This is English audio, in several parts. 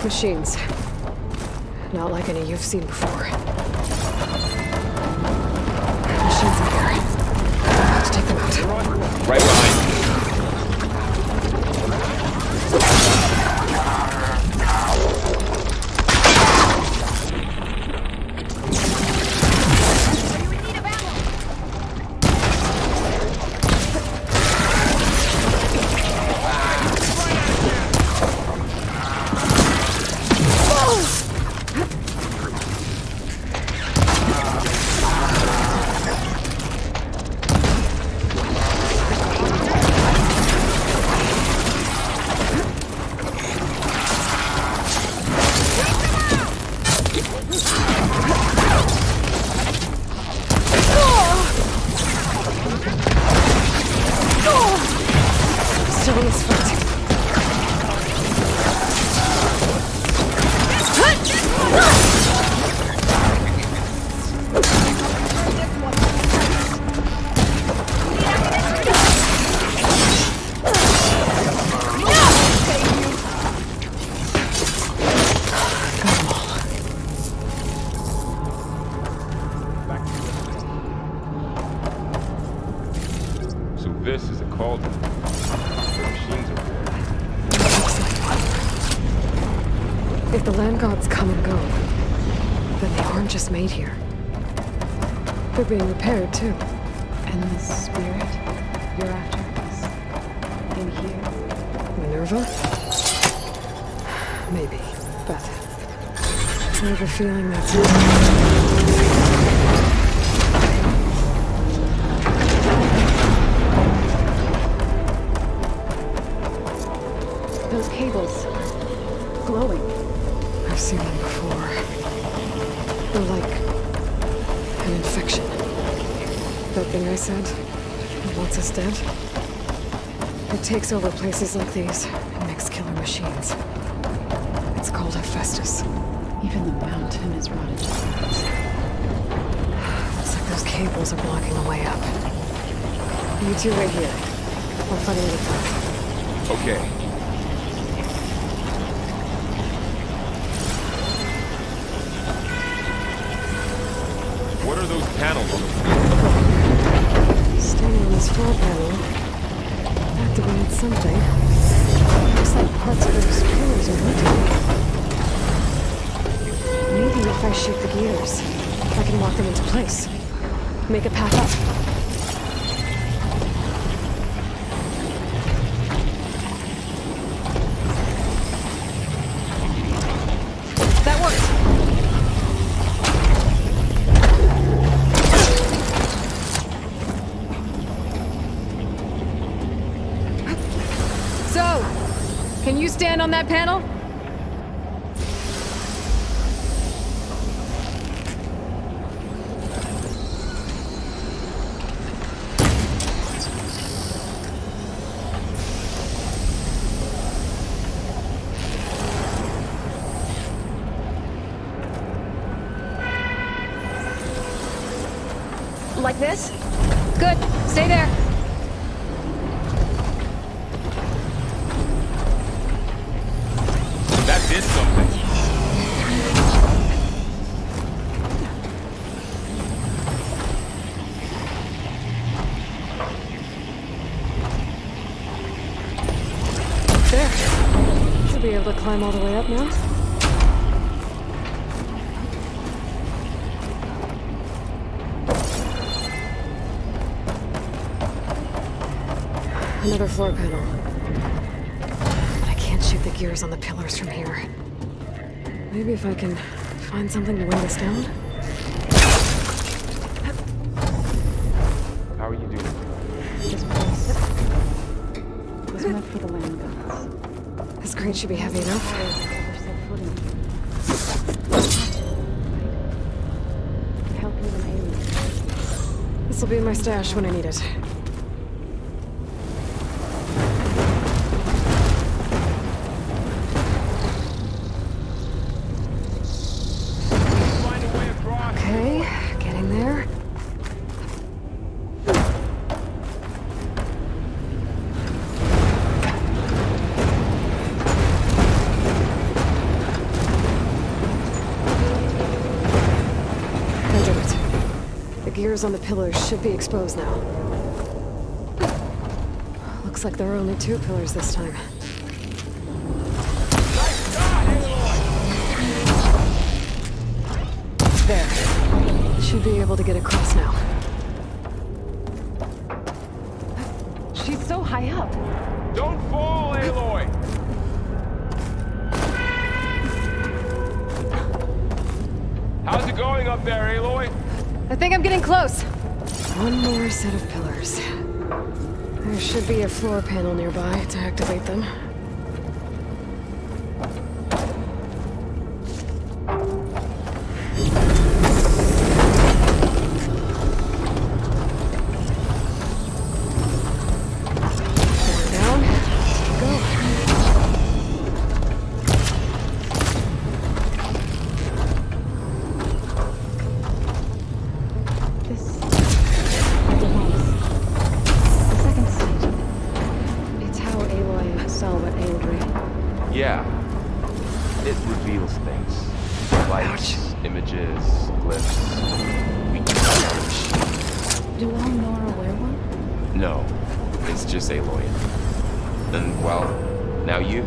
Machines. Not like any you've seen before. Machines in here. Let's take them out. Right behind. Still in this fight. So this is a cauldron. The machines are there. Looks like one. If the land gods come and go, then they aren't just made here. They're being repaired, too. And the spirit you're after is in here? Minerva? Maybe, but I have a feeling that's Those cables, glowing. I've seen them before. They're like an infection. That thing I said, that wants us dead. It takes over places like these and makes killer machines. It's called Hephaestus. Even the mountain is rotted to pieces. Looks like those cables are blocking the way up. You two wait here. I'll find a way to find. Okay. What are those panels on the floor? Standing on this floor panel, activated something. Looks like parts of those pillars are rotating. Maybe if I shoot the gears, I can lock them into place. Make a path up. That worked! So, can you stand on that panel? Like this? Good. Stay there. That did something. There. Should be able to climb all the way up now. Another floor panel. But I can't shoot the gears on the pillars from here. Maybe if I can find something to weigh this down? How are you doing? This place was meant for the land gods. This crate should be heavy enough. Help with an alien. This'll be in my stash when I need it. Find a way across. Okay, getting there. gears on the pillars should be exposed now. Looks like there are only 2 pillars this time. There. Should be able to get across now. She's so high up. Don't fall, Aloy! How's it going up there, Aloy? I think I'm getting close. One more set of pillars. There should be a floor panel nearby to activate them. Down. Go. This belongs. The second sight. It's how Aloy saw what ailed Ray. Yeah. It reveals things. Lights, images, glyphs. We can't touch. Do all Nora wear one? No. It's just Aloy. And, well, now you.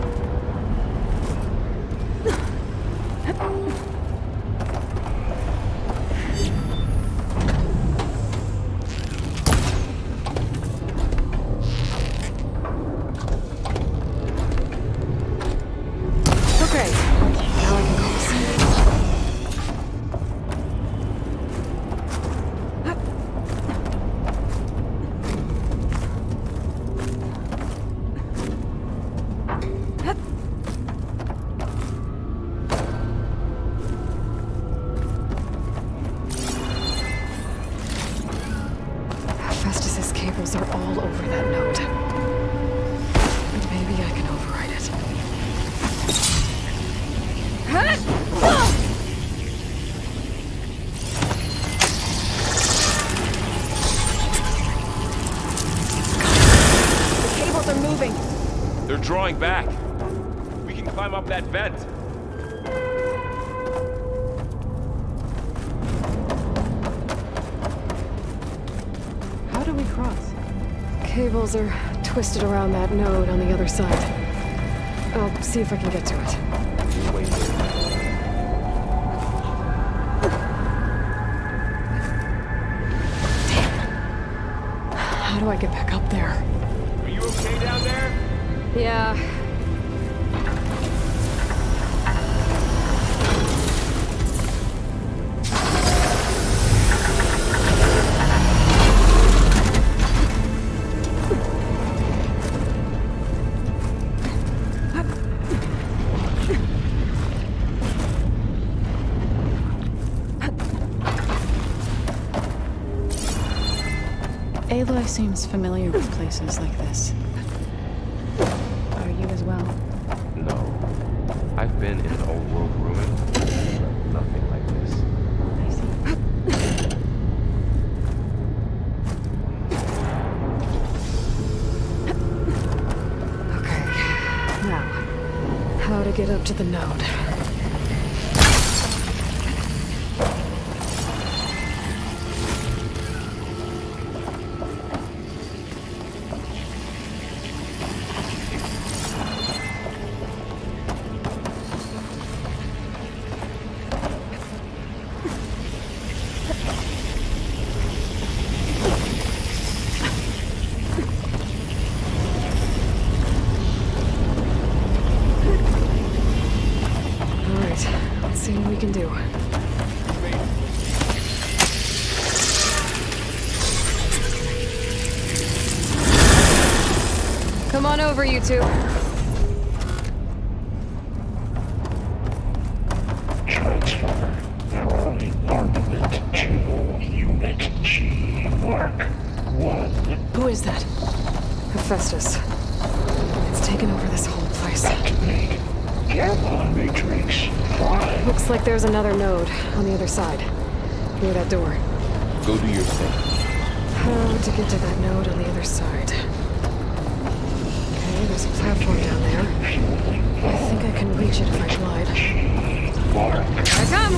Okay. Now I can cross. Festus's cables are all over that node. But maybe I can override it. The cables are moving. They're drawing back. We can climb up that vent. How do we cross? Cables are twisted around that node on the other side. I'll see if I can get to it. You wait there. How do I get back up there? Are you okay down there? Yeah. Aloy seems familiar with places like this. Are you as well? No. I've been in an old world ruin. Nothing like this. I see. Okay. Now, how to get up to the node? Let's see what we can do. Come on over, you two. Transfer from Armament to Unit G. Mark 1. Who is that? Hephaestus. It's taken over this whole place. Activate. Gamma Matrix 5. Looks like there's another node on the other side. Near that door. Go do your thing. How to get to that node on the other side? Okay, there's a platform down there. I think I can reach it if I glide. Mark. I come!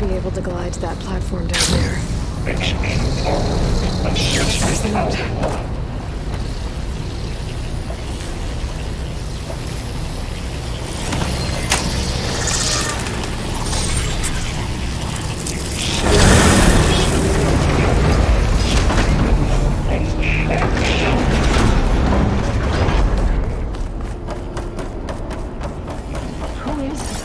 be able to glide to that platform down there. Execute order. There's the note. Who is this?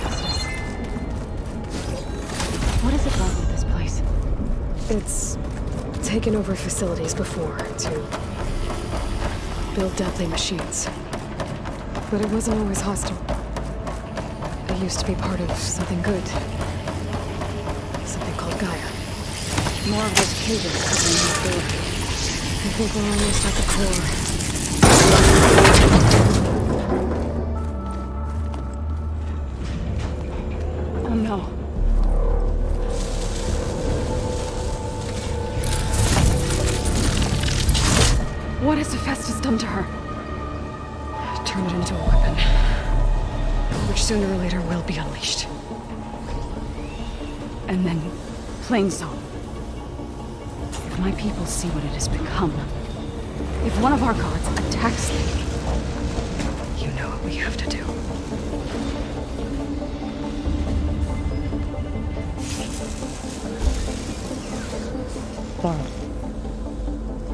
What is it like with this place? It's taken over facilities before to build deadly machines. But it wasn't always hostile. It used to be part of something good. Something called Gaia. More of those cages covering the floor. I think we're almost at the core. Oh no. What has Hephaestus done to her? Turn it into a weapon. Which sooner or later will be unleashed. And then, plain song. If my people see what it has become, if one of our gods attacks them, You know what we have to do.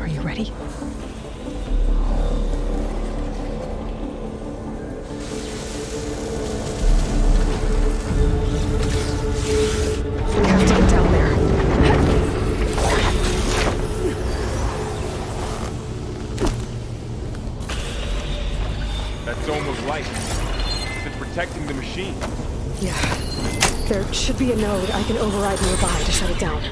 Are you ready? We have to get down there. That dome of light. It's protecting the machine. Yeah. There should be a node I can override nearby to shut it down.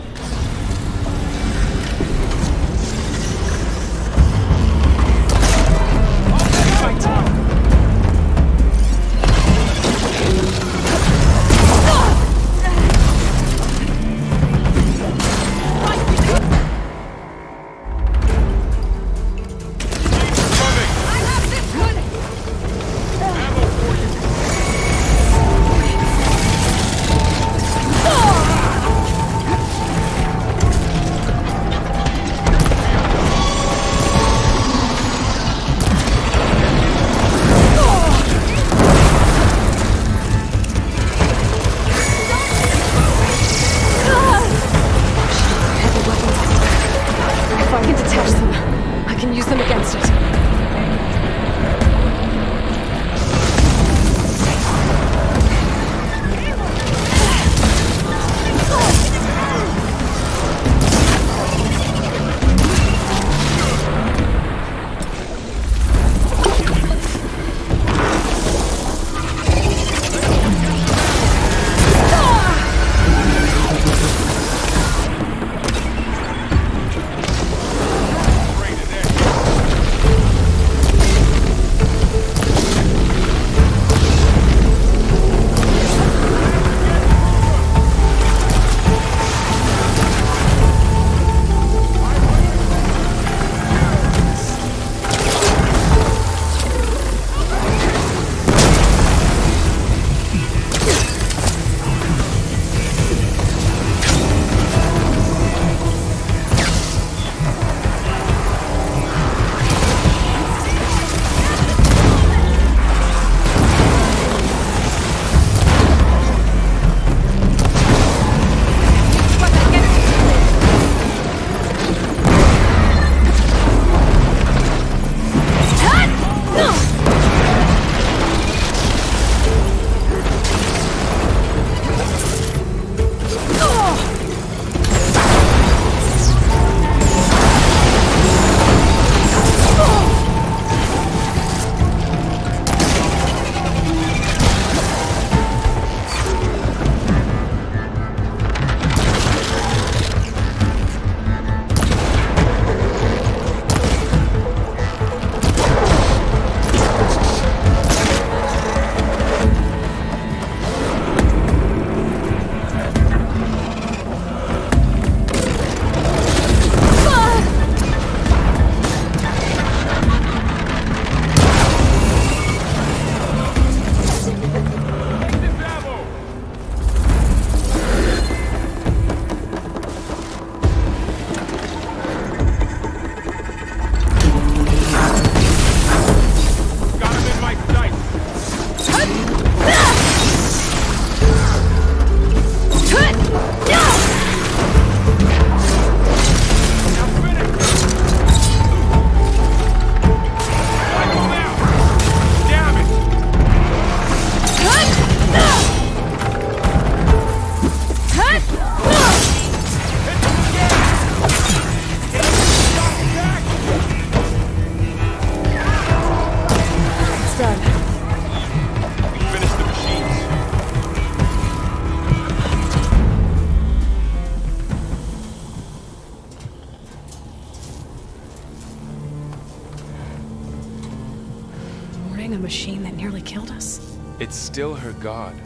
the machine that nearly killed us? It's still her god.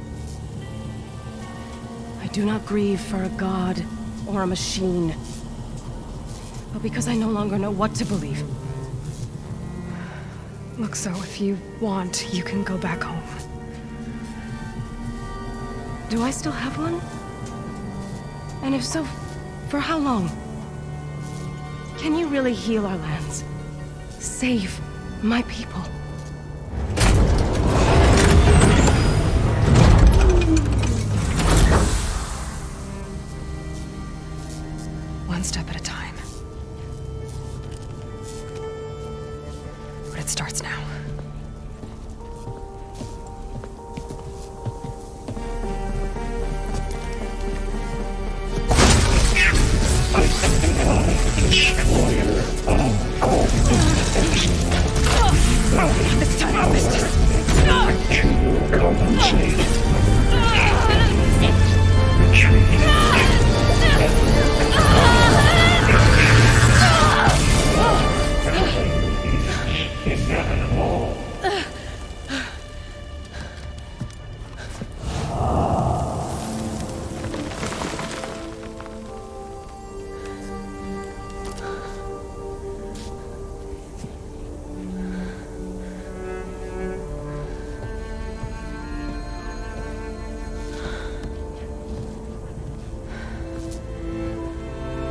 I do not grieve for a god or a machine, but because I no longer know what to believe. Look, so if you want, you can go back home. Do I still have one? And if so, for how long? Can you really heal our lands? Save my people? One step at a time. But it starts now. This time I missed it. To compensate. Inevitable.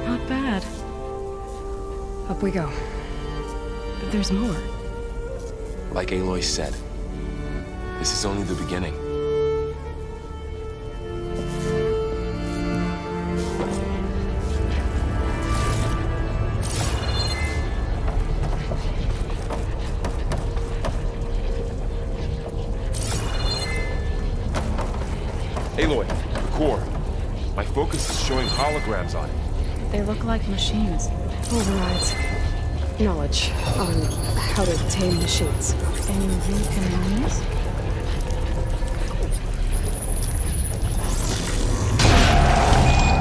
Not bad. Up we go. But there's more. Like Aloy said, this is only the beginning. Aloy, the core. My focus is showing holograms on it. They look like machines. Overrides. Knowledge on how to tame machines. And you can learn this?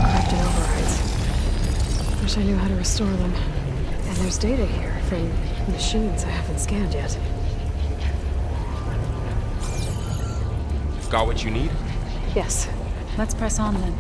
Corrupted overrides. Wish I knew how to restore them. And there's data here from machines I haven't scanned yet. Got what you need? Yes. Let's press on then.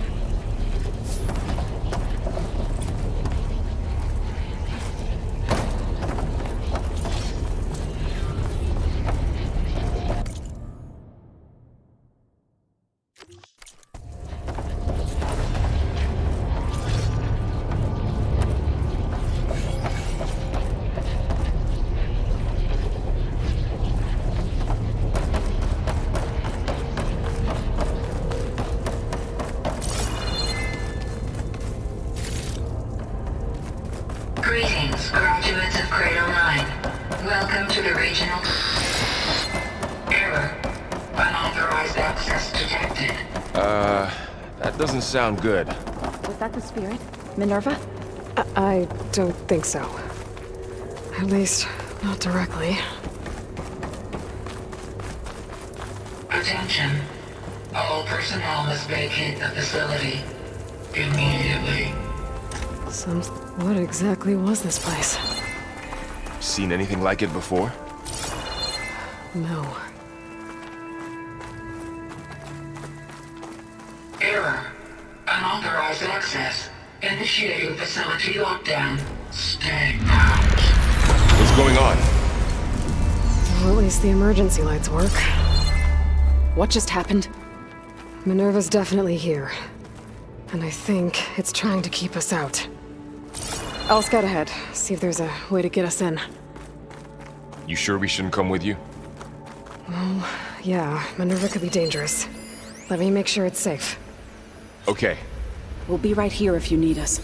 Greetings, graduates of Cradle 9. Welcome to the regional... Error. Unauthorized access detected. That doesn't sound good. Was that the spirit? Minerva? I don't think so. At least, not directly. Attention. All personnel must vacate the facility. Immediately. What exactly was this place? Seen anything like it before? No. Error. Unauthorized access. Initiating facility lockdown. Stay out. What's going on? Well, at least the emergency lights work. What just happened? Minerva's definitely here. And I think it's trying to keep us out. I'll scout ahead, see if there's a way to get us in. You sure we shouldn't come with you? Well, yeah, Minerva could be dangerous. Let me make sure it's safe. Okay. We'll be right here if you need us.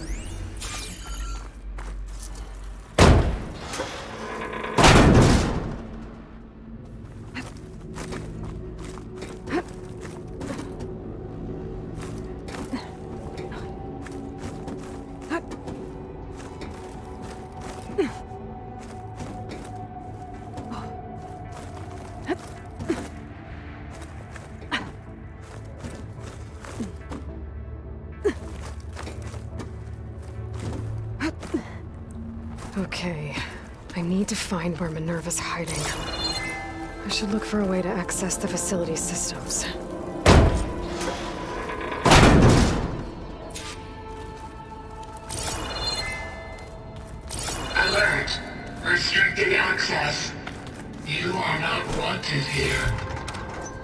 Okay, I need to find where Minerva's hiding. I should look for a way to access the facility's systems. Alert! Restricted access. You are not wanted here.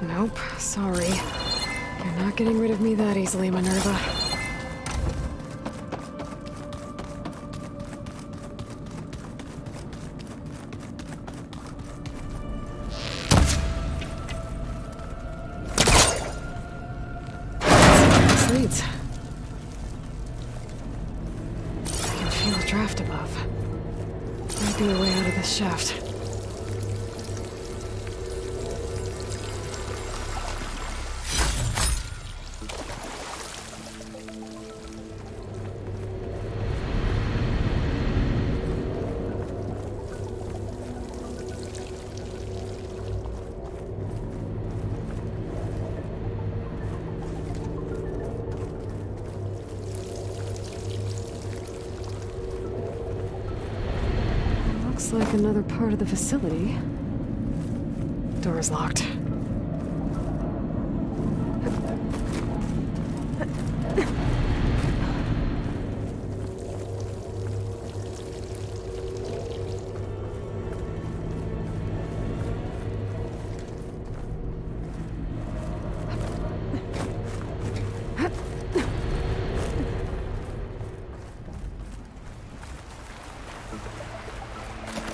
Nope, sorry. You're not getting rid of me that easily, Minerva. This leads. I can feel a draft above. Might be a way out of this shaft. Looks like another part of the facility. Door is locked.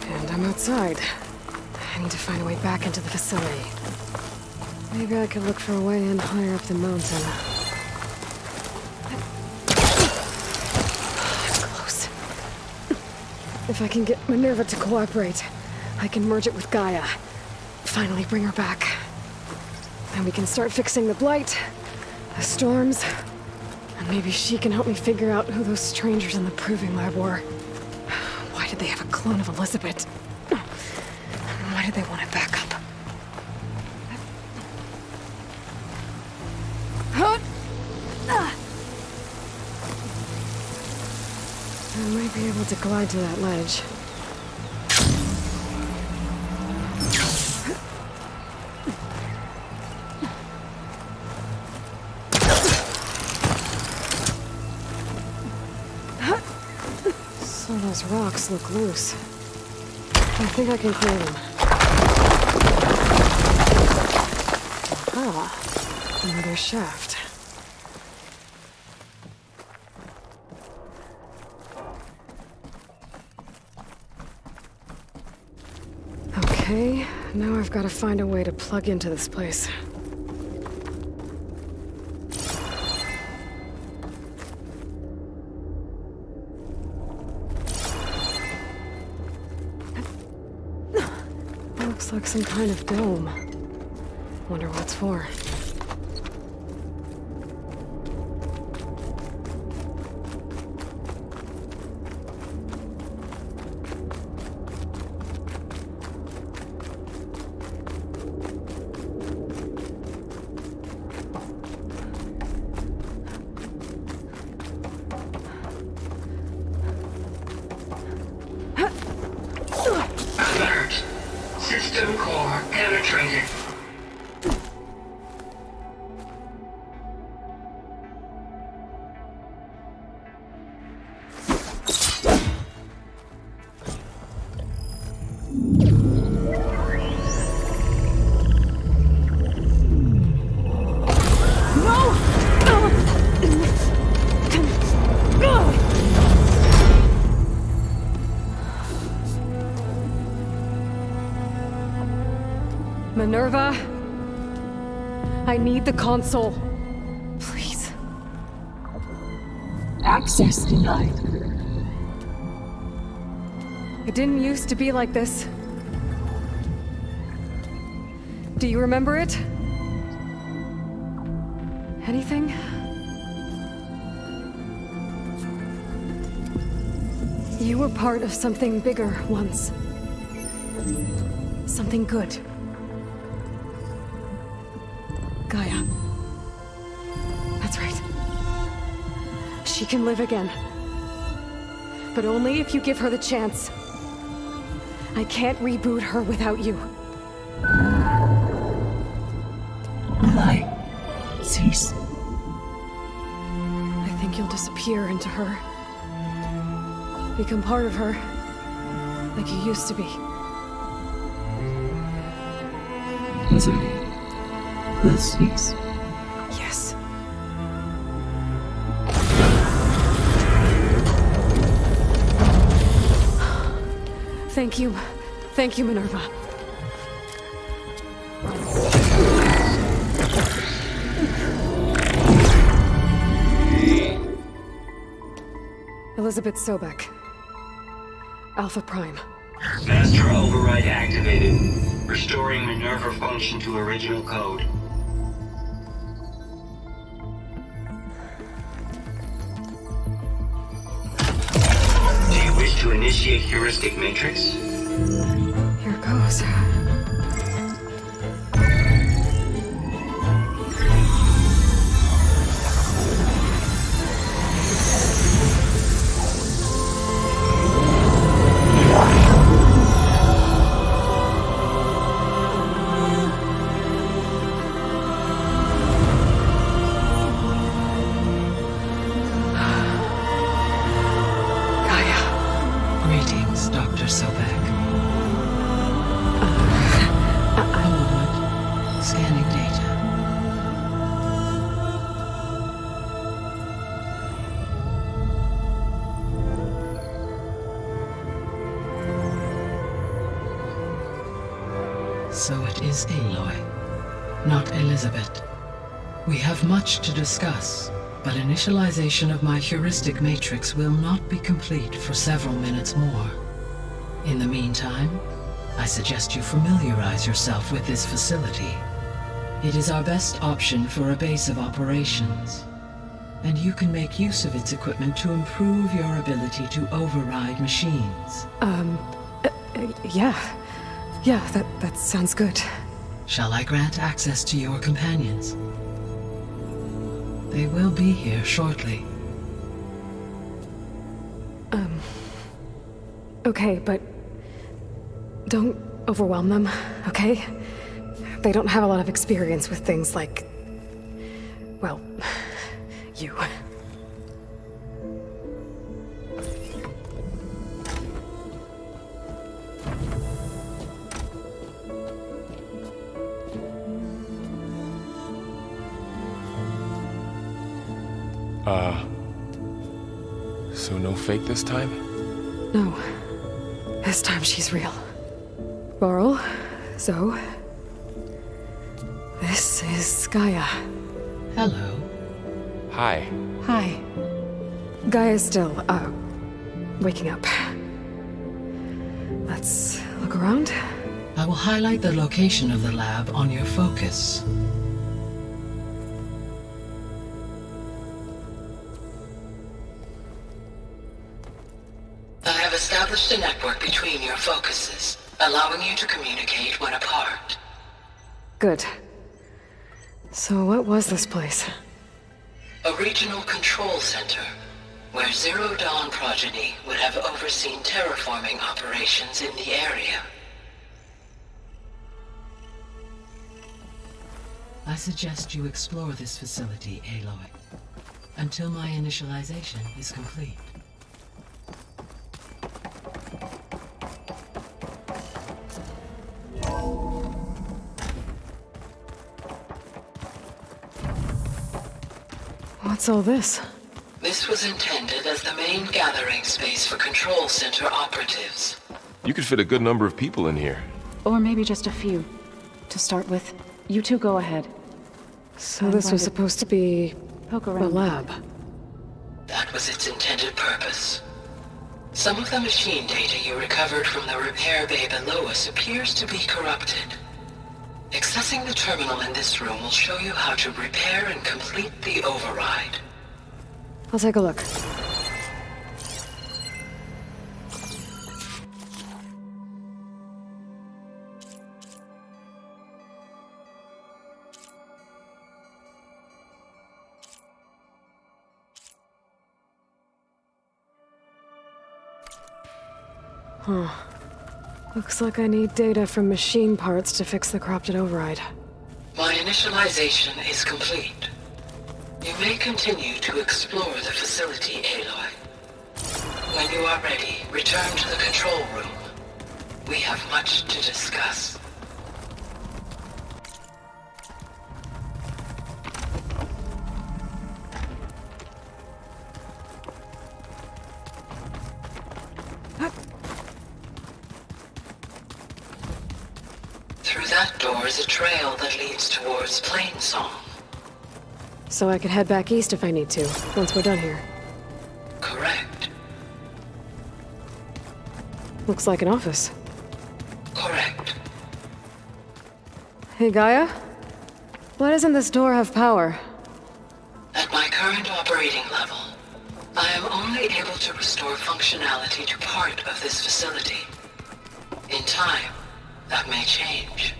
And I'm outside. I need to find a way back into the facility. Maybe I could look for a way in higher up the mountain. Close. If I can get Minerva to cooperate, I can merge it with Gaia. Finally bring her back. And we can start fixing the blight, the storms, and maybe she can help me figure out who those strangers in the proving lab were. Why did they have a clone of Elizabeth? Why did they want it back up? I might be able to glide to that ledge. So those rocks look loose. I think I can clear them. Ah, another shaft. Okay, now I've got to find a way to plug into this place. Looks like some kind of dome. Wonder what it's for. Alert! System core penetrated. Minerva, I need the console. Please. Access denied. It didn't used to be like this. Do you remember it? Anything? You were part of something bigger once. Something good. Gaia. That's right. She can live again. But only if you give her the chance. I can't reboot her without you. cease. I think you'll disappear into her. Become part of her. Like you used to be. Misery will cease. Yes. Thank you. Thank you, Minerva. Elizabeth Sobek. Alpha Prime. Master override activated. Restoring Minerva function to original code. Do you wish to initiate heuristic matrix? Here goes. Greetings, Dr. Sobek. Scanning data. So it is Aloy, not Elizabeth. We have much to discuss, but initialization of my heuristic matrix will not be complete for several minutes more. In the meantime, I suggest you familiarize yourself with this facility. It is our best option for a base of operations, and you can make use of its equipment to improve your ability to override machines. Yeah. Yeah, that sounds good. Shall I grant access to your companions? They will be here shortly. Okay, but don't overwhelm them, okay? They don't have a lot of experience with things like, well, you. So no fake this time? No. This time she's real. Laurel, Zoe. This is Gaia. Hello. Hi. Hi. Gaia's still, waking up. Let's look around. I will highlight the location of the lab on your focus. I have established a network between your focuses, allowing you to communicate when apart. Good. So what was this place? A regional control center, where Zero Dawn progeny would have overseen terraforming operations in the area. I suggest you explore this facility, Aloy, until my initialization is complete. What's all this? This was intended as the main gathering space for control center operatives. You could fit a good number of people in here. Or maybe just a few. To start with, you two go ahead. So this was supposed to be Poke a around. lab. That was its intended purpose. Some of the machine data you recovered from the repair bay below us appears to be corrupted. Accessing the terminal in this room will show you how to repair and complete the override. I'll take a look. Huh. Looks like I need data from machine parts to fix the corrupted override. My initialization is complete. You may continue to explore the facility, Aloy. When you are ready, return to the control room. We have much to discuss. Through that door is a trail that leads towards Plainsong. So I could head back east if I need to, once we're done here. Correct. Looks like an office. Correct. Hey, Gaia? Why doesn't this door have power? At my current operating level, I am only able to restore functionality to part of this facility. In time, that may change.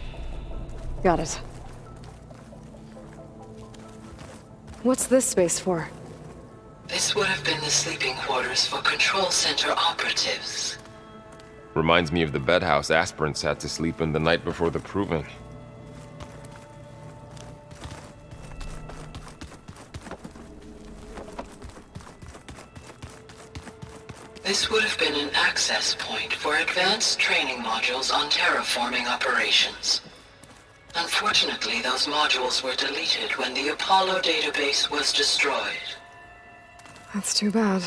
Got it. What's this space for? This would have been the sleeping quarters for Control Center operatives. Reminds me of the bedhouse aspirants had to sleep in the night before the proving. This would have been an access point for advanced training modules on terraforming operations. Unfortunately, those modules were deleted when the Apollo database was destroyed. That's too bad.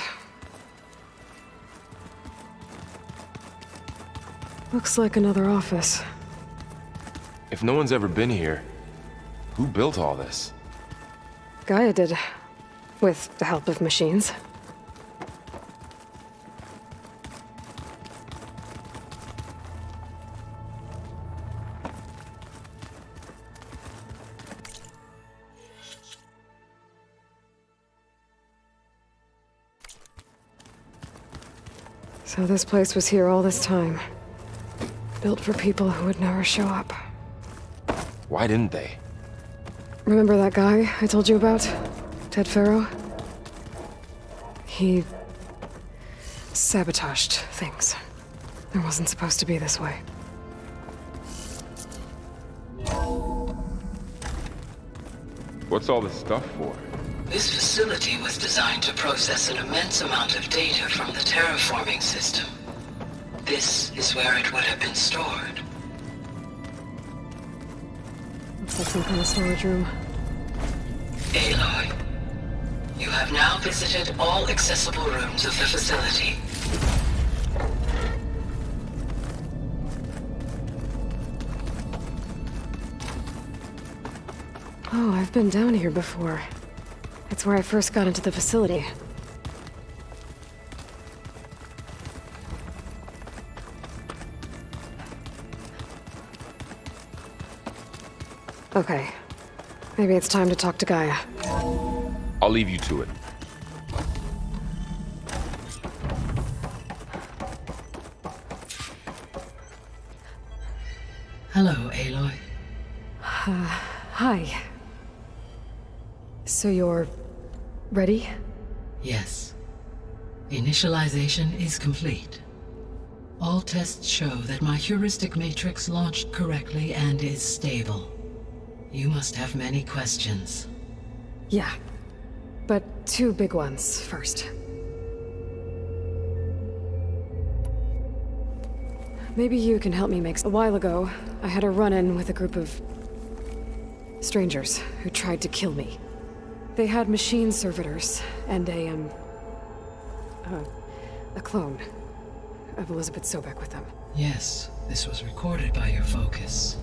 Looks like another office. If no one's ever been here, who built all this? Gaia did. With the help of machines. So this place was here all this time. Built for people who would never show up. Why didn't they? Remember that guy I told you about? Ted Farrow? He sabotaged things. It wasn't supposed to be this way. What's all this stuff for? This facility was designed to process an immense amount of data from the terraforming system. This is where it would have been stored. Looks like some kind of storage room. Aloy, you have now visited all accessible rooms of the facility. Oh, I've been down here before. It's where I first got into the facility. Okay. Maybe it's time to talk to Gaia. I'll leave you to it. Hello, Aloy. Hi. So you're ready? Yes. Initialization is complete. All tests show that my heuristic matrix launched correctly and is stable. You must have many questions. Yeah. But two big ones first. Maybe you can help me make... A while ago, I had a run-in with a group of... strangers who tried to kill me. They had machine servitors and a clone of Elizabeth Sobek with them. Yes, this was recorded by your focus.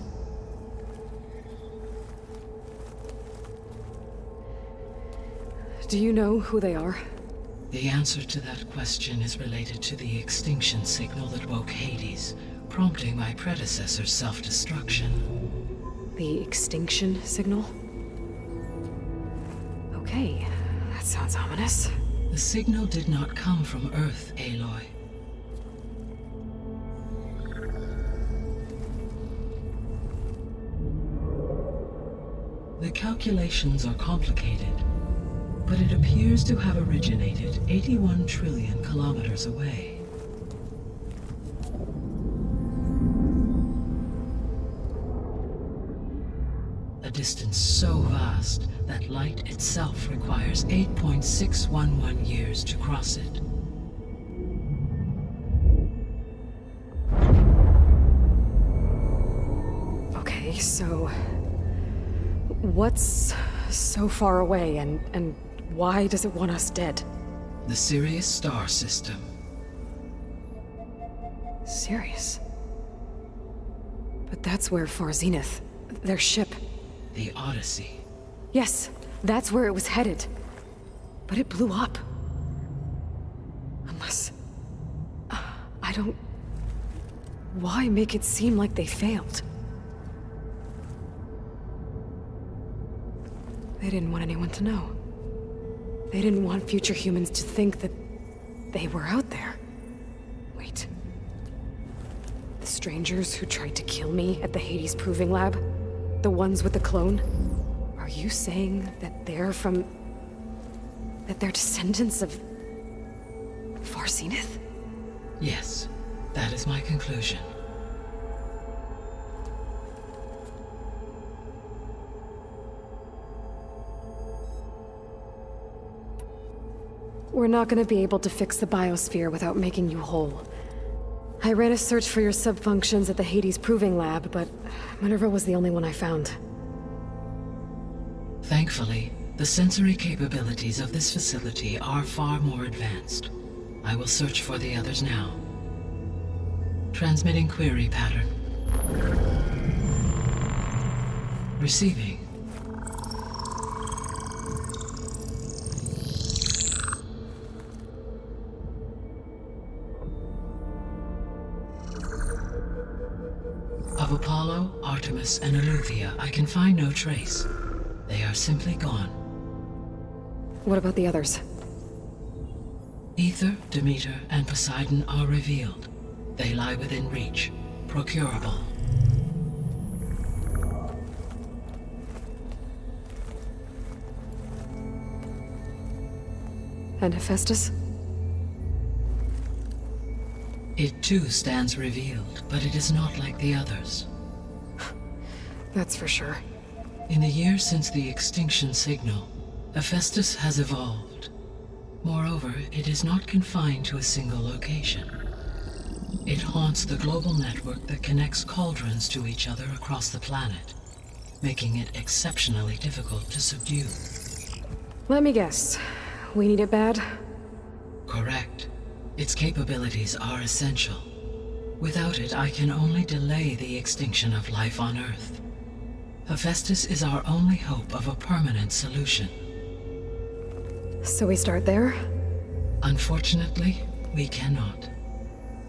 Do you know who they are? The answer to that question is related to the extinction signal that woke Hades, prompting my predecessor's self-destruction. The extinction signal? Okay, that sounds ominous. The signal did not come from Earth, Aloy. The calculations are complicated, but it appears to have originated 81 trillion kilometers away. A distance so vast that light itself requires 8.611 years to cross it. Okay, so what's so far away and why does it want us dead? The Sirius star system. Sirius? But that's where Far Zenith, their ship. The Odyssey. Yes, that's where it was headed. But it blew up. Unless... I don't... Why make it seem like they failed? They didn't want anyone to know. They didn't want future humans to think that they were out there. Wait. The strangers who tried to kill me at the Hades Proving Lab? The ones with the clone? Are you saying that they're from... that they're descendants of... Far Zenith? Yes, that is my conclusion. We're not gonna be able to fix the biosphere without making you whole. I ran a search for your subfunctions at the Hades Proving Lab, but Minerva was the only one I found. Thankfully, the sensory capabilities of this facility are far more advanced. I will search for the others now. Transmitting query pattern. Receiving. Of Apollo, Artemis, and Eleuthia, I can find no trace. They are simply gone. What about the others? Ether, Demeter, and Poseidon are revealed. They lie within reach, procurable. And Hephaestus? It too stands revealed, but it is not like the others. That's for sure. In the years since the extinction signal, Hephaestus has evolved. Moreover, it is not confined to a single location. It haunts the global network that connects cauldrons to each other across the planet, making it exceptionally difficult to subdue. Let me guess. We need it bad? Correct. Its capabilities are essential. Without it, I can only delay the extinction of life on Earth. Hephaestus is our only hope of a permanent solution. So we start there? Unfortunately, we cannot.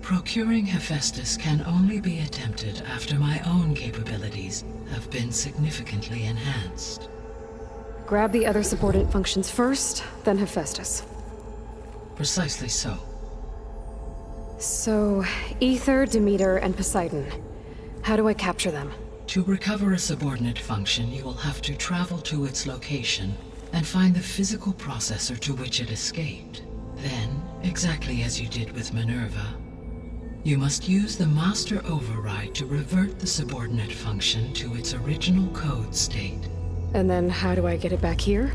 Procuring Hephaestus can only be attempted after my own capabilities have been significantly enhanced. Grab the other subordinate functions first, then Hephaestus. Precisely so. So, Ether, Demeter, and Poseidon. How do I capture them? To recover a subordinate function, you will have to travel to its location and find the physical processor to which it escaped. Then, exactly as you did with Minerva, you must use the master override to revert the subordinate function to its original code state. And then how do I get it back here?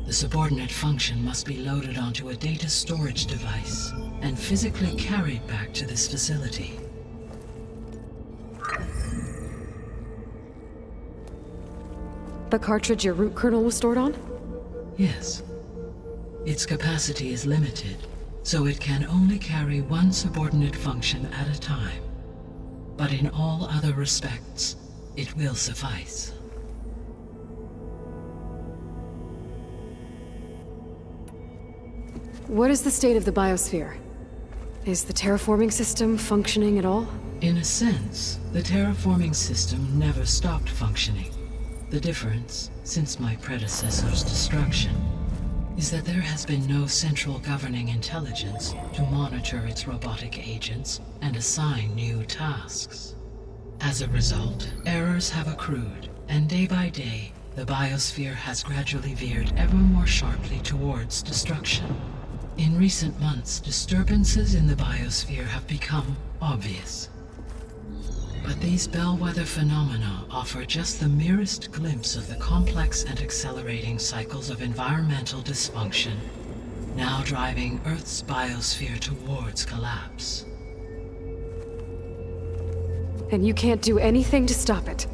The subordinate function must be loaded onto a data storage device and physically carried back to this facility. The cartridge your root kernel was stored on? Yes. Its capacity is limited, so it can only carry one subordinate function at a time. But in all other respects, it will suffice. What is the state of the biosphere? Is the terraforming system functioning at all? In a sense, the terraforming system never stopped functioning. The difference, since my predecessor's destruction, is that there has been no central governing intelligence to monitor its robotic agents and assign new tasks. As a result, errors have accrued, and day by day, the biosphere has gradually veered ever more sharply towards destruction. In recent months, disturbances in the biosphere have become obvious. But these bellwether phenomena offer just the merest glimpse of the complex and accelerating cycles of environmental dysfunction, now driving Earth's biosphere towards collapse. And you can't do anything to stop it.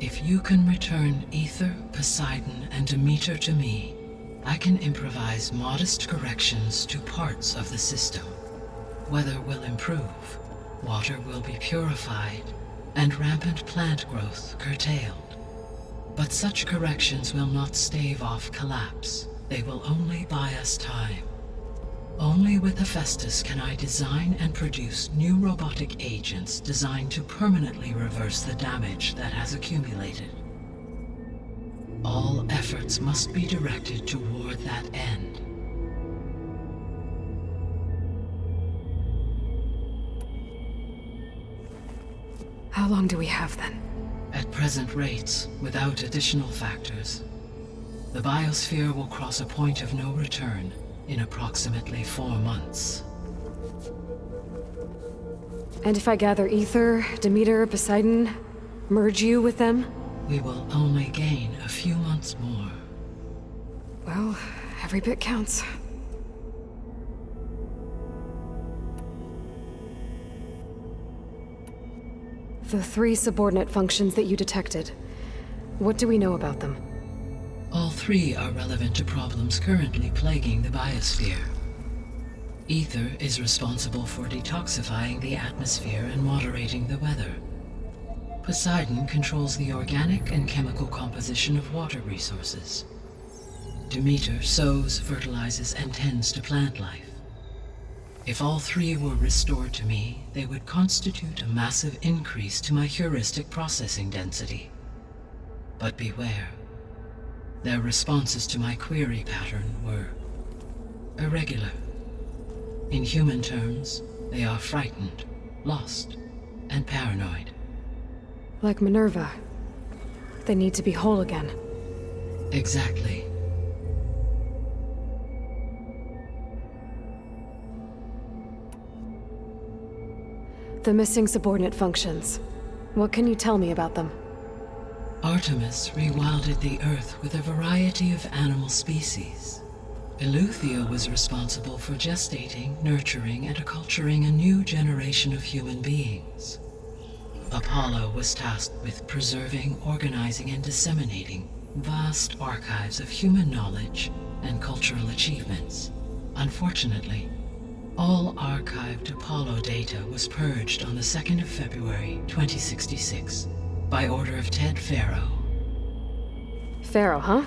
If you can return Ether, Poseidon, and Demeter to me, I can improvise modest corrections to parts of the system. Weather will improve, water will be purified, and rampant plant growth curtailed. But such corrections will not stave off collapse. They will only buy us time. Only with Hephaestus can I design and produce new robotic agents designed to permanently reverse the damage that has accumulated. All efforts must be directed toward that end. How long do we have then? At present rates, without additional factors, the biosphere will cross a point of no return in approximately 4 months. And if I gather Ether, Demeter, Poseidon, merge you with them? We will only gain a few months more. Well, every bit counts. The 3 subordinate functions that you detected, what do we know about them? All 3 are relevant to problems currently plaguing the biosphere. Ether is responsible for detoxifying the atmosphere and moderating the weather. Poseidon controls the organic and chemical composition of water resources. Demeter sows, fertilizes, and tends to plant life. If all 3 were restored to me, they would constitute a massive increase to my heuristic processing density. But beware. Their responses to my query pattern were irregular. In human terms, they are frightened, lost, and paranoid. Like Minerva. They need to be whole again. Exactly. The missing subordinate functions. What can you tell me about them? Artemis rewilded the Earth with a variety of animal species. Eleuthia was responsible for gestating, nurturing, and acculturating a new generation of human beings. Apollo was tasked with preserving, organizing, and disseminating vast archives of human knowledge and cultural achievements. Unfortunately, all archived Apollo data was purged on the 2nd of February, 2066, by order of Ted Faro. Pharaoh, huh?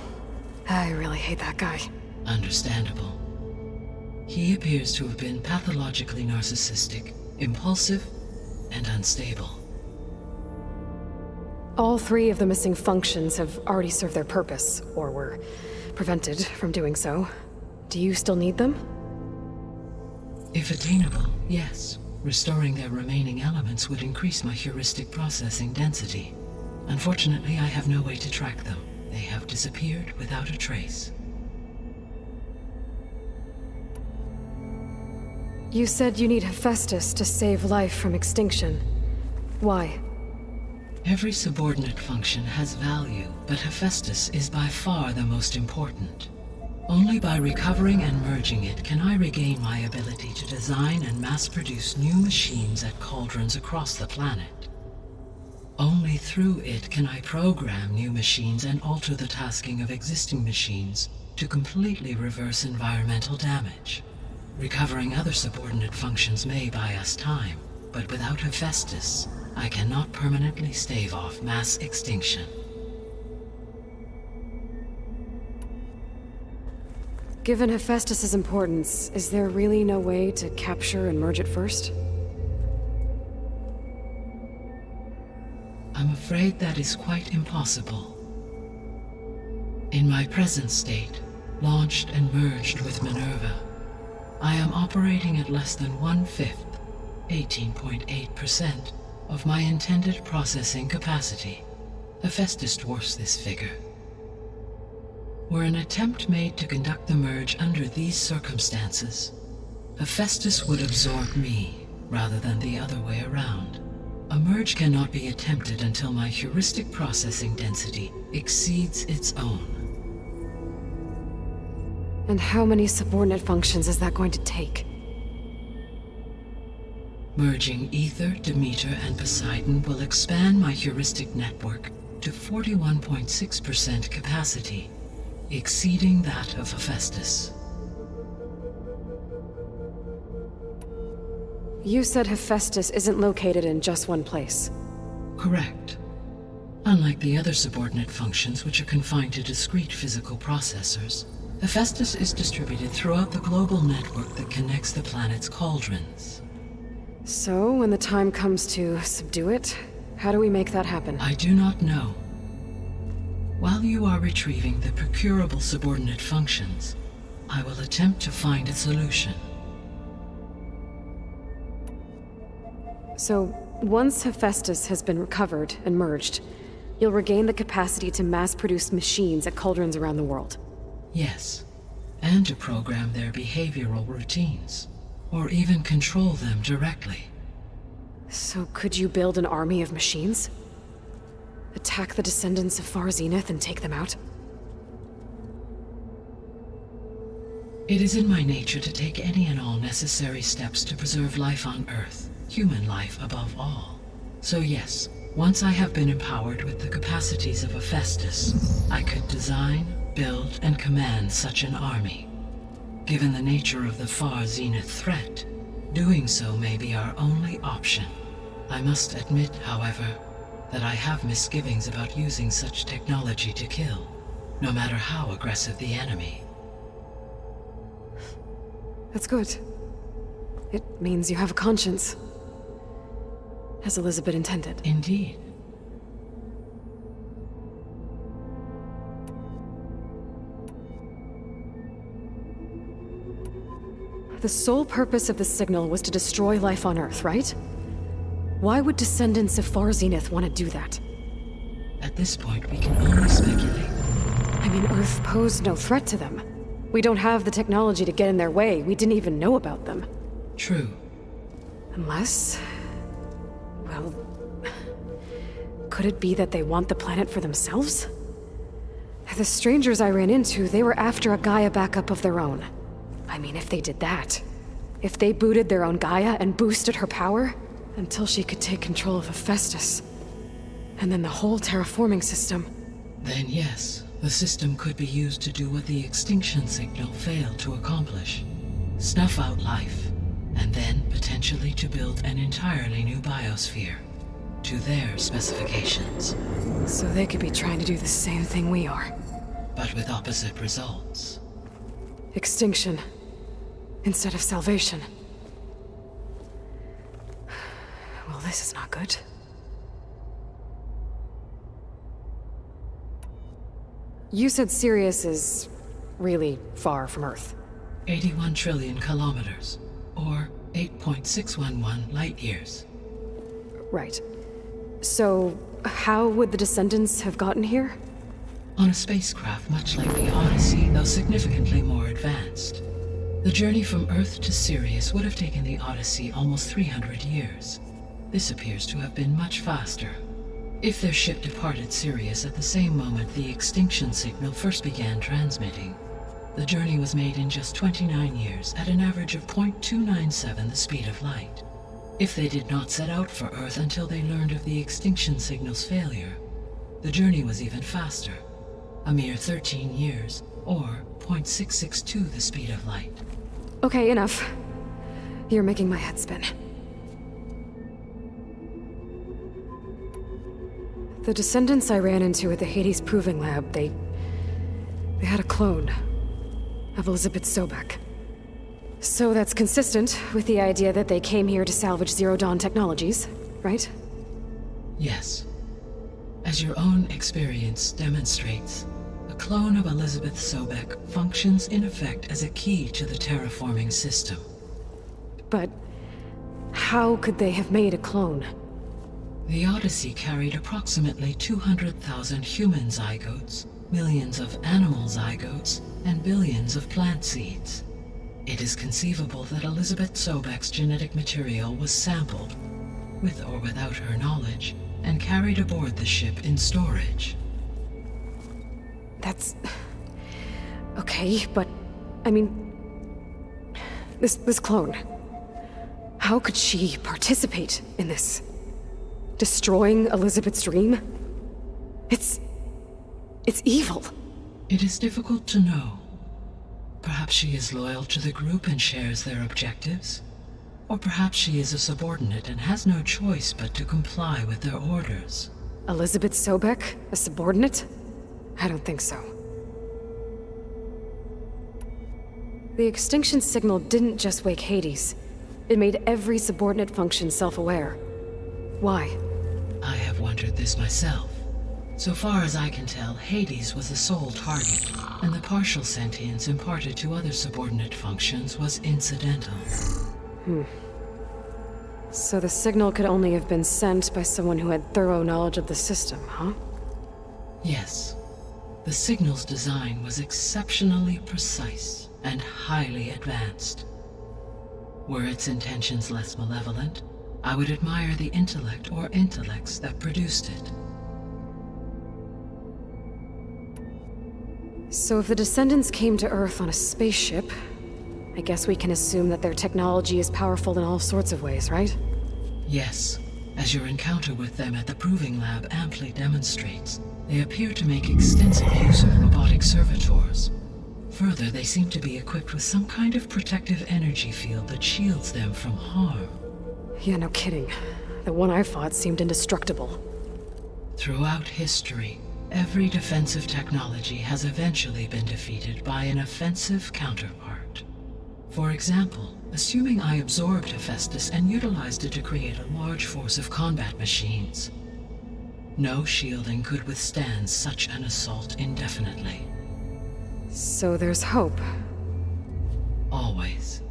I really hate that guy. Understandable. He appears to have been pathologically narcissistic, impulsive, and unstable. All 3 of the missing functions have already served their purpose, or were prevented from doing so. Do you still need them? If attainable, yes. Restoring their remaining elements would increase my heuristic processing density. Unfortunately, I have no way to track them. They have disappeared without a trace. You said you need Hephaestus to save life from extinction. Why? Every subordinate function has value, but Hephaestus is by far the most important. Only by recovering and merging it can I regain my ability to design and mass-produce new machines at cauldrons across the planet. Only through it can I program new machines and alter the tasking of existing machines to completely reverse environmental damage. Recovering other subordinate functions may buy us time, but without Hephaestus, I cannot permanently stave off mass extinction. Given Hephaestus's importance, is there really no way to capture and merge it first? I'm afraid that is quite impossible. In my present state, launched and merged with Minerva, I am operating at less than 1/5, 18.8%, of my intended processing capacity. Hephaestus dwarfs this figure. Were an attempt made to conduct the merge under these circumstances, Hephaestus would absorb me rather than the other way around. A merge cannot be attempted until my heuristic processing density exceeds its own. And how many subordinate functions is that going to take? Merging Ether, Demeter, and Poseidon will expand my heuristic network to 41.6% capacity, exceeding that of Hephaestus. You said Hephaestus isn't located in just one place. Correct. Unlike the other subordinate functions, which are confined to discrete physical processors, Hephaestus is distributed throughout the global network that connects the planet's cauldrons. So, when the time comes to subdue it, how do we make that happen? I do not know. While you are retrieving the procurable subordinate functions, I will attempt to find a solution. So, once Hephaestus has been recovered and merged, you'll regain the capacity to mass-produce machines at cauldrons around the world. Yes, and to program their behavioral routines, or even control them directly. So could you build an army of machines? Attack the descendants of Far Zenith and take them out? It is in my nature to take any and all necessary steps to preserve life on Earth, human life above all. So yes, once I have been empowered with the capacities of Hephaestus, I could design, build, and command such an army. Given the nature of the Far Zenith threat, doing so may be our only option. I must admit, however, that I have misgivings about using such technology to kill, no matter how aggressive the enemy. That's good. It means you have a conscience. As Elizabeth intended. Indeed. The sole purpose of the signal was to destroy life on Earth, right? Why would descendants of Far Zenith want to do that? At this point, we can only speculate. I mean, Earth posed no threat to them. We don't have the technology to get in their way. We didn't even know about them. True. Unless... well... could it be that they want the planet for themselves? The strangers I ran into, they were after a Gaia backup of their own. I mean, if they did that... if they booted their own Gaia and boosted her power... until she could take control of Hephaestus. And then the whole terraforming system. Then yes, the system could be used to do what the extinction signal failed to accomplish. Snuff out life, and then potentially to build an entirely new biosphere. To their specifications. So they could be trying to do the same thing we are. But with opposite results. Extinction. Instead of salvation. Well, this is not good. You said Sirius is really far from Earth. 81 trillion kilometers, or 8.611 light years. Right. So, how would the descendants have gotten here? On a spacecraft much like the Odyssey, though significantly more advanced. The journey from Earth to Sirius would have taken the Odyssey almost 300 years. This appears to have been much faster. If their ship departed Sirius at the same moment the extinction signal first began transmitting, the journey was made in just 29 years at an average of 0.297 the speed of light. If they did not set out for Earth until they learned of the extinction signal's failure, the journey was even faster, a mere 13 years, or 0.662 the speed of light. Okay, enough. You're making my head spin. The descendants I ran into at the Hades Proving Lab, they had a clone of Elizabeth Sobek. So that's consistent with the idea that they came here to salvage Zero Dawn technologies, right? Yes. As your own experience demonstrates, a clone of Elizabeth Sobek functions in effect as a key to the terraforming system. But how could they have made a clone? The Odyssey carried approximately 200,000 human zygotes, millions of animal zygotes, and billions of plant seeds. It is conceivable that Elizabeth Sobek's genetic material was sampled, with or without her knowledge, and carried aboard the ship in storage. That's... okay, but... I mean... This clone... How could she participate in this? Destroying Elizabeth's dream? It's evil. It is difficult to know. Perhaps she is loyal to the group and shares their objectives. Or perhaps she is a subordinate and has no choice but to comply with their orders. Elizabeth Sobek, a subordinate? I don't think so. The extinction signal didn't just wake Hades. It made every subordinate function self-aware. Why? I have wondered this myself. So far as I can tell, Hades was the sole target, and the partial sentience imparted to other subordinate functions was incidental. So the signal could only have been sent by someone who had thorough knowledge of the system, huh? Yes. The signal's design was exceptionally precise and highly advanced. Were its intentions less malevolent, I would admire the intellect or intellects that produced it. So if the descendants came to Earth on a spaceship, I guess we can assume that their technology is powerful in all sorts of ways, right? Yes, as your encounter with them at the Proving Lab amply demonstrates, they appear to make extensive use of robotic servitors. Further, they seem to be equipped with some kind of protective energy field that shields them from harm. Yeah, no kidding. The one I fought seemed indestructible. Throughout history, every defensive technology has eventually been defeated by an offensive counterpart. For example, assuming I absorbed Hephaestus and utilized it to create a large force of combat machines. No shielding could withstand such an assault indefinitely. So there's hope. Always.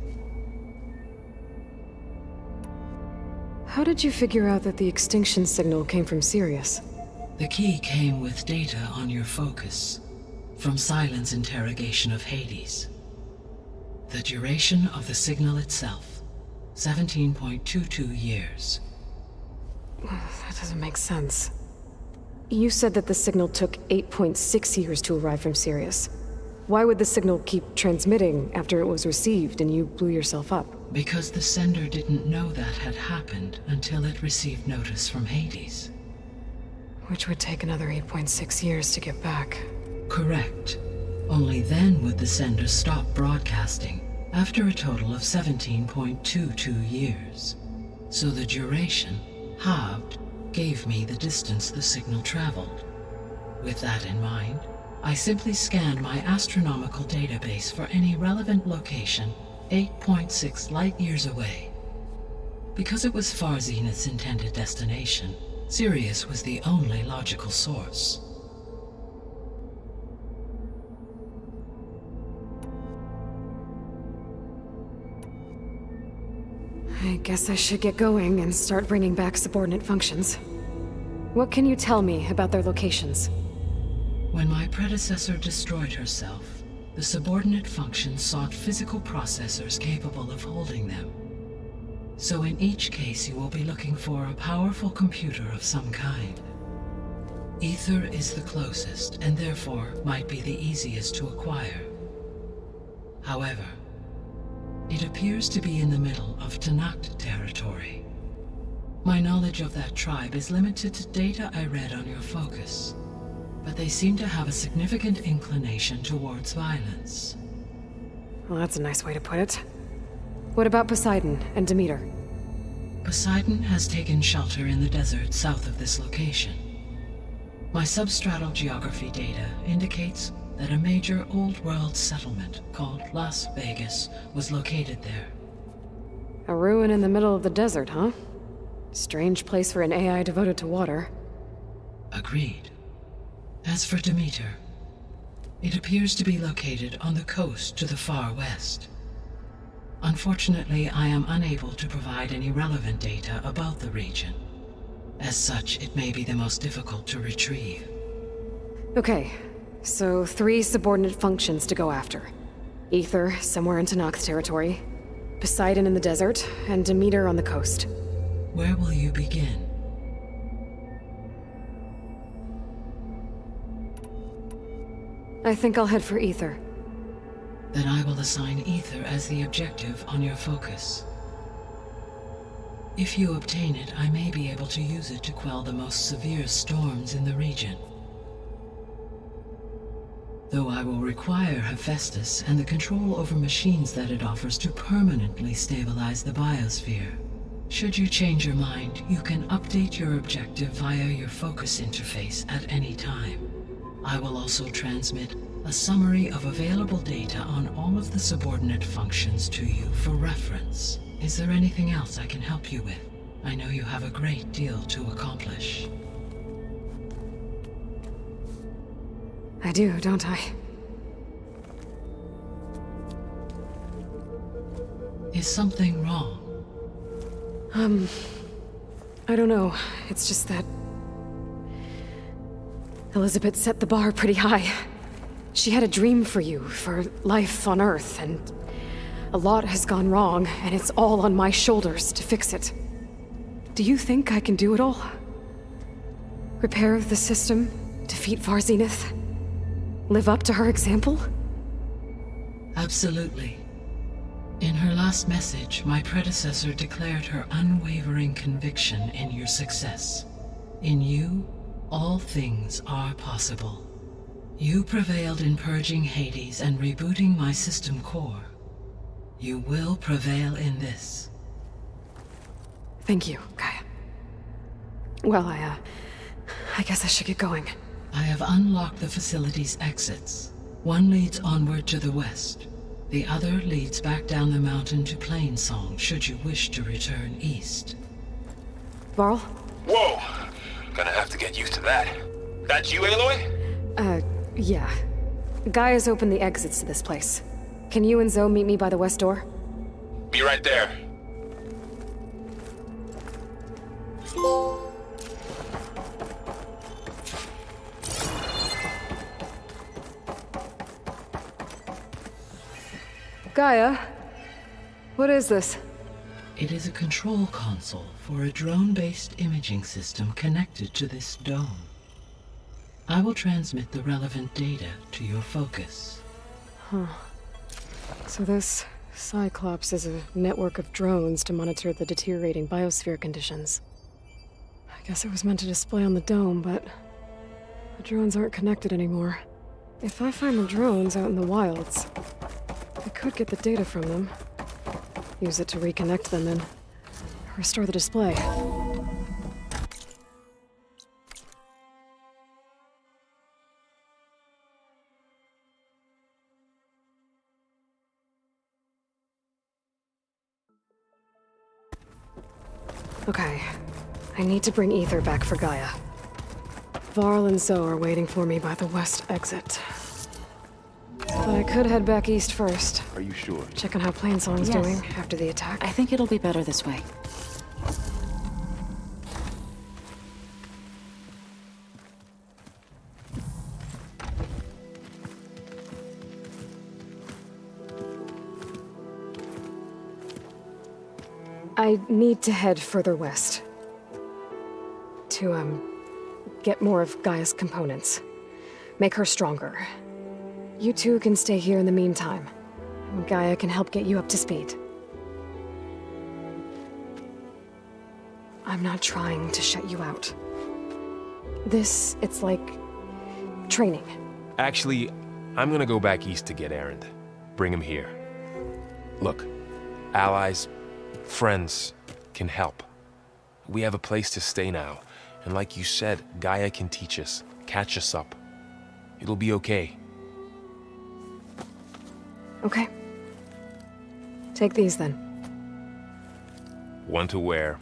How did you figure out that the extinction signal came from Sirius? The key came with data on your focus, from Silent's interrogation of Hades. The duration of the signal itself, 17.22 years. That doesn't make sense. You said that the signal took 8.6 years to arrive from Sirius. Why would the signal keep transmitting after it was received and you blew yourself up? Because the sender didn't know that had happened until it received notice from Hades. Which would take another 8.6 years to get back. Correct. Only then would the sender stop broadcasting, after a total of 17.22 years. So the duration, halved, gave me the distance the signal traveled. With that in mind, I simply scanned my astronomical database for any relevant location 8.6 light-years away. Because it was far Zenith's intended destination, Sirius was the only logical source. I guess I should get going and start bringing back subordinate functions. What can you tell me about their locations? When my predecessor destroyed herself, the subordinate functions sought physical processors capable of holding them. So in each case, you will be looking for a powerful computer of some kind. Ether is the closest, and therefore might be the easiest to acquire. However, it appears to be in the middle of Tanakh territory. My knowledge of that tribe is limited to data I read on your focus, but they seem to have a significant inclination towards violence. Well, that's a nice way to put it. What about Poseidon and Demeter? Poseidon has taken shelter in the desert south of this location. My substratal geography data indicates that a major old-world settlement called Las Vegas was located there. A ruin in the middle of the desert, huh? Strange place for an AI devoted to water. Agreed. As for Demeter, it appears to be located on the coast to the far west. Unfortunately, I am unable to provide any relevant data about the region. As such, it may be the most difficult to retrieve. Okay, so 3 subordinate functions to go after. Ether, somewhere in Tanakh territory, Poseidon in the desert, and Demeter on the coast. Where will you begin? I think I'll head for Ether. Then I will assign Ether as the objective on your focus. If you obtain it, I may be able to use it to quell the most severe storms in the region. Though I will require Hephaestus and the control over machines that it offers to permanently stabilize the biosphere. Should you change your mind, you can update your objective via your focus interface at any time. I will also transmit a summary of available data on all of the subordinate functions to you for reference. Is there anything else I can help you with? I know you have a great deal to accomplish. I do, don't I? Is something wrong? I don't know. It's just that Elizabeth set the bar pretty high. She had a dream for you, for life on Earth, and a lot has gone wrong, and it's all on my shoulders to fix it. Do you think I can do it all? Repair the system, defeat Varzenith, live up to her example? Absolutely. In her last message, my predecessor declared her unwavering conviction in your success. In you, all things are possible. You prevailed in purging Hades and rebooting my system core. You will prevail in this. Thank you, Gaia. Well, I guess I should get going. I have unlocked the facility's exits. One leads onward to the west. The other leads back down the mountain to Plainsong, should you wish to return east. Varl? Whoa! Gonna have to get used to that. That's you, Aloy? Yeah. Gaia's opened the exits to this place. Can you and Zoe meet me by the west door? Be right there. Gaia? What is this? It is a control console for a drone-based imaging system connected to this dome. I will transmit the relevant data to your focus. Huh. So this Cyclops is a network of drones to monitor the deteriorating biosphere conditions. I guess it was meant to display on the dome, but the drones aren't connected anymore. If I find the drones out in the wilds, I could get the data from them, use it to reconnect them and restore the display. Okay, I need to bring Ether back for Gaia. Varl and Zoe are waiting for me by the west exit. But I could head back east first. Are you sure? Check on how Plainsong's Yes. doing after the attack. I think it'll be better this way. I need to head further west. To, get more of Gaia's components. Make her stronger. You two can stay here in the meantime. Gaia can help get you up to speed. I'm not trying to shut you out. It's like training. Actually, I'm gonna go back east to get Erend. Bring him here. Look, allies, friends can help. We have a place to stay now, and like you said, Gaia can teach us, catch us up. It'll be okay. Okay. Take these then. One to wear,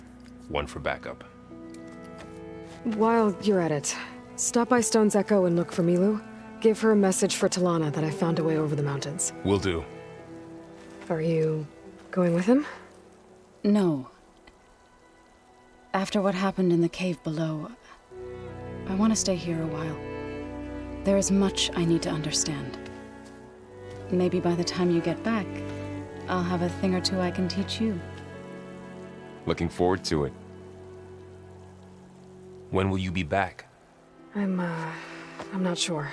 one for backup. While you're at it, stop by Stone's Echo and look for Milu. Give her a message for Talana that I found a way over the mountains. Will do. Are you going with him? No. After what happened in the cave below, I want to stay here a while. There is much I need to understand. Maybe by the time you get back, I'll have a thing or two I can teach you. Looking forward to it. When will you be back? I'm not sure.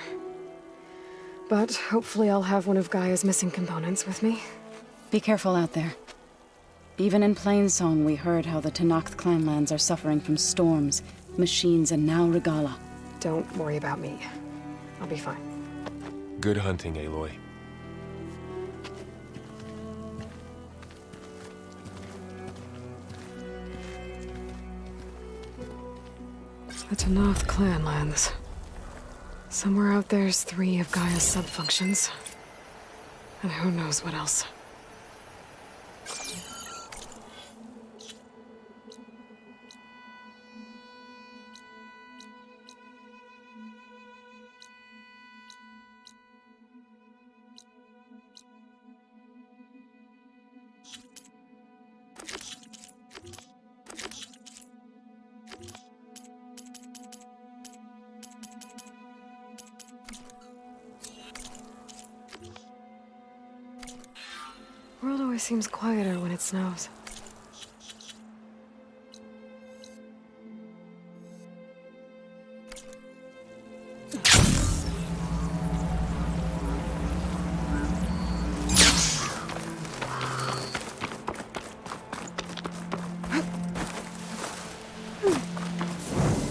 But hopefully I'll have one of Gaia's missing components with me. Be careful out there. Even in Plainsong, we heard how the Tenakth clanlands are suffering from storms, machines, and now Regala. Don't worry about me. I'll be fine. Good hunting, Aloy. The Tenakth clanlands. Somewhere out there's 3 of Gaia's sub-functions. And who knows what else. World always seems quieter when it snows.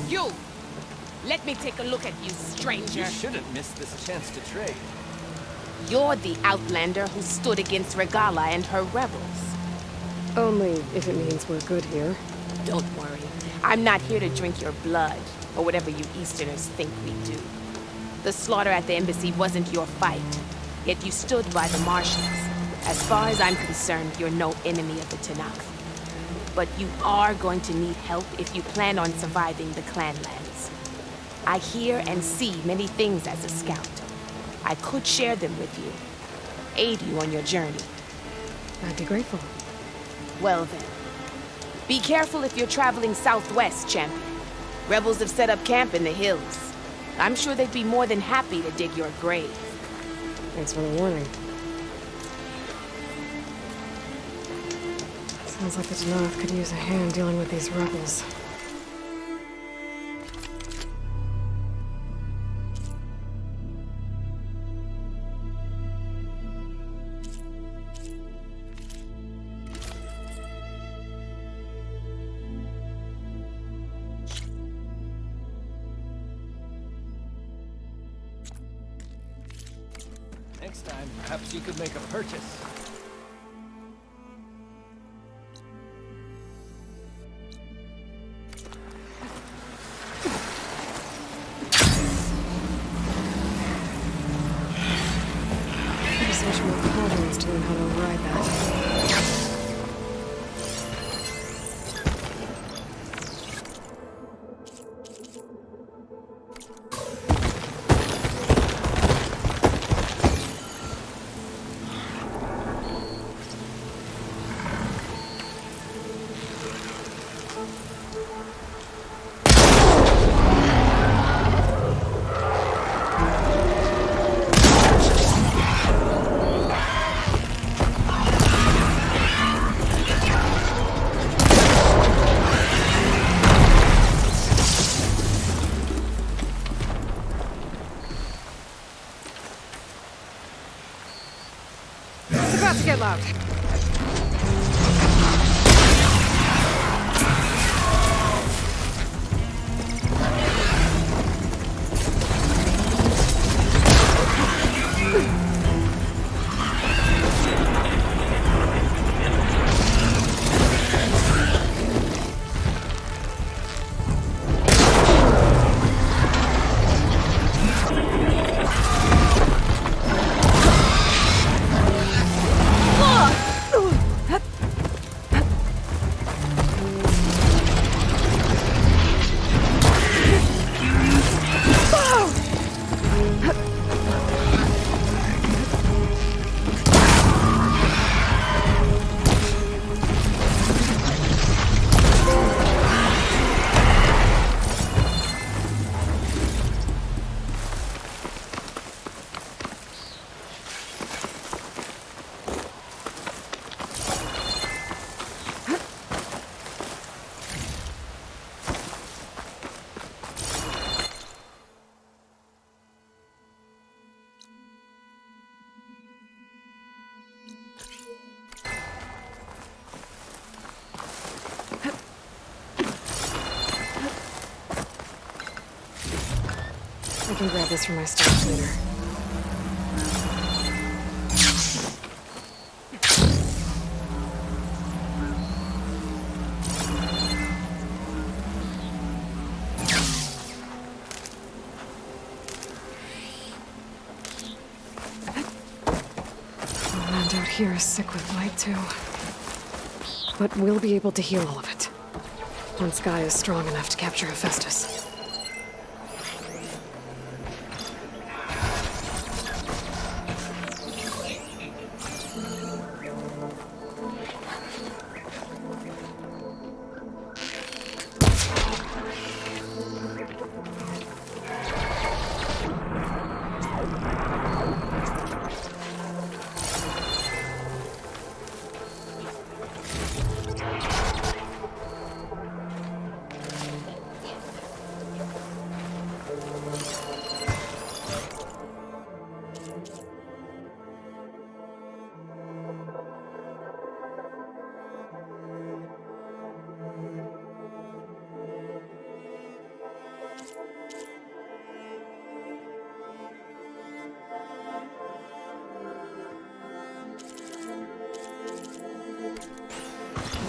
You! Let me take a look at you, stranger. You shouldn't miss this chance to trade. You're the outlander who stood against Regala and her rebels. Only if it means we're good here. Don't worry. I'm not here to drink your blood, or whatever you Easterners think we do. The slaughter at the embassy wasn't your fight, yet you stood by the Martians. As far as I'm concerned, you're no enemy of the Tenakth. But you are going to need help if you plan on surviving the clanlands. I hear and see many things as a scout. I could share them with you, aid you on your journey. I'd be grateful. Well then, be careful if you're traveling southwest, champion. Rebels have set up camp in the hills. I'm sure they'd be more than happy to dig your grave. Thanks for the warning. Sounds like the Tenakth could use a hand dealing with these rebels. Next time, perhaps you could make a purchase. Maybe search more cauldrons to learn how to ride that. It's about to get loud. Look! I can grab this from my stash later. The land out here is sick with blight too. But we'll be able to heal all of it. Once Guy is strong enough to capture Hephaestus.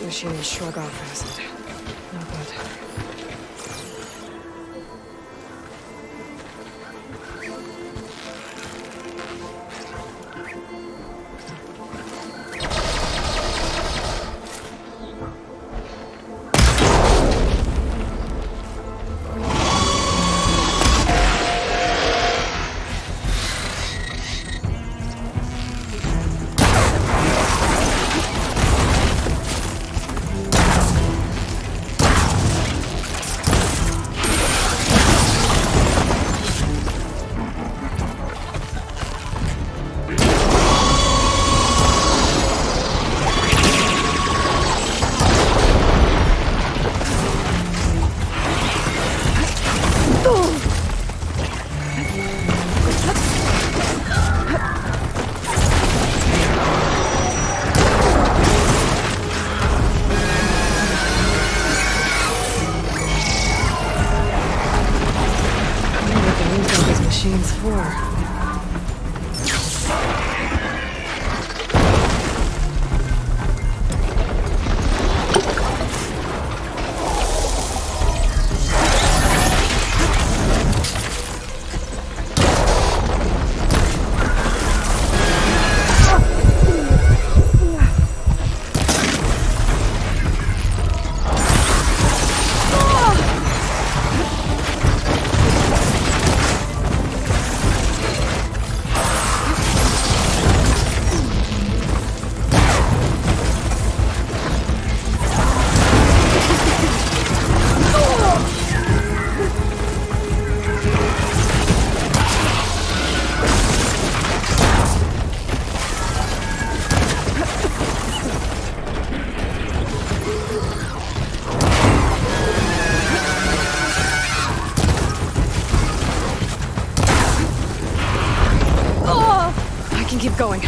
Machine shrug off acid. No good. Machines for. Keep going.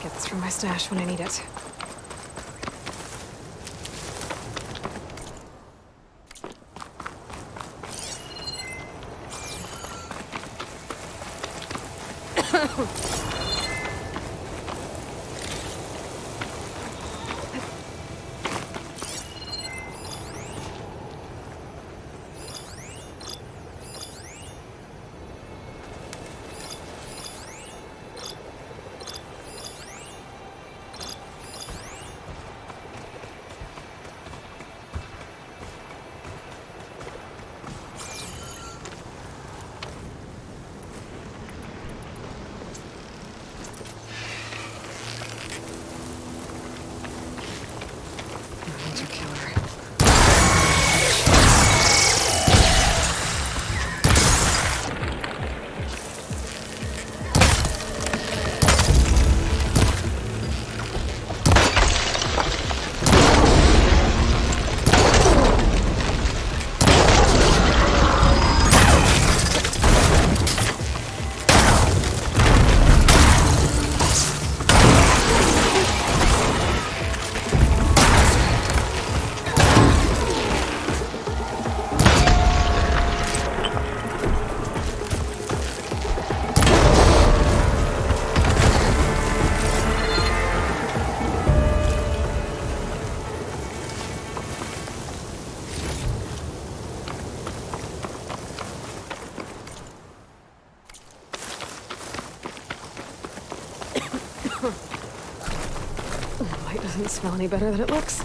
Get this from my stash when I need it. Ranger killer. The light doesn't smell any better than it looks.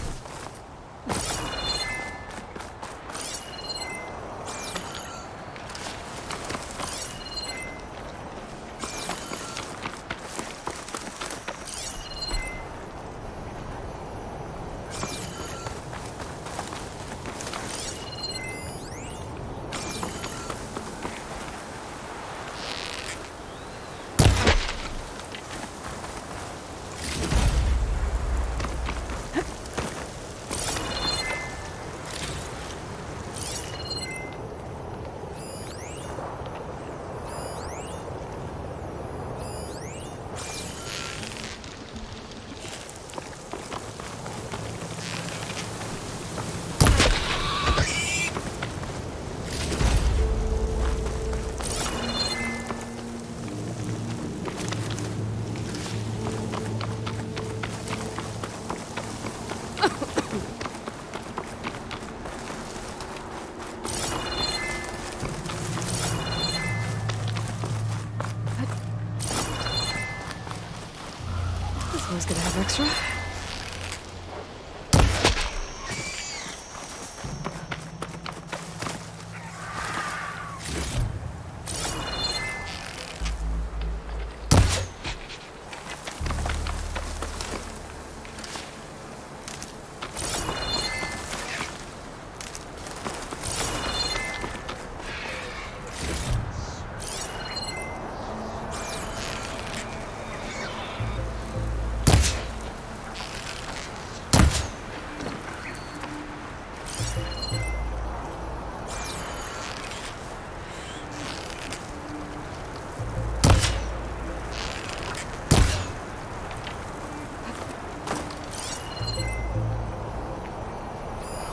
This one's gonna have extra.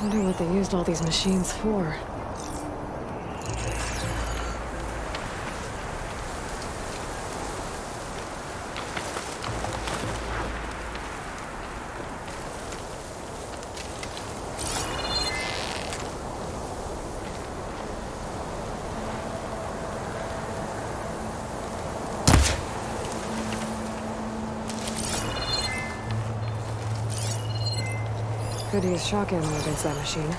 I wonder what they used all these machines for. Could use shock ammo against that machine.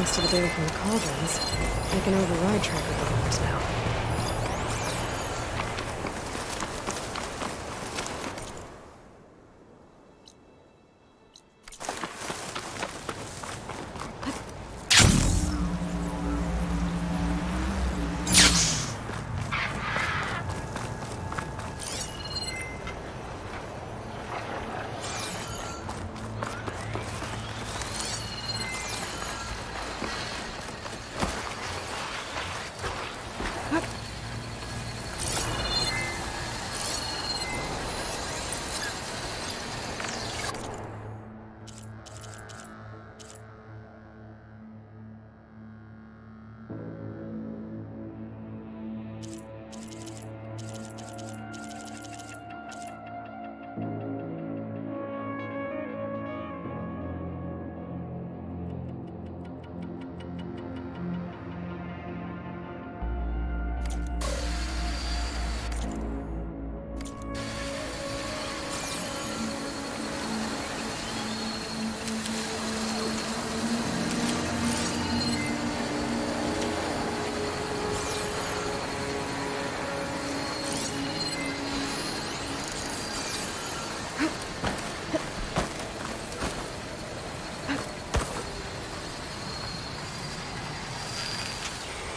Thanks to the data from the cauldrons, I can override tracker programs now.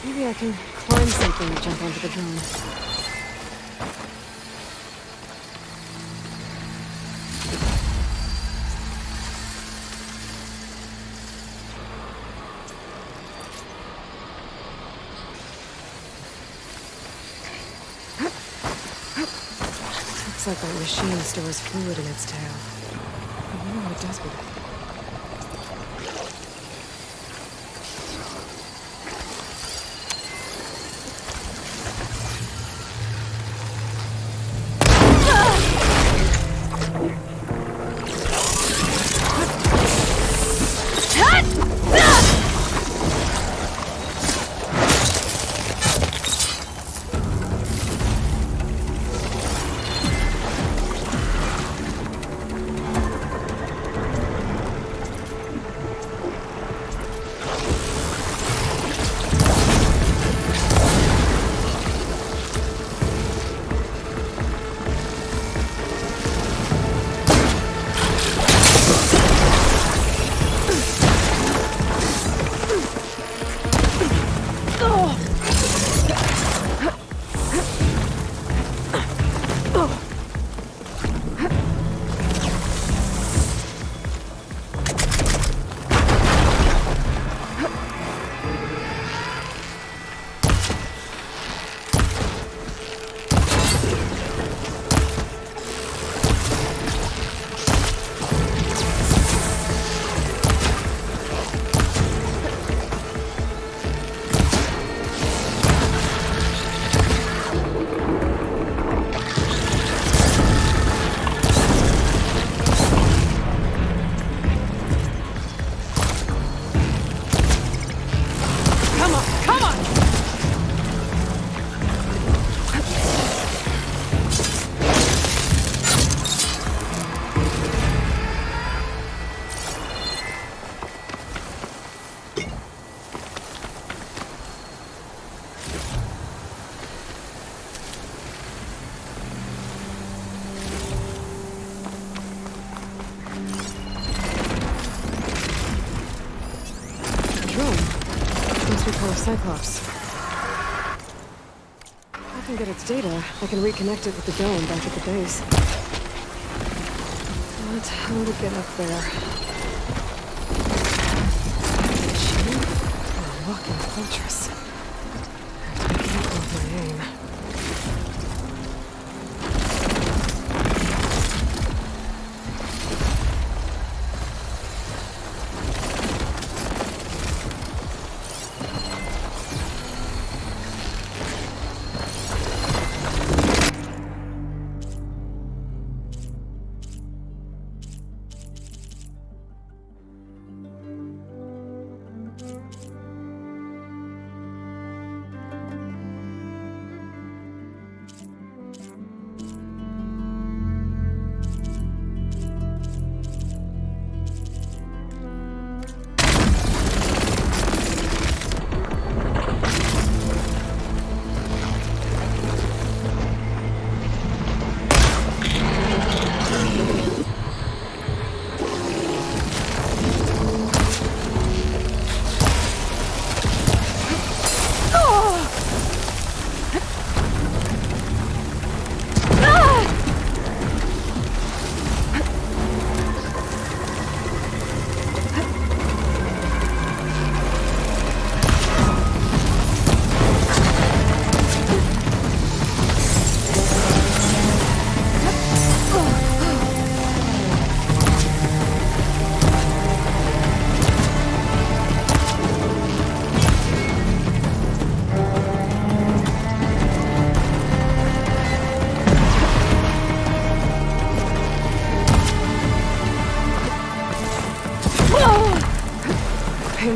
Maybe I can climb something and jump onto the drone. Looks like that machine stores fluid in its tail. I wonder what it does with it. Cyclops. If I can get its data, I can reconnect it with the dome back at the base. But how to get up there? Machine? Or a walking fortress? I can't hold my aim.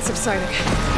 pain subsiding.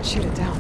Shoot it down.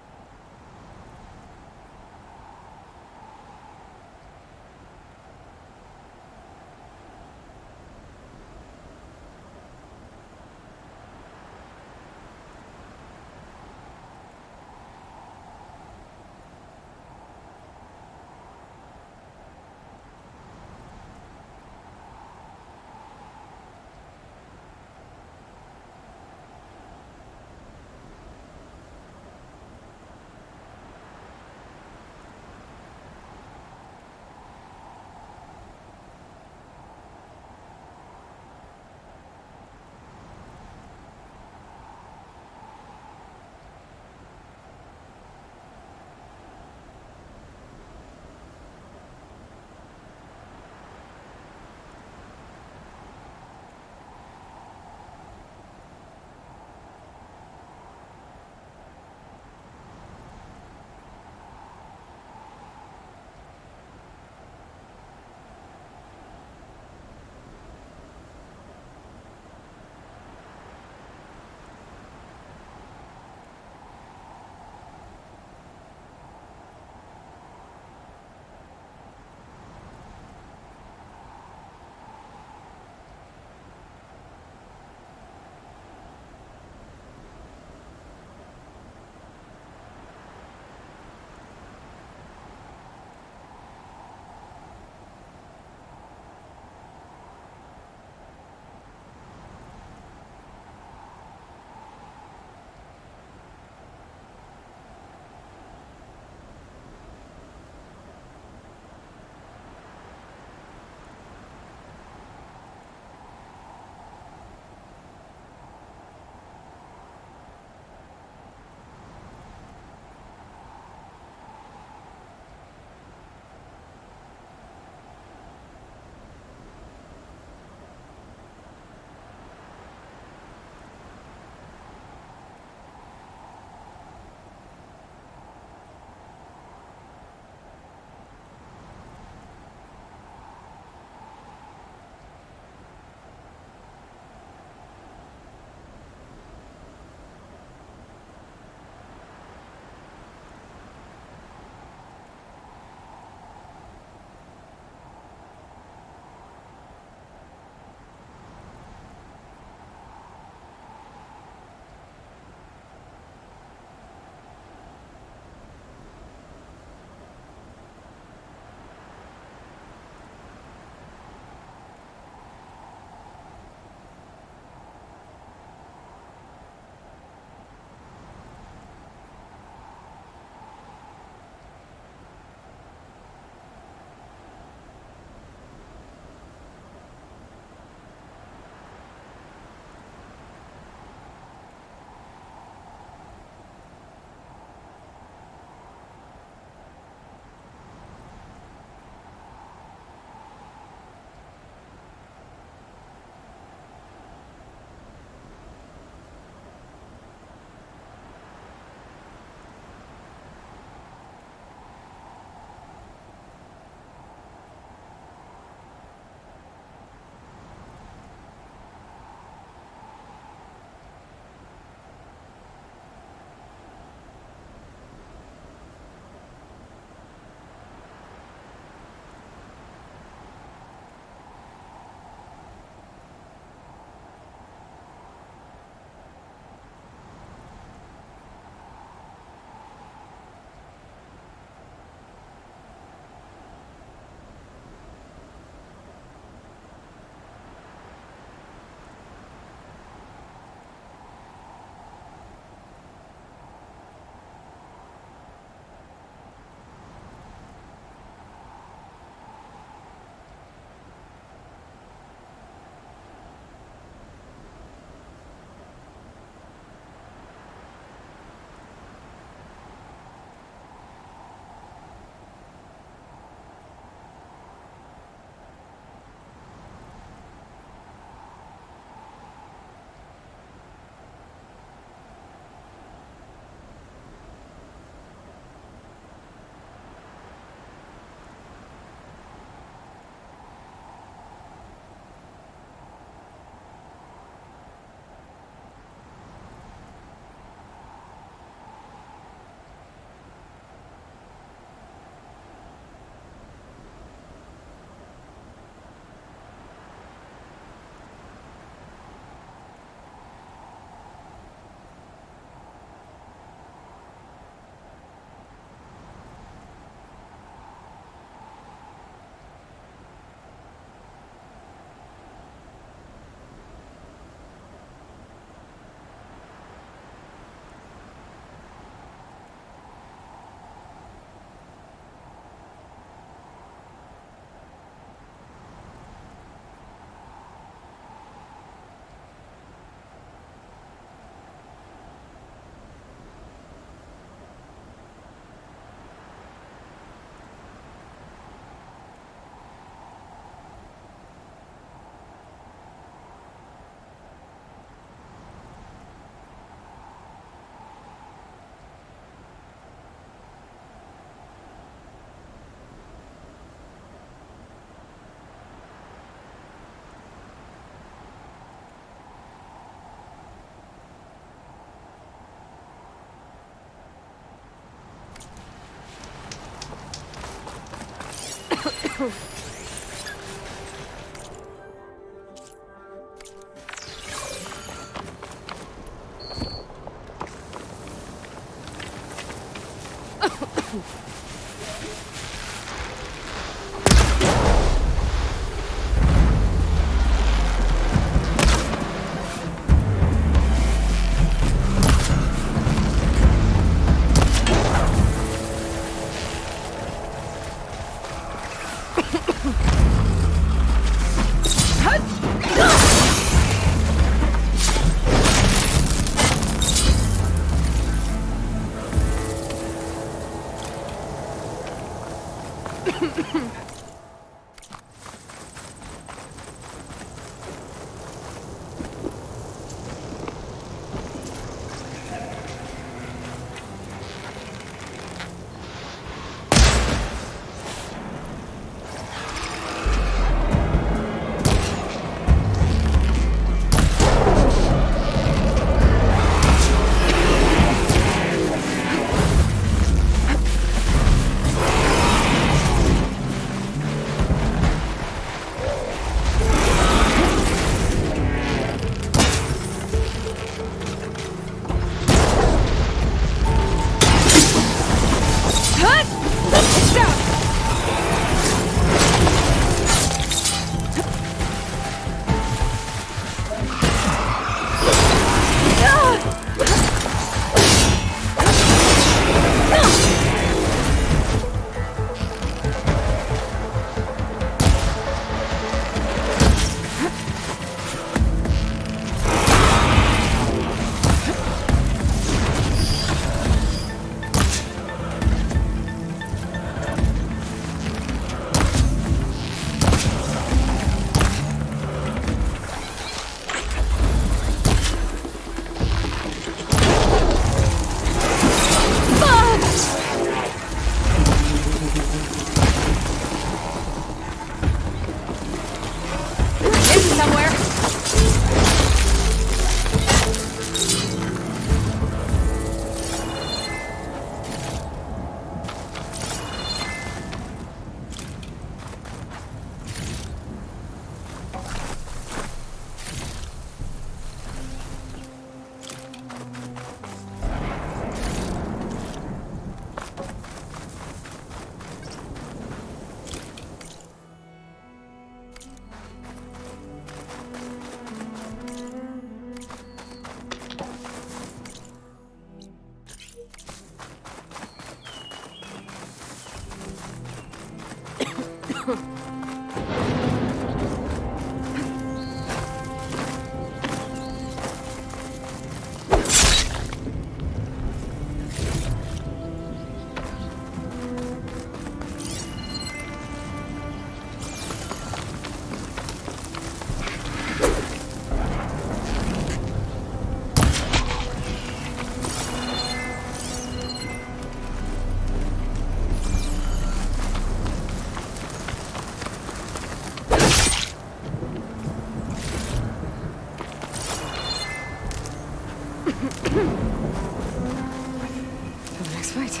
For the next fight.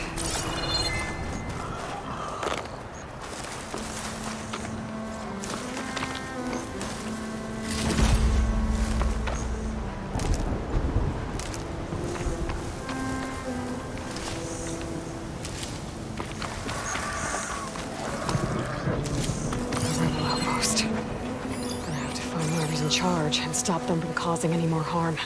Rebel outpost. Gonna have to find whoever's in charge and stop them from causing any more harm.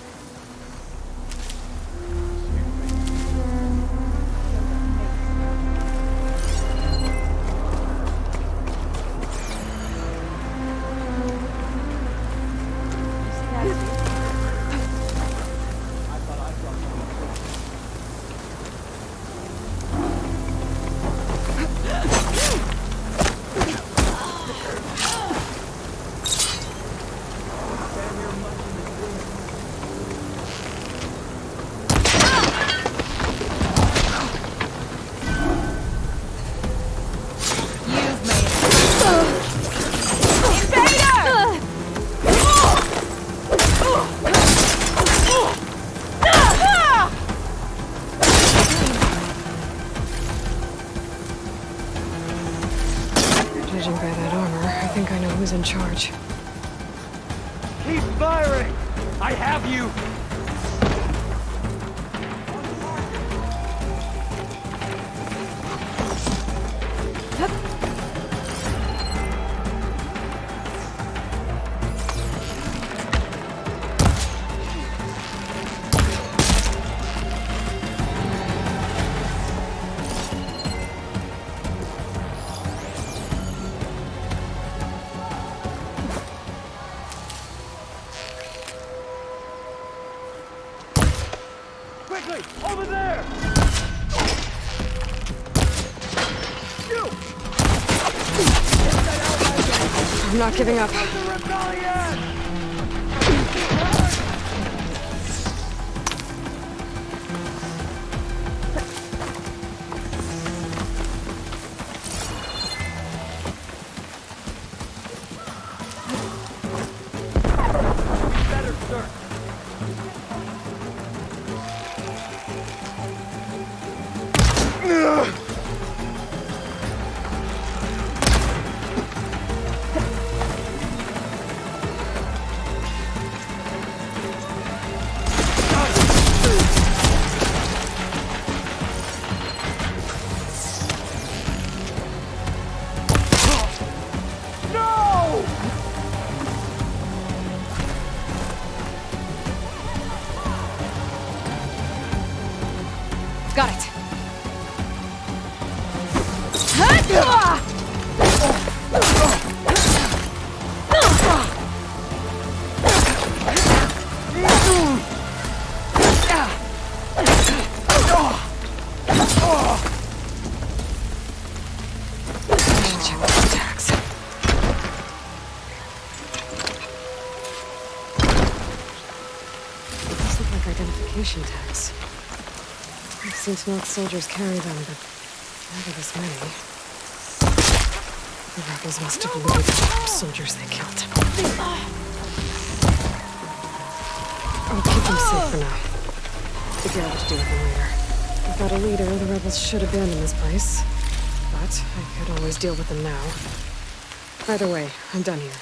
Judging by that armor, I think I know who's in charge. Keep firing! I have you! Quickly! Over there! You! I'm not giving up. The rebellion! Better, sir. No! Got it. Check the tags. These look like identification tags. I've seen North soldiers carry them, but never this many. The rebels must have looted the soldiers they killed. I'll keep them safe for now. Figure out what to do with them later. Without a leader, the rebels should abandon this place. But I could always deal with them now. Either way, I'm done here.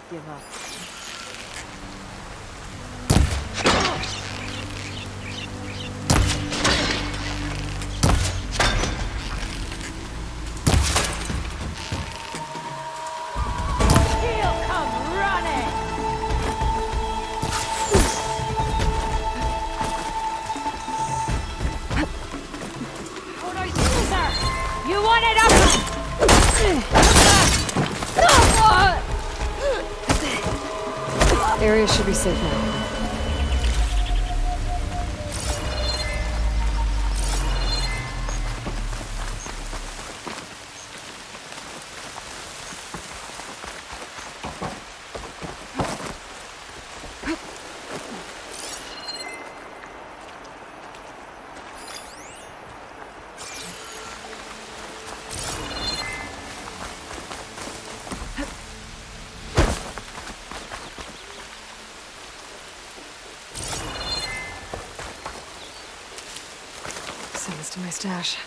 Give up. He'll come running. How do I do, sir? You want it up? Area should be safe now. Send this to my stash.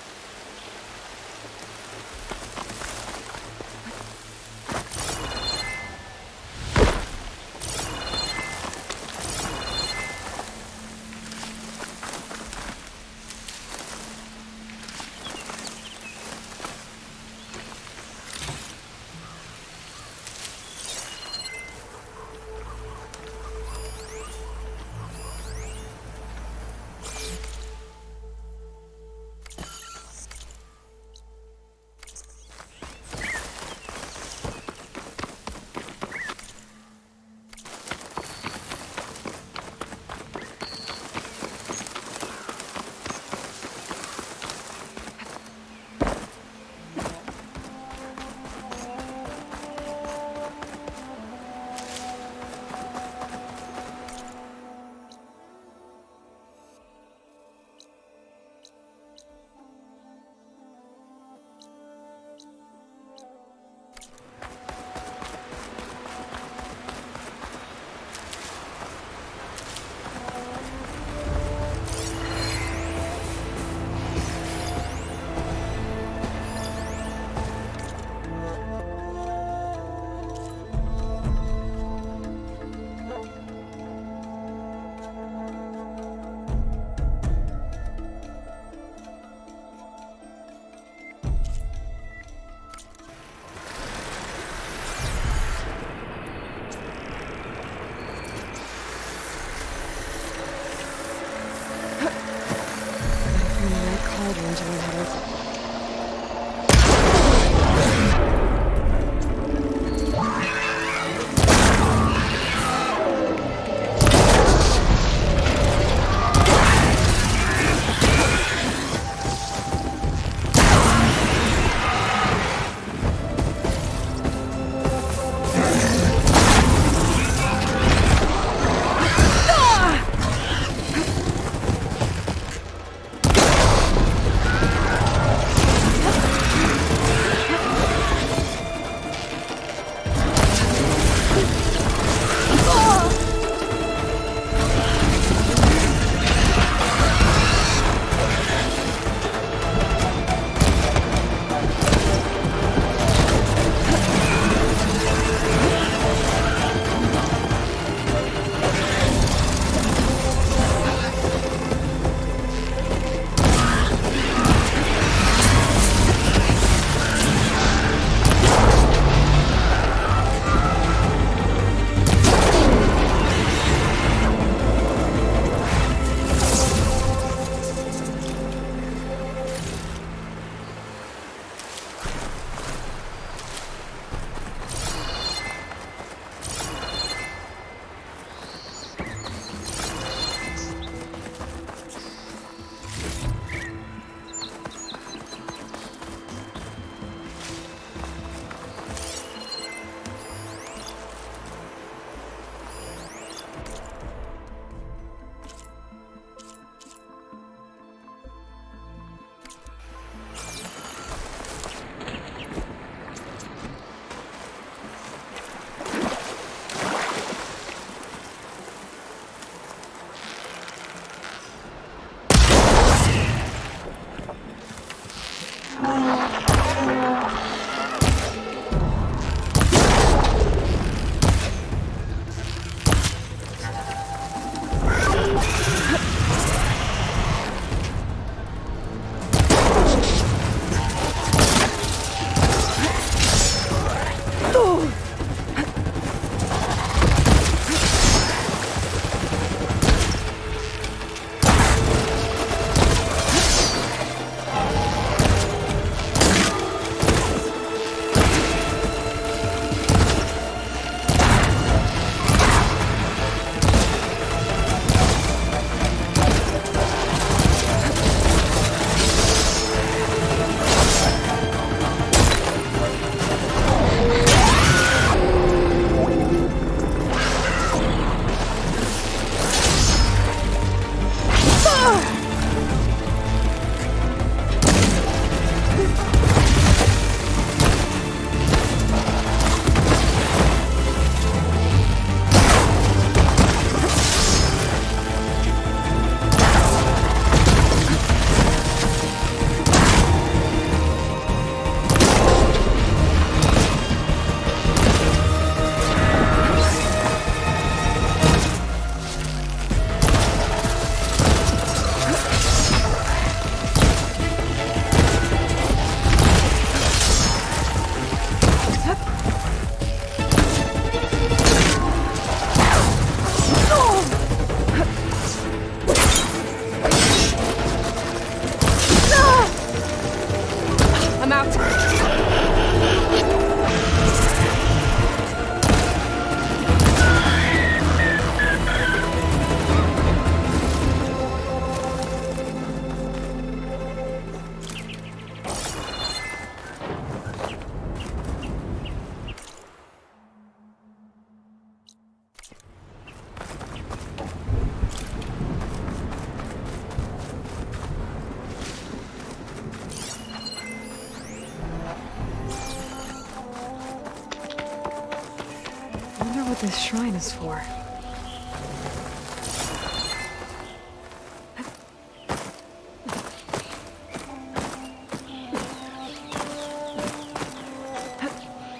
This shrine is for.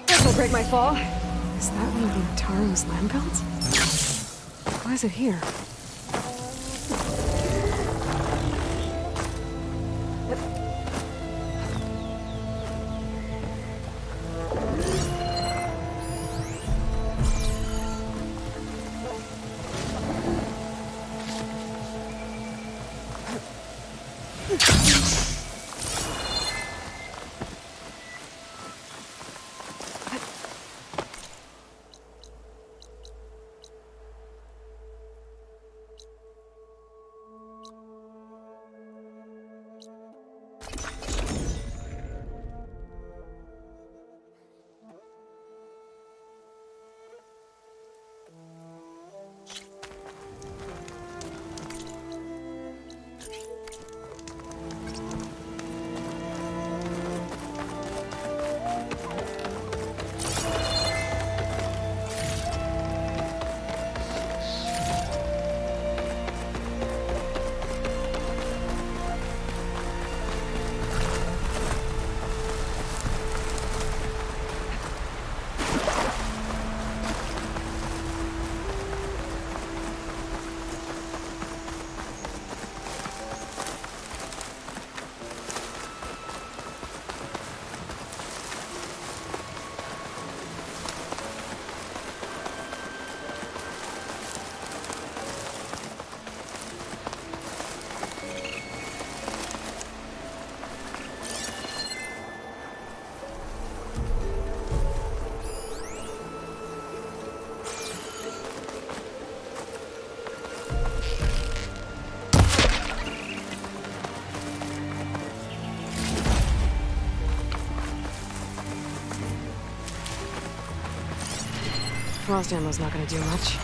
This'll break my fall. Is that one of the Taro's land belts? Why is it here? Frost ammo's not gonna do much.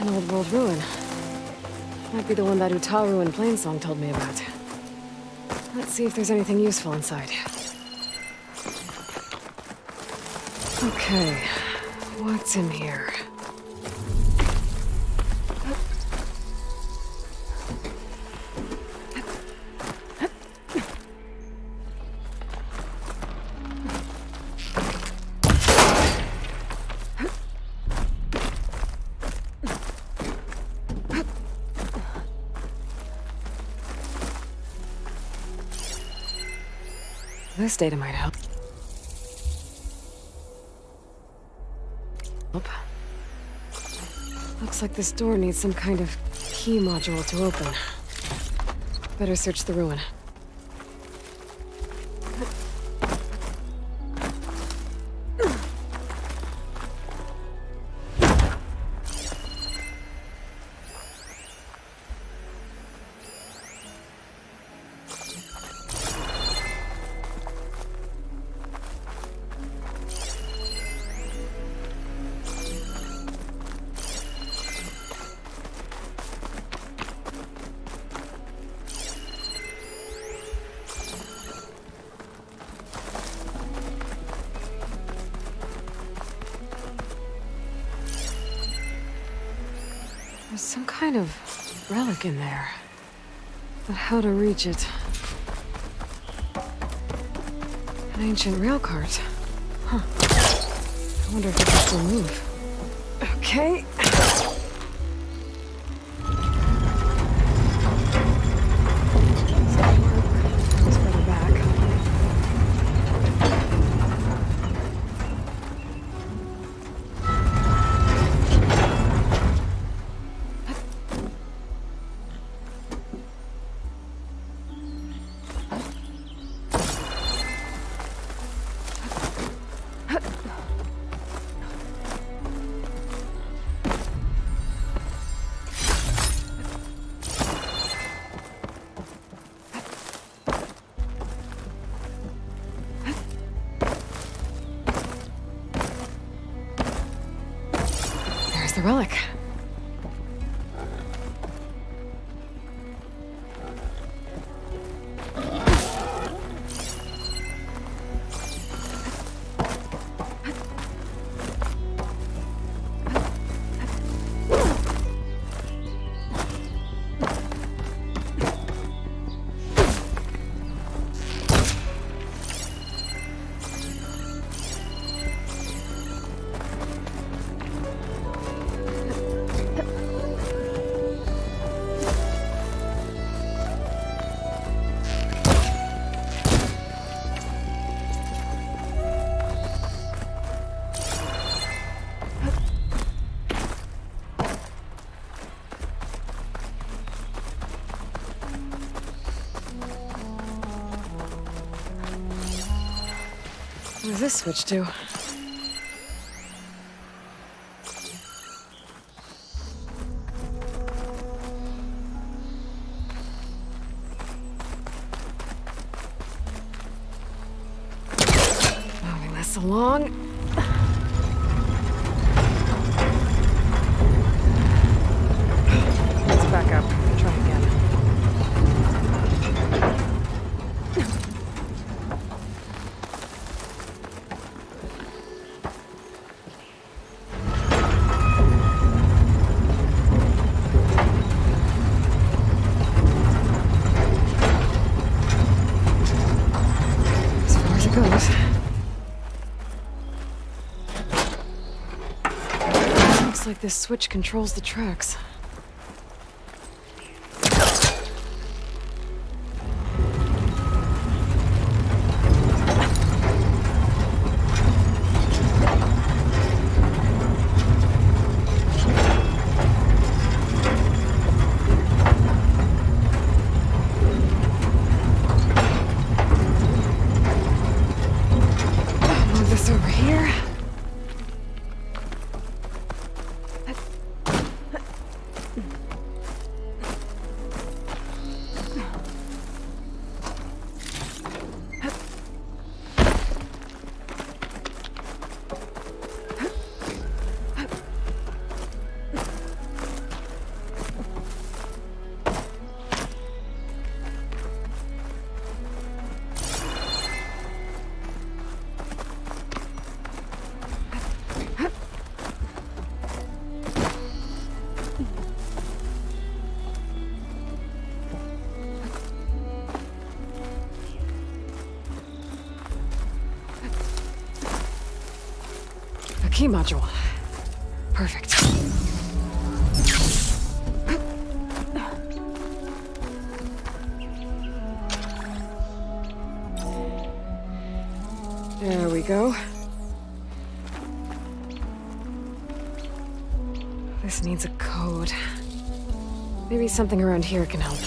An old world ruin. Might be the one that Utaru and Plainsong told me about. Let's see if there's anything useful inside. Okay, what's in here? This data might help. Looks like this door needs some kind of key module to open. Better search the ruin. There's some kind of relic in there. But how to reach it? An ancient rail cart. Huh. I wonder if it can still move. Okay. Let's further back. There's the relic. What does this switch do? Moving this along. Let's back up. Try again. Goes. Looks like this switch controls the tracks. Over here. A key module. Perfect. There we go. This needs a code. Maybe something around here can help.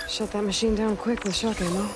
Shut that machine down quick with shock ammo.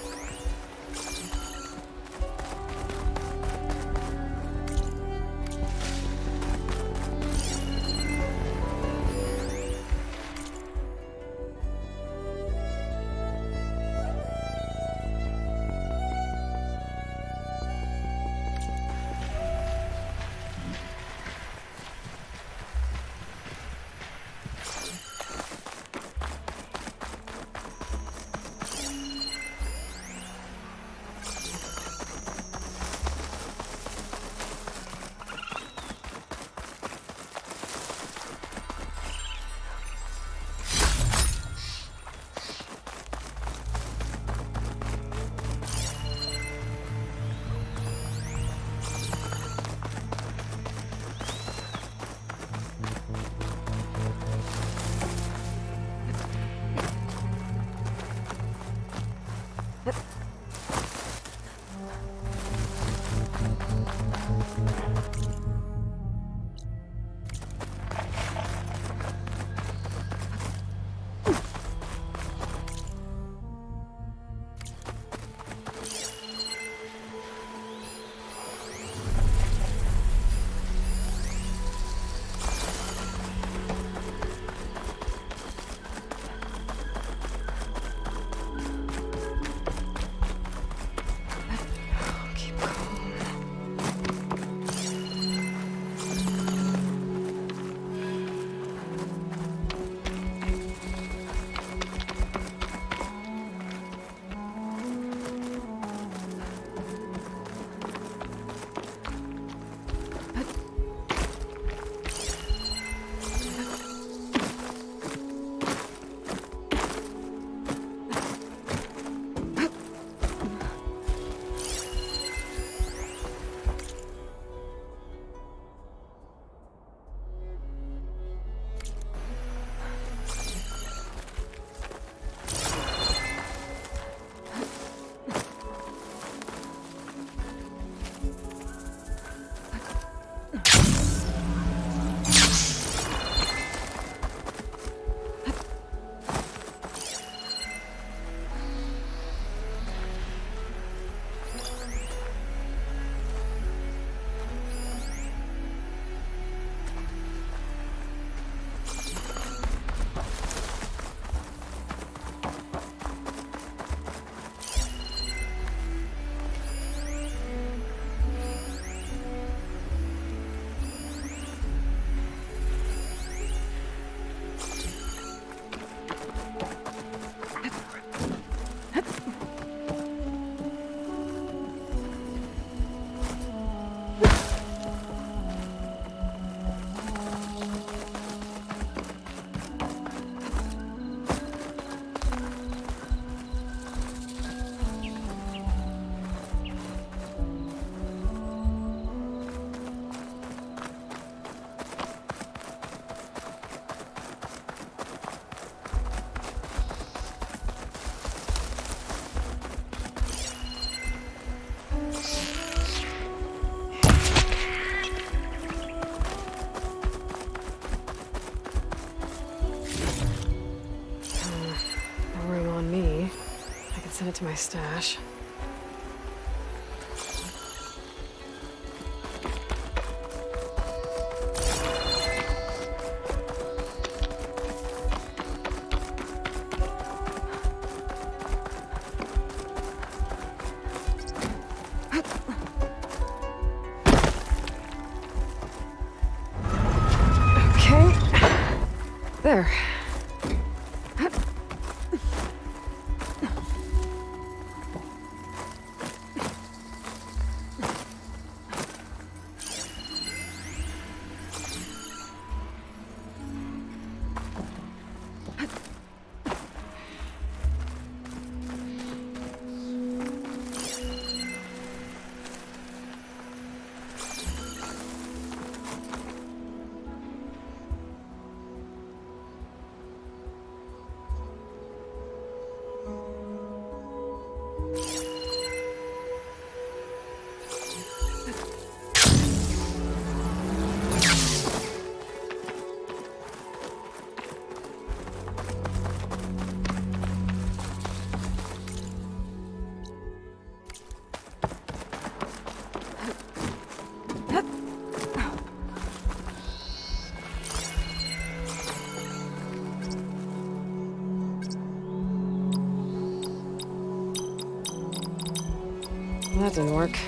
Send it to my stash. there. That didn't work.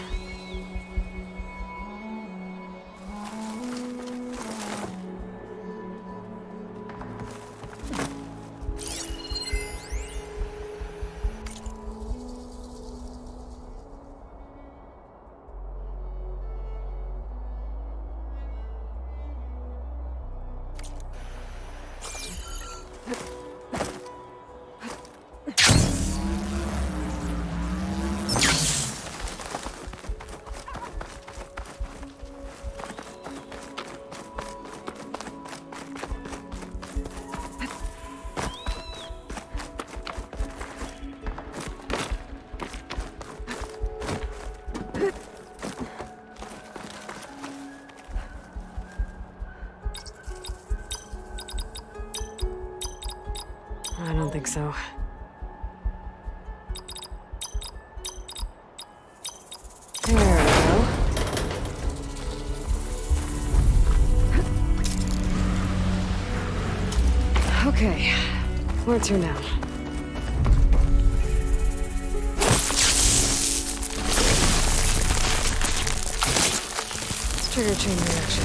I don't think so. There we go. Okay, where to now? Trigger chain reaction.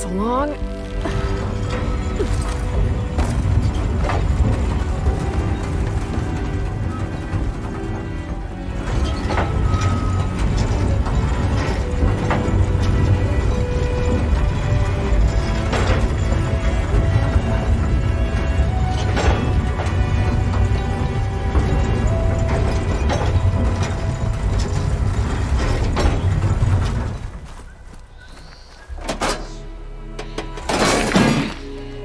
Along.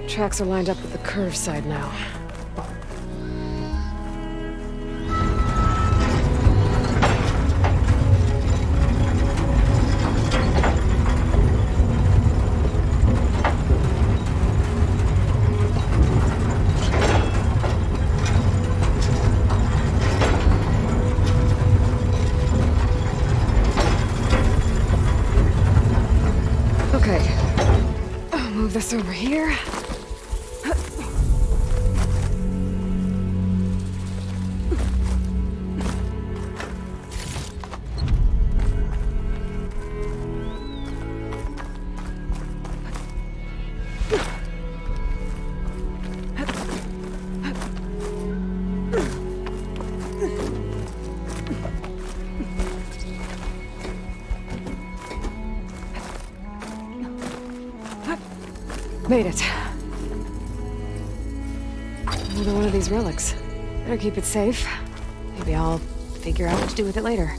Tracks are lined up with the curve side now. Okay. I'll move this over here. Made it. Another one of these relics. Better keep it safe. Maybe I'll figure out what to do with it later.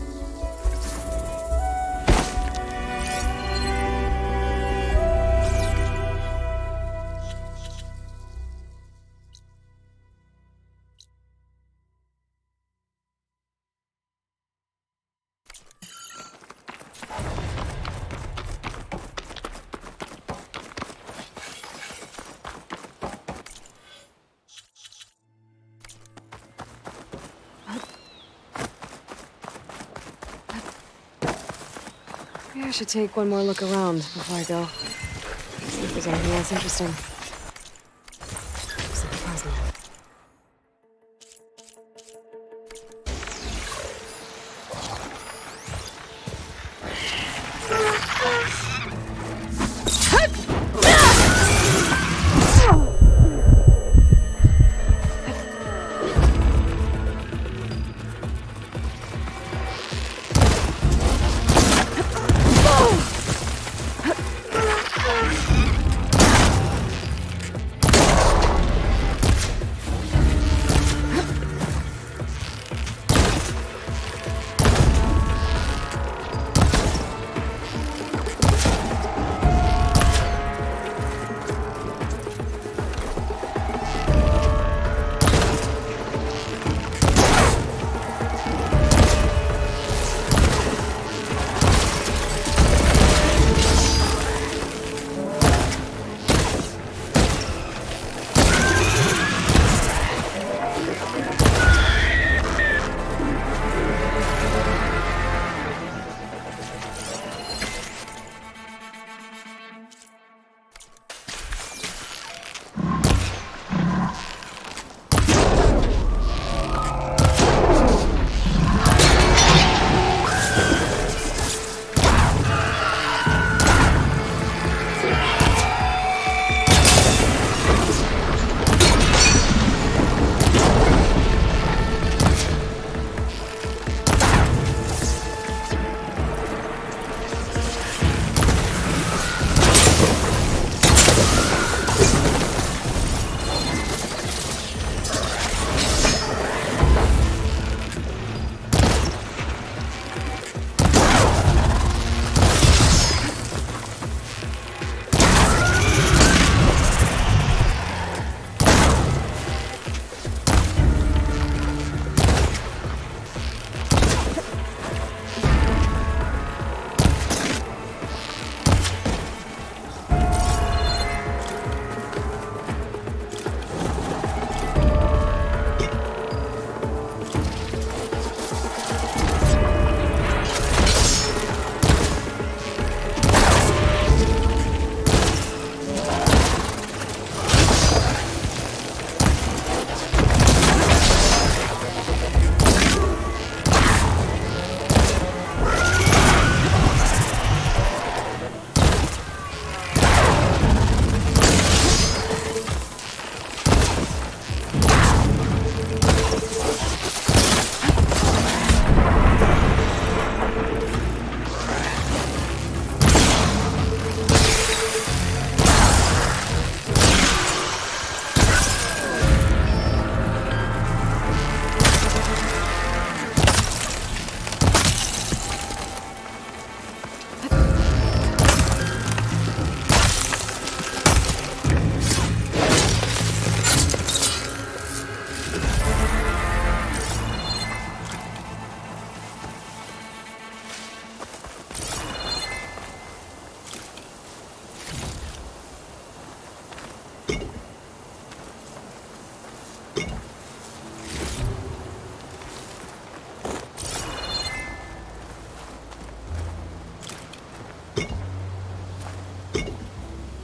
Maybe I should take one more look around before I go. See if there's anything else interesting. Something puzzling.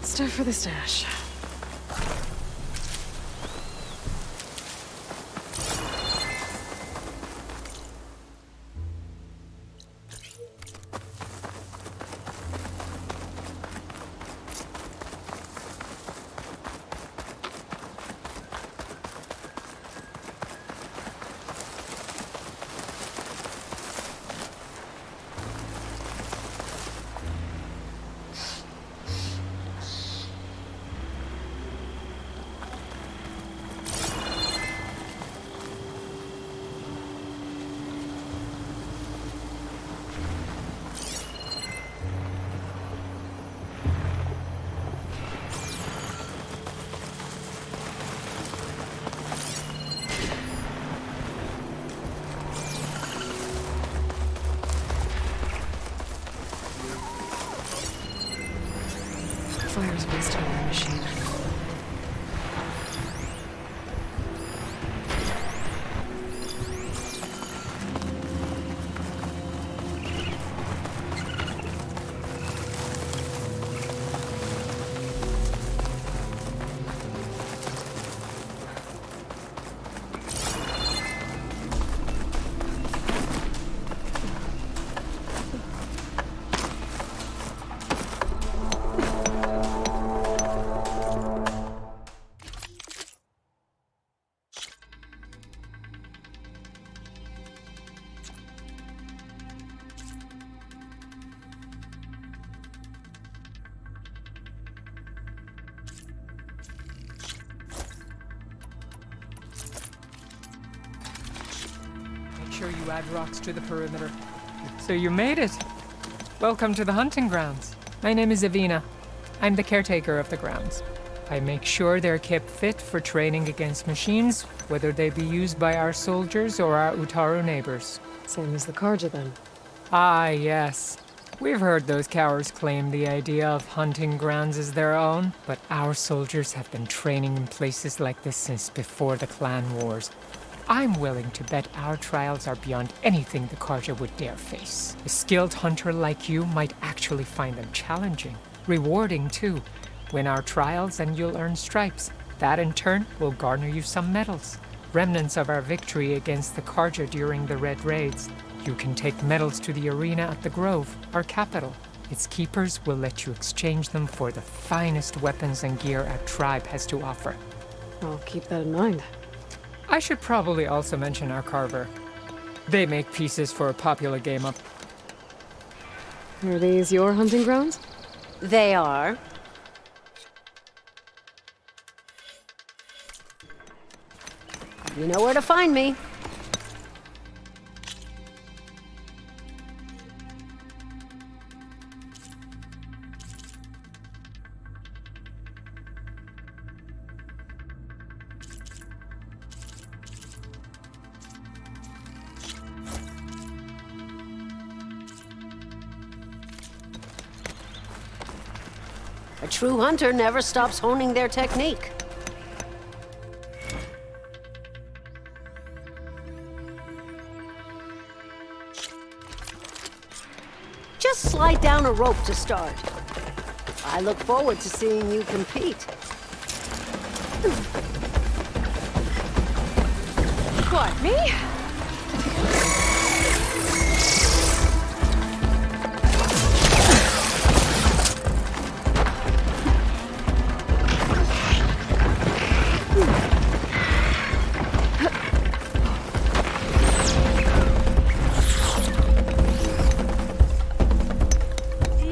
Stuff for the stash. Fire's wasted on that machine. sure you add rocks to the perimeter. So you made it. Welcome to the hunting grounds. My name is Avina. I'm the caretaker of the grounds. I make sure they're kept fit for training against machines, whether they be used by our soldiers or our Utaru neighbors. Same as the Karja, then. Ah, yes. We've heard those cowards claim the idea of hunting grounds as their own, but our soldiers have been training in places like this since before the clan wars. I'm willing to bet our trials are beyond anything the Karja would dare face. A skilled hunter like you might actually find them challenging. Rewarding, too. Win our trials and you'll earn stripes. That, in turn, will garner you some medals. Remnants of our victory against the Karja during the Red Raids. You can take medals to the arena at the Grove, our capital. Its keepers will let you exchange them for the finest weapons and gear our tribe has to offer. I'll keep that in mind. I should probably also mention our carver. They make pieces for a popular game up. Are these your hunting grounds? They are. You know where to find me. A true hunter never stops honing their technique. Just slide down a rope to start. I look forward to seeing you compete. What, me?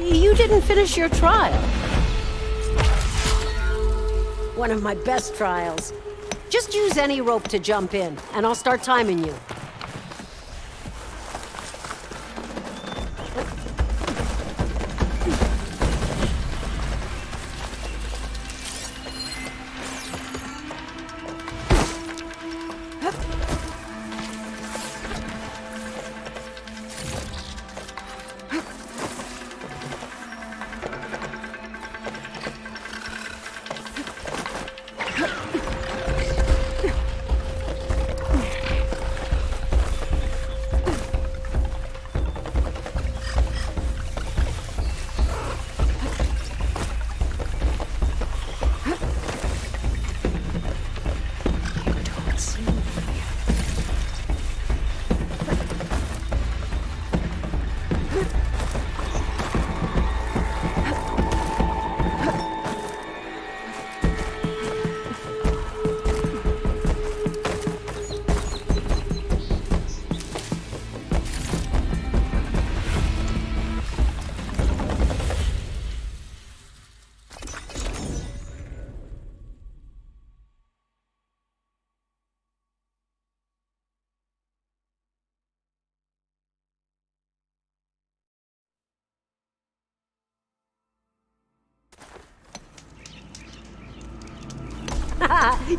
You didn't finish your trial. One of my best trials. Just use any rope to jump in, and I'll start timing you.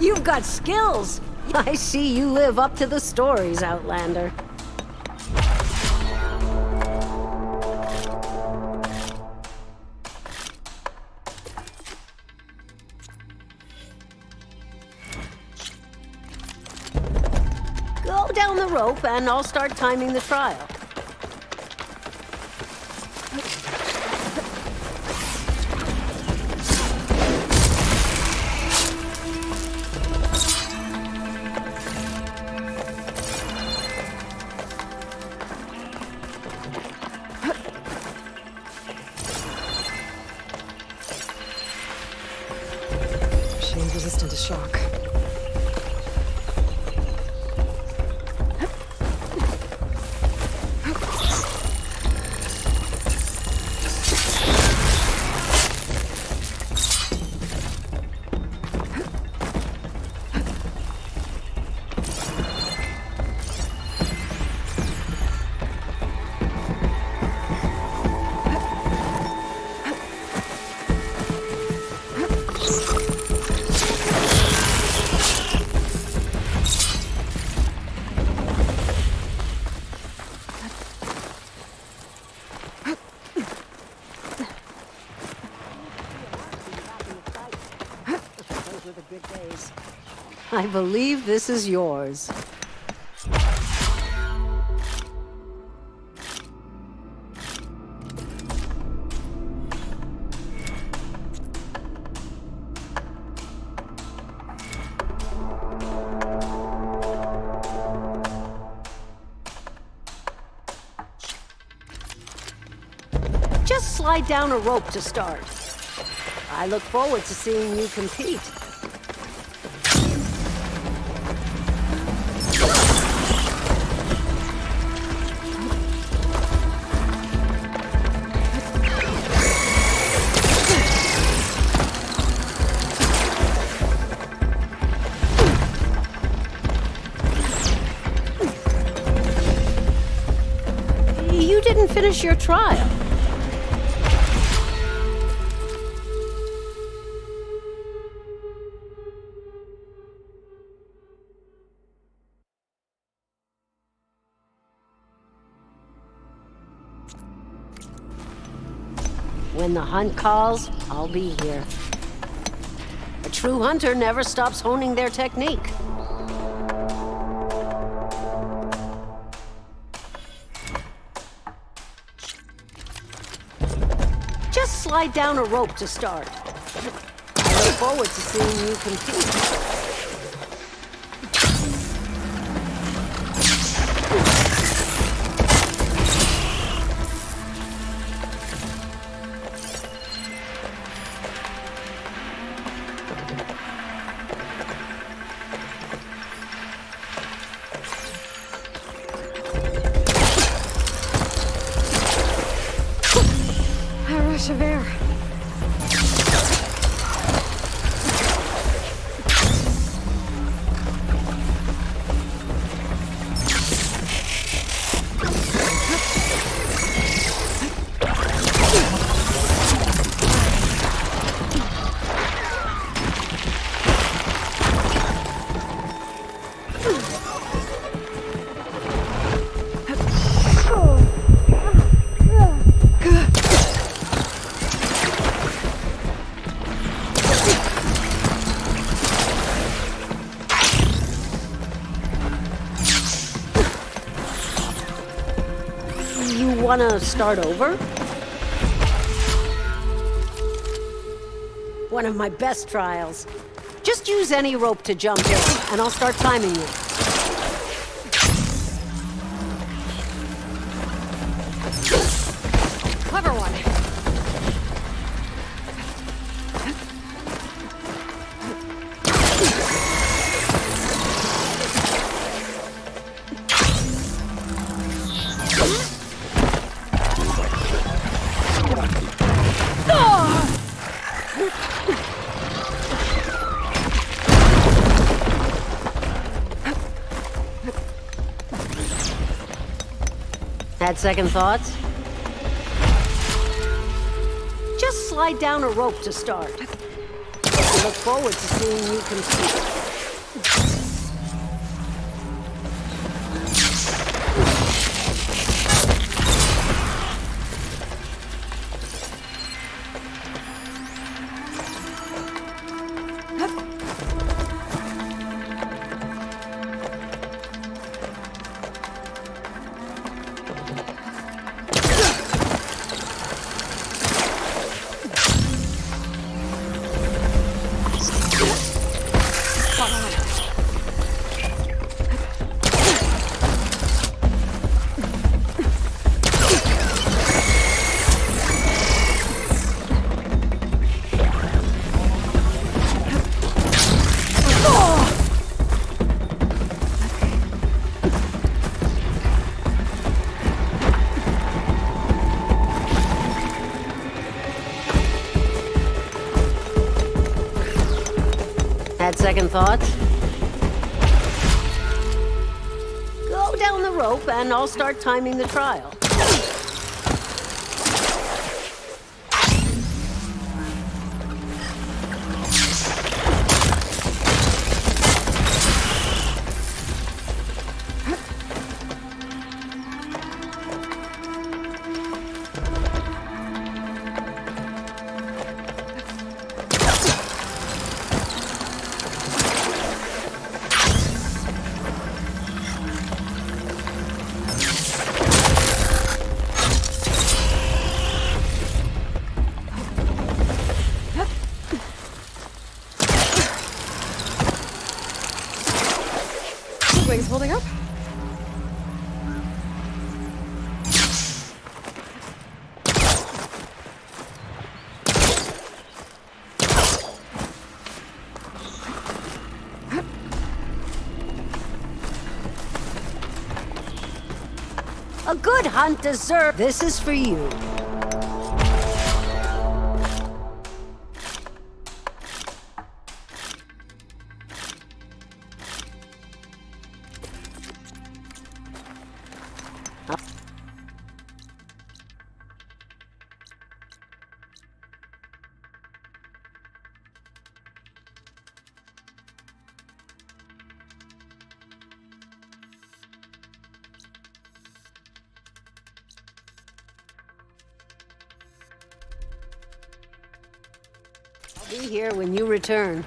You've got skills! I see you live up to the stories, Outlander. Go down the rope and I'll start timing the trial. Machine's resistant to shock. I believe this is yours. Just slide down a rope to start. I look forward to seeing you compete. You didn't finish your trial. When the hunt calls, I'll be here. A true hunter never stops honing their technique. Just slide down a rope to start. I look forward to seeing you compete. A rush of air. Want to start over? One of my best trials. Just use any rope to jump in, and I'll start timing you. Clever one. Had second thoughts? Just slide down a rope to start. I look forward to seeing you compete. Had second thoughts? Go down the rope and I'll start timing the trial. Wings holding up? A good hunt deserves. This is for you. I'll be here when you return.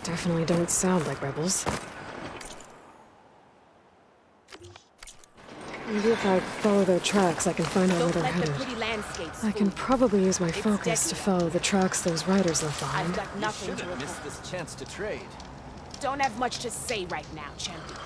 Definitely don't sound like rebels. Maybe if I follow their tracks, I can find out where they're headed. I can probably use my focus to follow the tracks those riders left behind. I've got nothing to Miss this chance to trade. Don't have much to say right now, champion.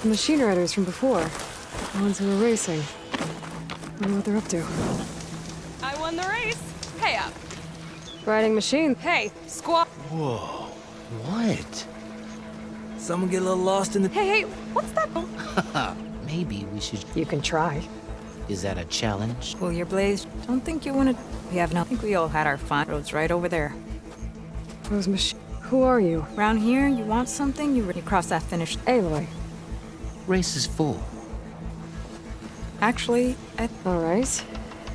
The machine riders from before. The ones who were racing. Wonder what they're up to. I won the race. Pay up. Riding machine. Hey, squat. Whoa. What? Someone get a little lost in the... Hey, what's that? Maybe we should... You can try. Is that a challenge? Cool your blaze. Don't think you want to... We have nothing. I think we all had our fun. Road's right over there. Those machine... Who are you? Around here, you want something, you cross that finish. Aloy. Race is full. Actually, all right.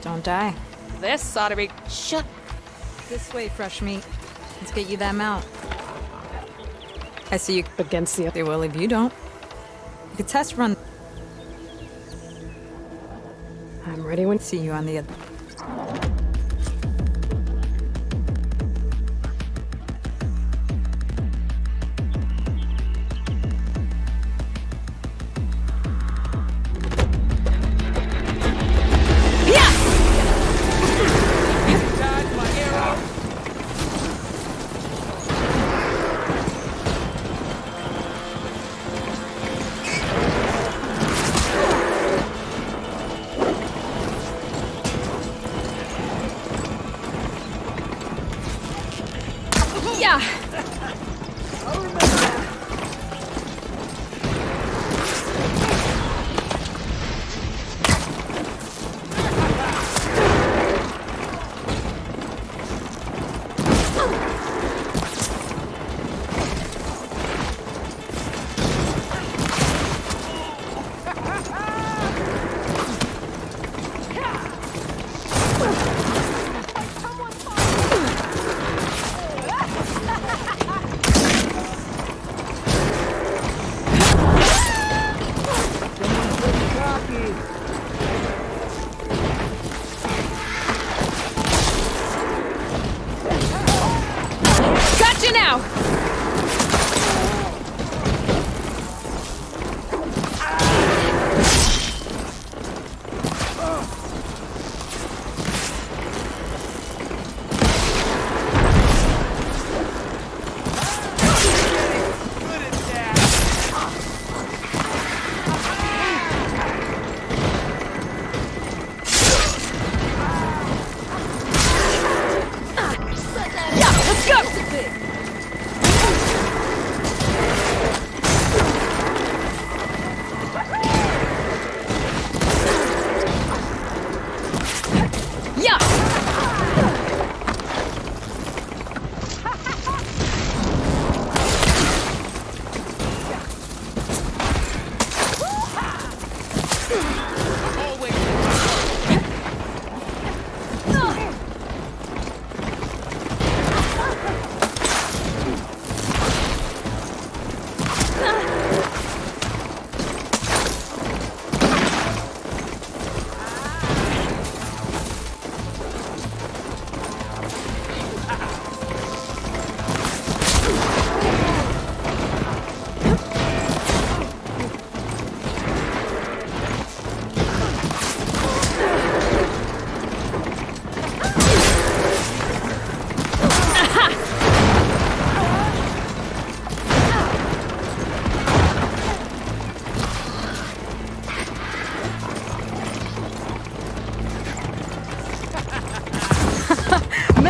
Don't die. This ought to be... Shut. This way, fresh meat. Let's get you that mount. I see you against the... They will if you don't. You could test run. I'm ready when... See you on the other...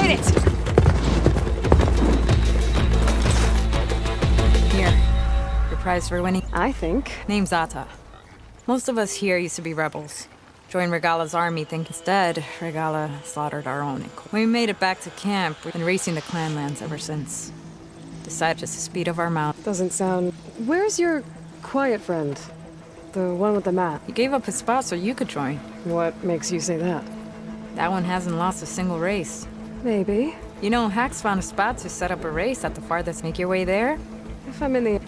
Light it! Here. Your prize for winning. I think. Name's Ata. Most of us here used to be rebels. Joined Regala's army, think instead, Regala slaughtered our own. When we made it back to camp, we've been racing the clan lands ever since. Decided just the speed of our mouth. Doesn't sound... Where's your quiet friend? The one with the map? He gave up his spot so you could join. What makes you say that? That one hasn't lost a single race. Maybe. You know, Hax found a spot to set up a race at the farthest. Make your way there? If I'm in the...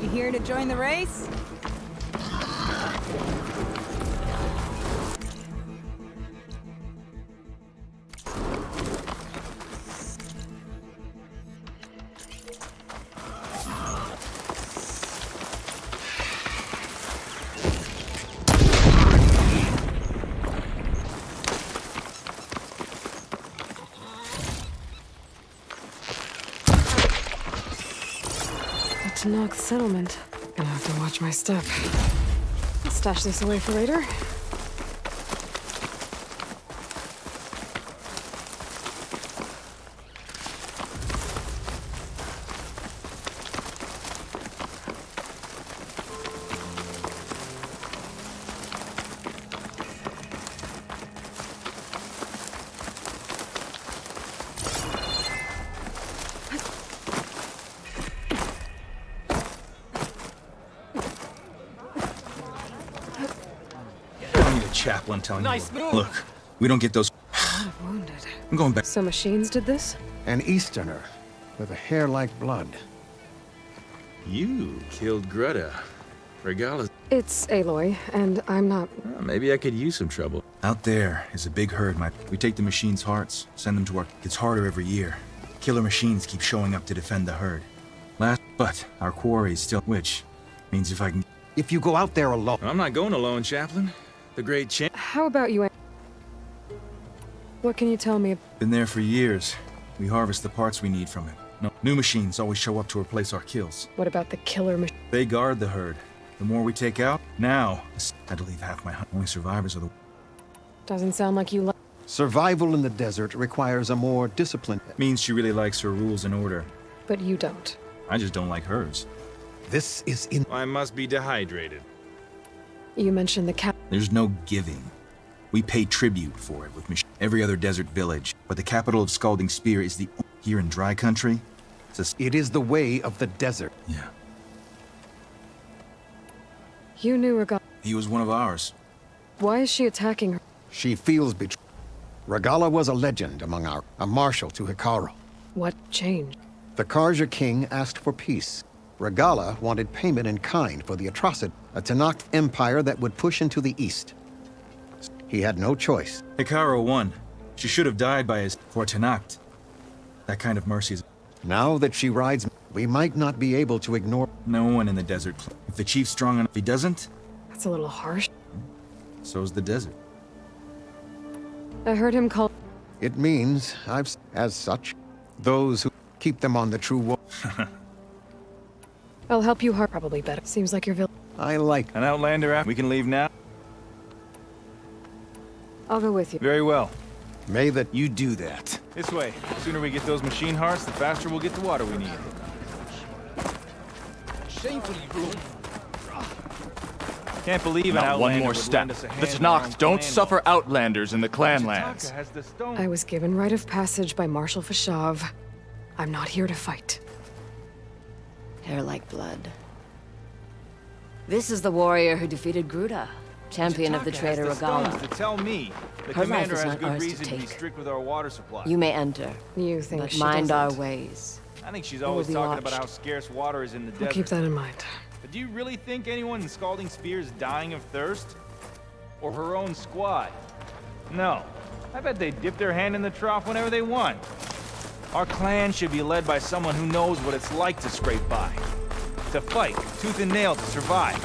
You here to join the race? To knock settlement. Gonna have to watch my step. I'll stash this away for later. Chaplain telling Nice you. move. Look, we don't get those. Wounded. I'm going back. So machines did this? An Easterner with a hair like blood. You killed Greta. Regala. It's Aloy, and I'm not... Maybe I could use some trouble. Out there is a big herd, We take the machines' hearts, send them to our... It's harder every year. Killer machines keep showing up to defend the herd. But our quarry is still... Which means if I can... If you go out there alone... I'm not going alone, Chaplain. The great champ. How about you... What can you tell me? Been there for years. We harvest the parts we need from it. No, new machines always show up to replace our kills. What about the killer machine? They guard the herd. The more we take out, now, I had to leave half my hunt. Only survivors are the... Doesn't sound like you... Survival in the desert requires a more disciplined... Means she really likes her rules and order. But you don't. I just don't like hers. This is in... I must be dehydrated. You mentioned the cap... There's no giving. We pay tribute for it with every other desert village. But the capital of Scalding Spear is the... Here in dry country, it is the way of the desert. Yeah. You knew Regala. He was one of ours. Why is she attacking her? She feels betrayed. Regala was a legend among a marshal to Hikaru. What changed? The Karja king asked for peace. Regala wanted payment in kind for the atrocity, a Tenakth empire that would push into the east. He had no choice. Hikaru won. She should have died by his... For Tenakth. That kind of mercy is... Now that she rides, we might not be able to ignore... No one in the desert. If the chief's strong enough, if he doesn't... That's a little harsh. So's the desert. I heard him call... It means, as such, those who keep them on the true war. I'll help you hard. Probably better. Seems like your I like... An outlander. We can leave now? I'll go with you. Very well. May that you do that. This way. The sooner we get those machine hearts, the faster we'll get the water we need. Shamefully rude. Can't believe Not an outlander one more would step. lend us a The hand Tenakth don't suffer outlanders in the clanlands. I was given rite of passage by Marshal Fashav. I'm not here to fight. Hair like blood. This is the warrior who defeated Gruta, champion of the traitor Regala. To tell me, the Her commander life is has not good ours to reason to be take. strict with our water supply. You may enter. You think but she mind our doesn't? ways. I think she's We'll always be talking about watched. how scarce water is in the I'll desert. keep that in mind. But do you really think anyone in Scalding Spear is dying of thirst? Or her own squad? No. I bet they dip their hand in the trough whenever they want. Our clan should be led by someone who knows what it's like to scrape by. To fight, tooth and nail to survive.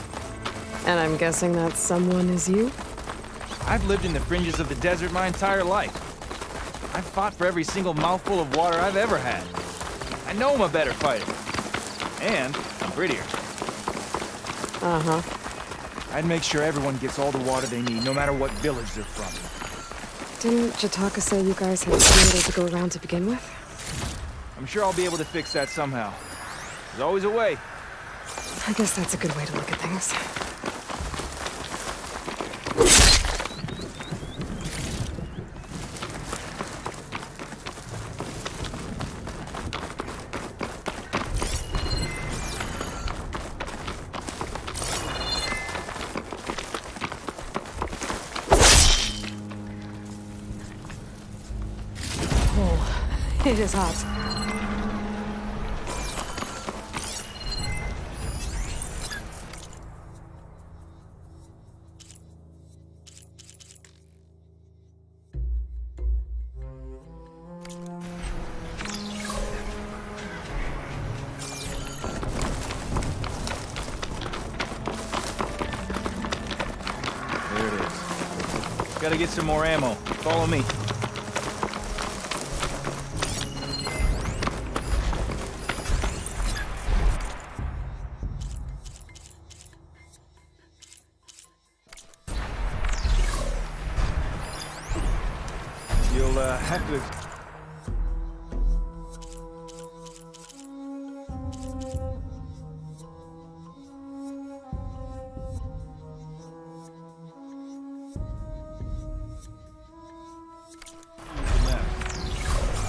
And I'm guessing that someone is you? I've lived in the fringes of the desert my entire life. I've fought for every single mouthful of water I've ever had. I know I'm a better fighter. And I'm prettier. Uh-huh. I'd make sure everyone gets all the water they need, no matter what village they're from. Didn't Jataka say you guys had too little to go around to begin with? I'm sure I'll be able to fix that somehow. There's always a way. I guess that's a good way to look at things. It is hot. There it is. Gotta get some more ammo. Follow me. You'll have to...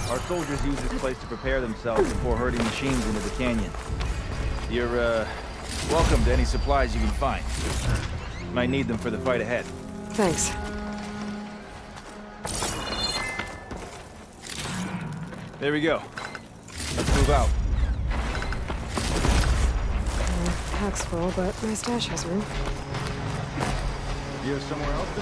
Our soldiers use this place to prepare themselves before herding machines into the canyon. You're, welcome to any supplies you can find. Might need them for the fight ahead. Thanks. There we go. Let's move out. Pack's full, but my stash has room. You have somewhere else to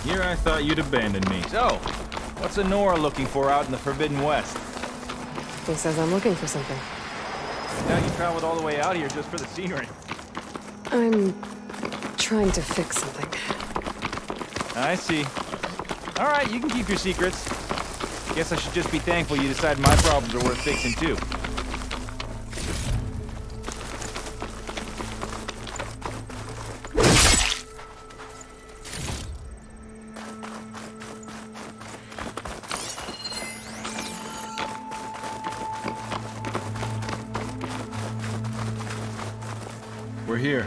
be? Here I thought you'd abandoned me. So, what's Honora looking for out in the Forbidden West? He says I'm looking for something. Now you traveled all the way out here just for the scenery. I'm trying to fix something. I see. All right, you can keep your secrets. Guess I should just be thankful you decided my problems are worth fixing too. We're here.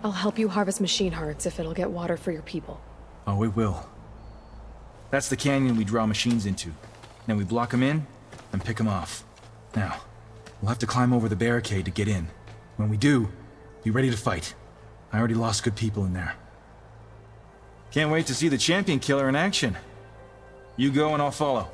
I'll help you harvest machine hearts if it'll get water for your people. Oh, it will. That's the canyon we draw machines into. Then we block them in and pick them off. Now, we'll have to climb over the barricade to get in. When we do, be ready to fight. I already lost good people in there. Can't wait to see the champion killer in action. You go and I'll follow.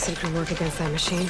acid can work against that machine.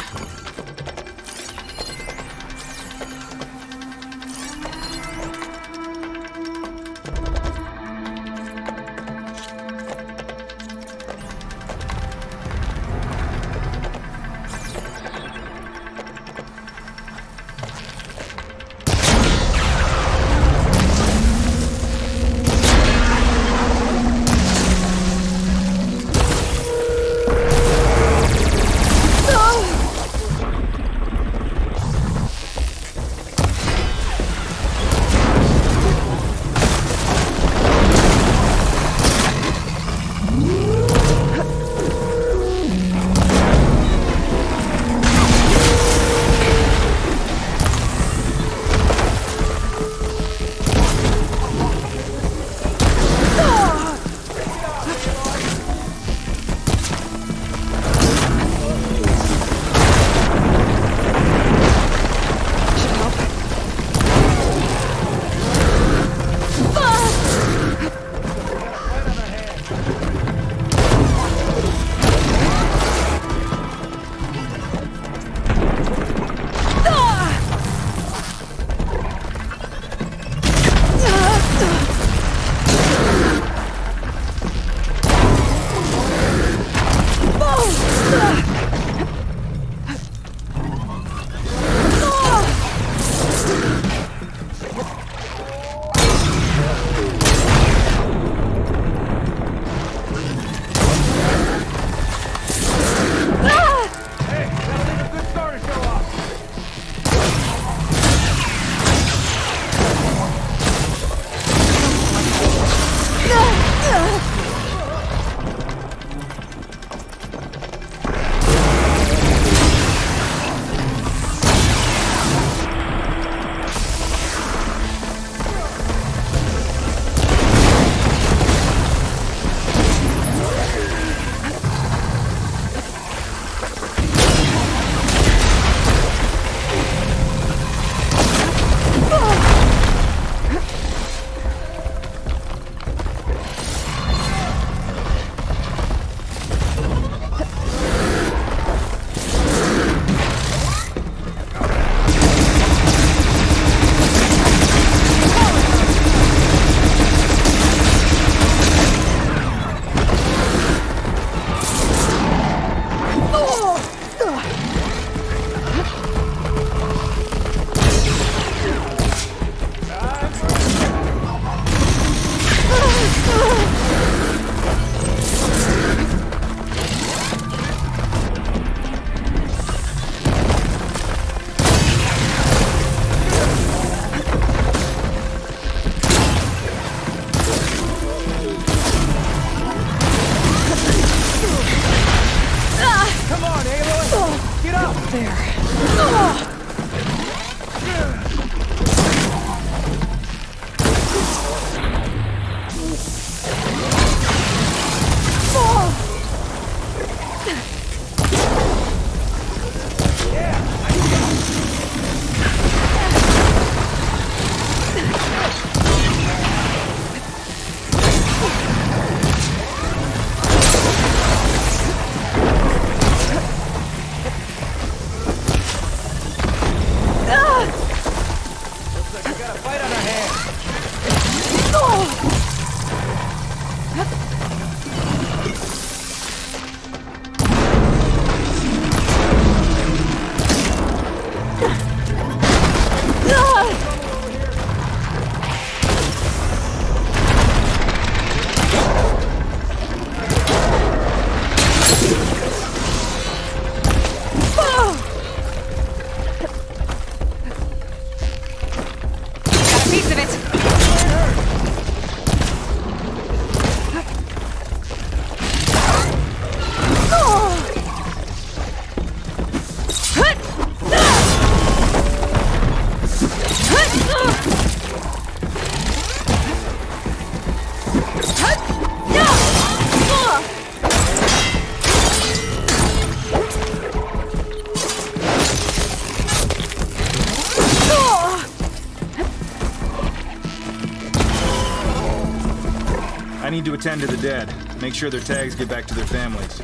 I need to attend to the dead. Make sure their tags get back to their families.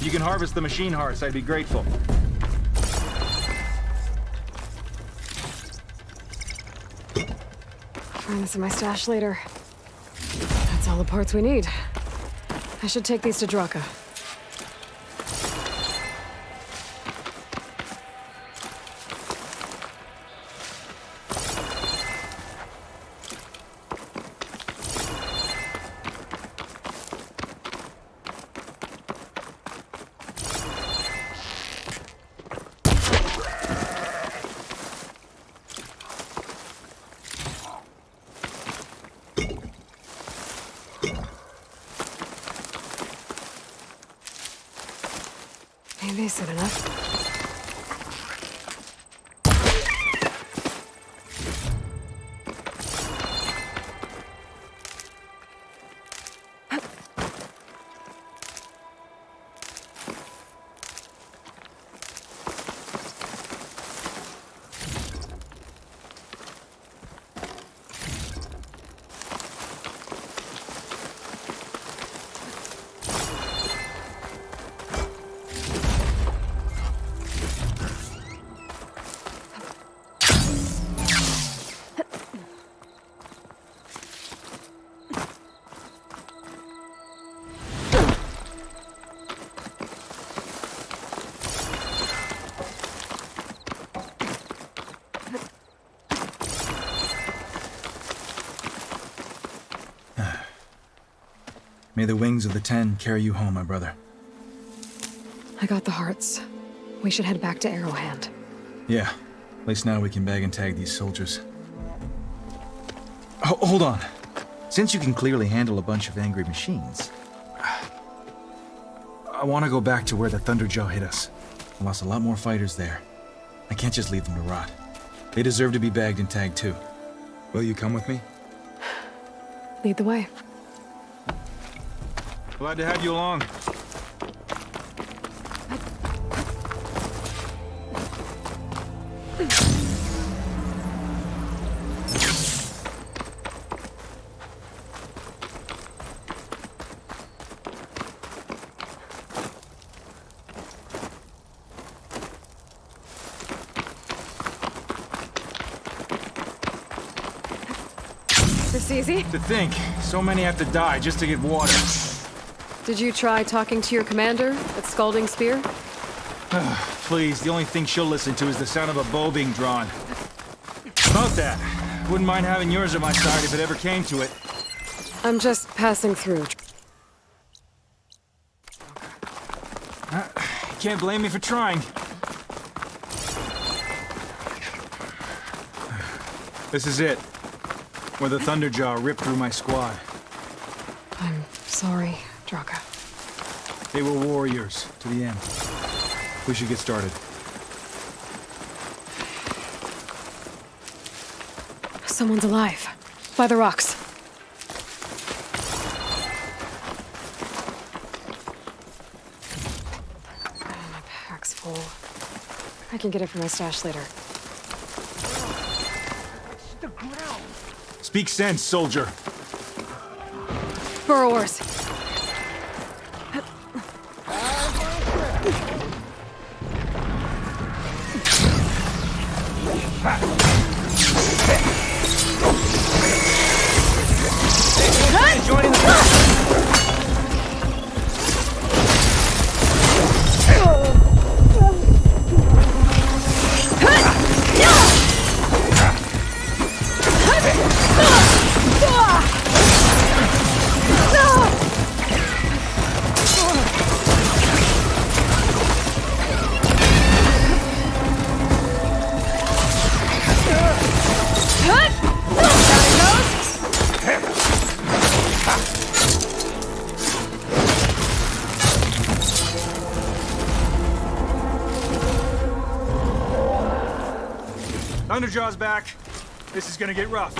If you can harvest the machine hearts, I'd be grateful. Find this in my stash later. That's all the parts we need. I should take these to Draka. Maybe soon enough. May the wings of the 10 carry you home, my brother. I got the hearts. We should head back to Arrowhand. Yeah. At least now we can bag and tag these soldiers. Hold on. Since you can clearly handle a bunch of angry machines, I want to go back to where the Thunderjaw hit us. I lost a lot more fighters there. I can't just leave them to rot. They deserve to be bagged and tagged too. Will you come with me? Lead the way. Glad to have you along. This easy? To think, so many have to die just to get water. Did you try talking to your commander at Scalding Spear? Please, the only thing she'll listen to is the sound of a bow being drawn. About that, wouldn't mind having yours at my side if it ever came to it. I'm just passing through. Can't blame me for trying. This is it. Where the Thunderjaw ripped through my squad. I'm sorry, Draka. They were warriors to the end. We should get started. Someone's alive. By the rocks. My pack's full. I can get it from my stash later. Speak sense, soldier. Burrowers. Joining the Thunderjaw's back. This is gonna get rough.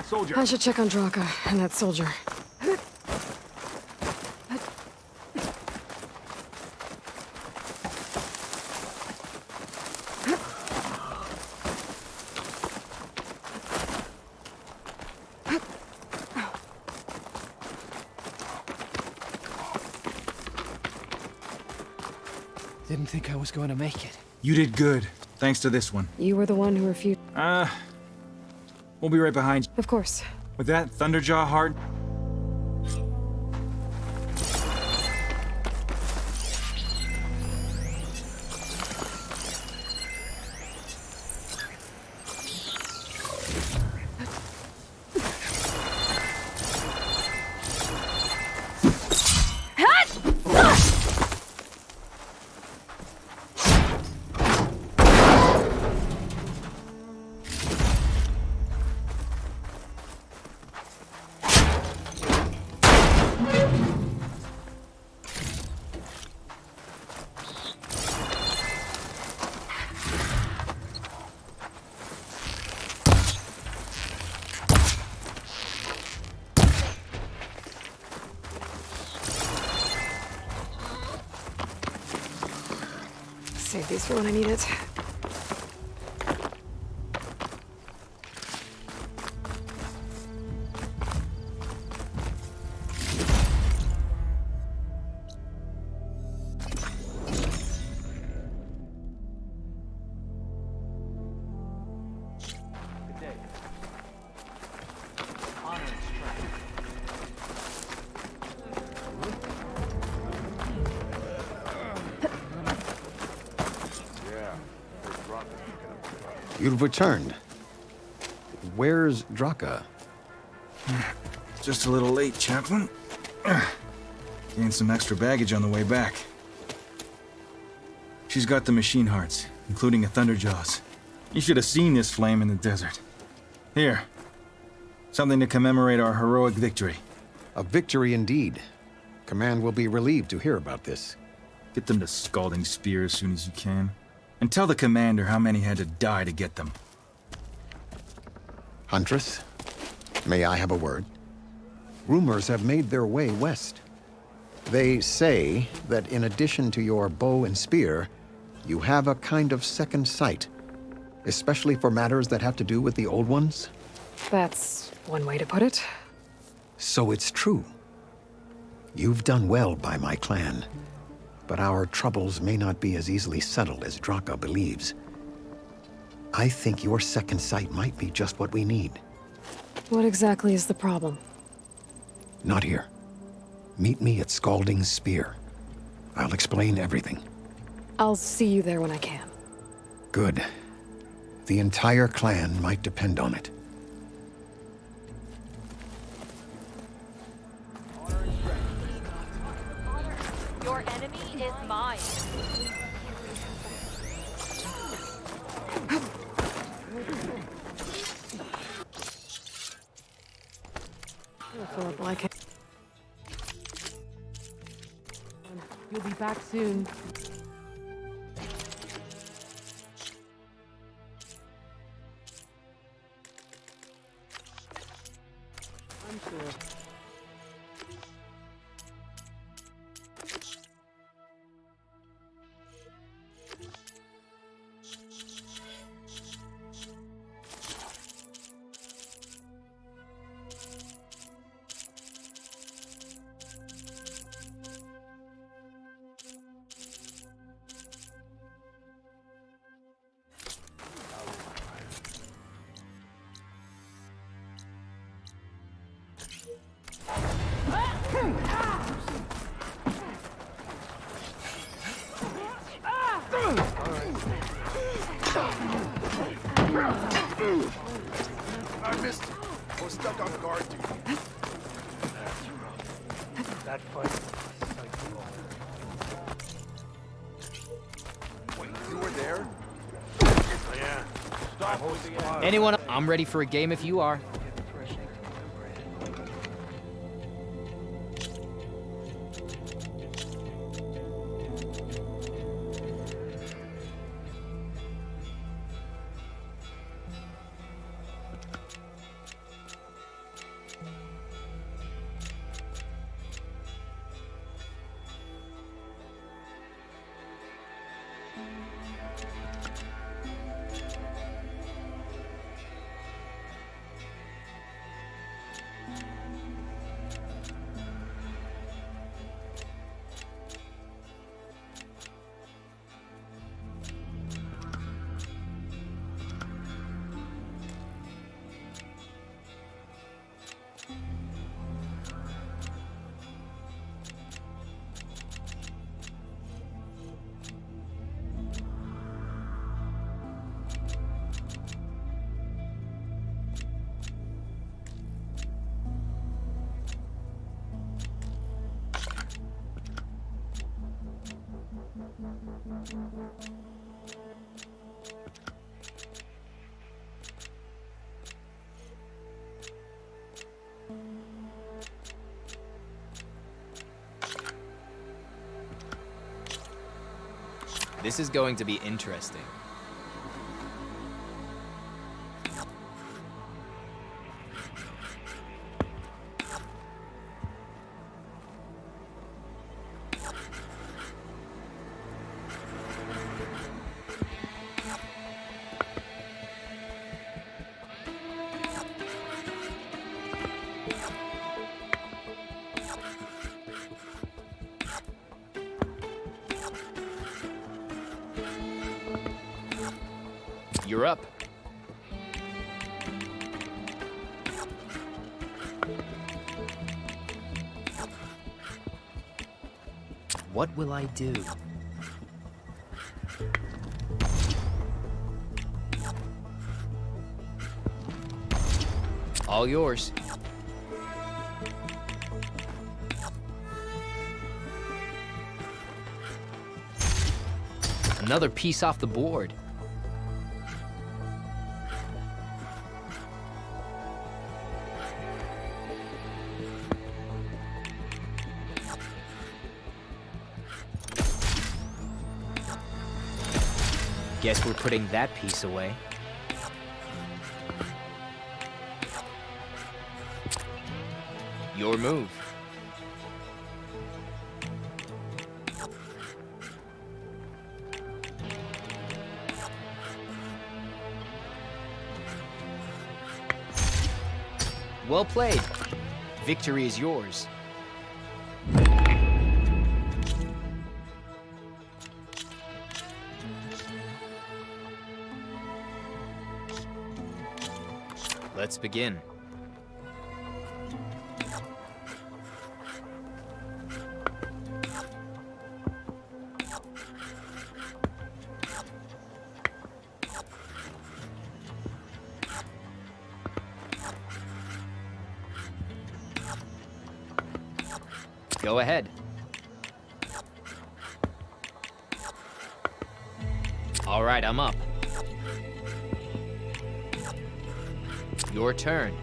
soldier. I should check on Draka and that soldier. Didn't think I was going to make it. You did good, thanks to this one. You were the one who refused. We'll be right behind you. Of course. With that, Thunderjaw heart. Save these for when I need it. You've returned. Where's Draka? Just a little late, Chaplain. Gained some extra baggage on the way back. She's got the machine hearts, including a Thunderjaws. You should have seen this flame in the desert. Here. Something to commemorate our heroic victory. A victory indeed. Command will be relieved to hear about this. Get them to Scalding Spear as soon as you can. And tell the commander how many had to die to get them. Huntress, may I have a word? Rumors have made their way west. They say that in addition to your bow and spear, you have a kind of second sight, especially for matters that have to do with the old ones. That's one way to put it. So it's true. You've done well by my clan. But our troubles may not be as easily settled as Draka believes. I think your second sight might be just what we need. What exactly is the problem? Not here. Meet me at Scalding Spear. I'll explain everything. I'll see you there when I can. Good. The entire clan might depend on it. Your enemy is mine. Philip, like it. You'll be back soon. I'm sure. I missed it. I was stuck on guard duty. That's rough. That fight was psycho. Wait, you were there? Yeah. Stop with the Anyone? I'm ready for a game if you are. This is going to be interesting. You're up. What will I do? All yours. Another piece off the board. Guess we're putting that piece away. Your move. Well played. Victory is yours. Let's begin. Go ahead. All right, I'm up. Your turn.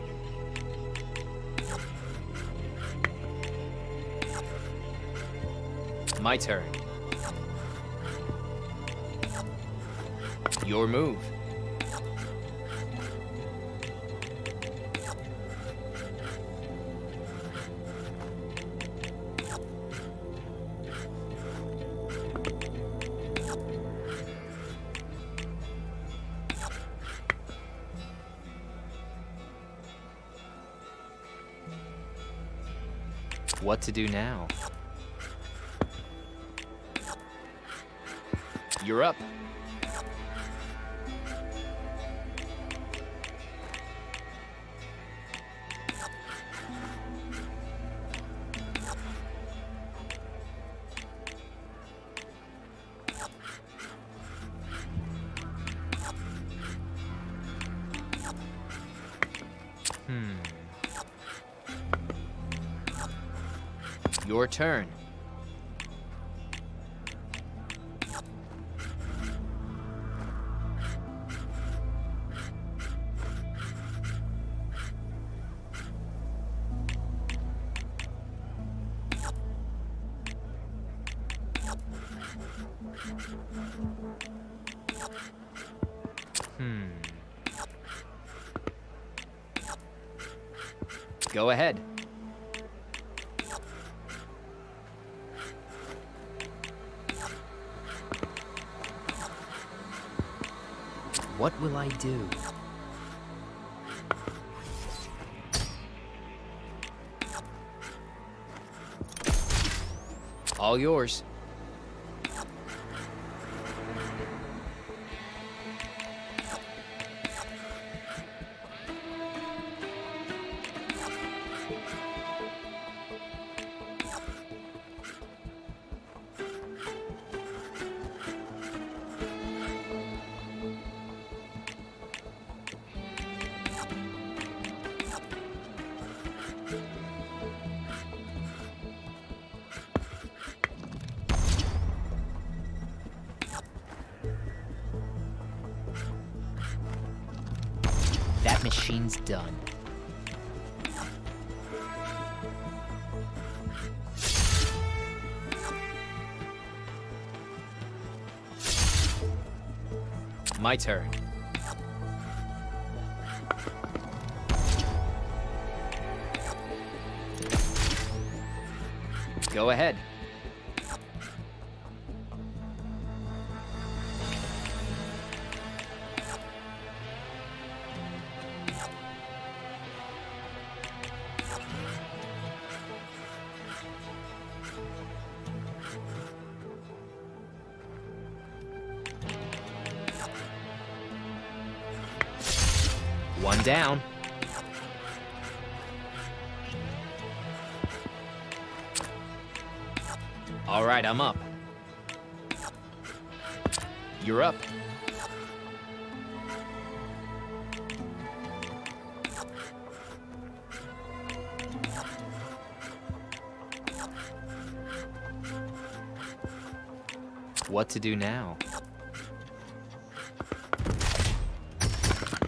My turn. Your move. What to do now? You're up. Your turn. Go ahead. What will I do? All yours. That machine's done. My turn. Go ahead. One down. All right, I'm up. You're up. What to do now?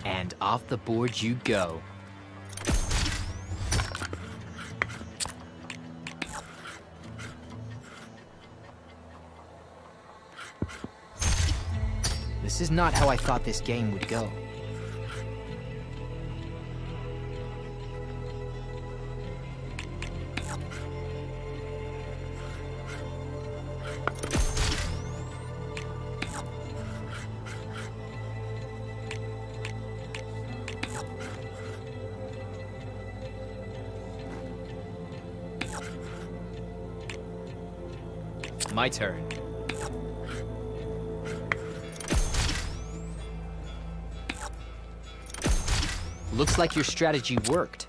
And off the board you go. This is not how I thought this game would go. My turn. Looks like your strategy worked.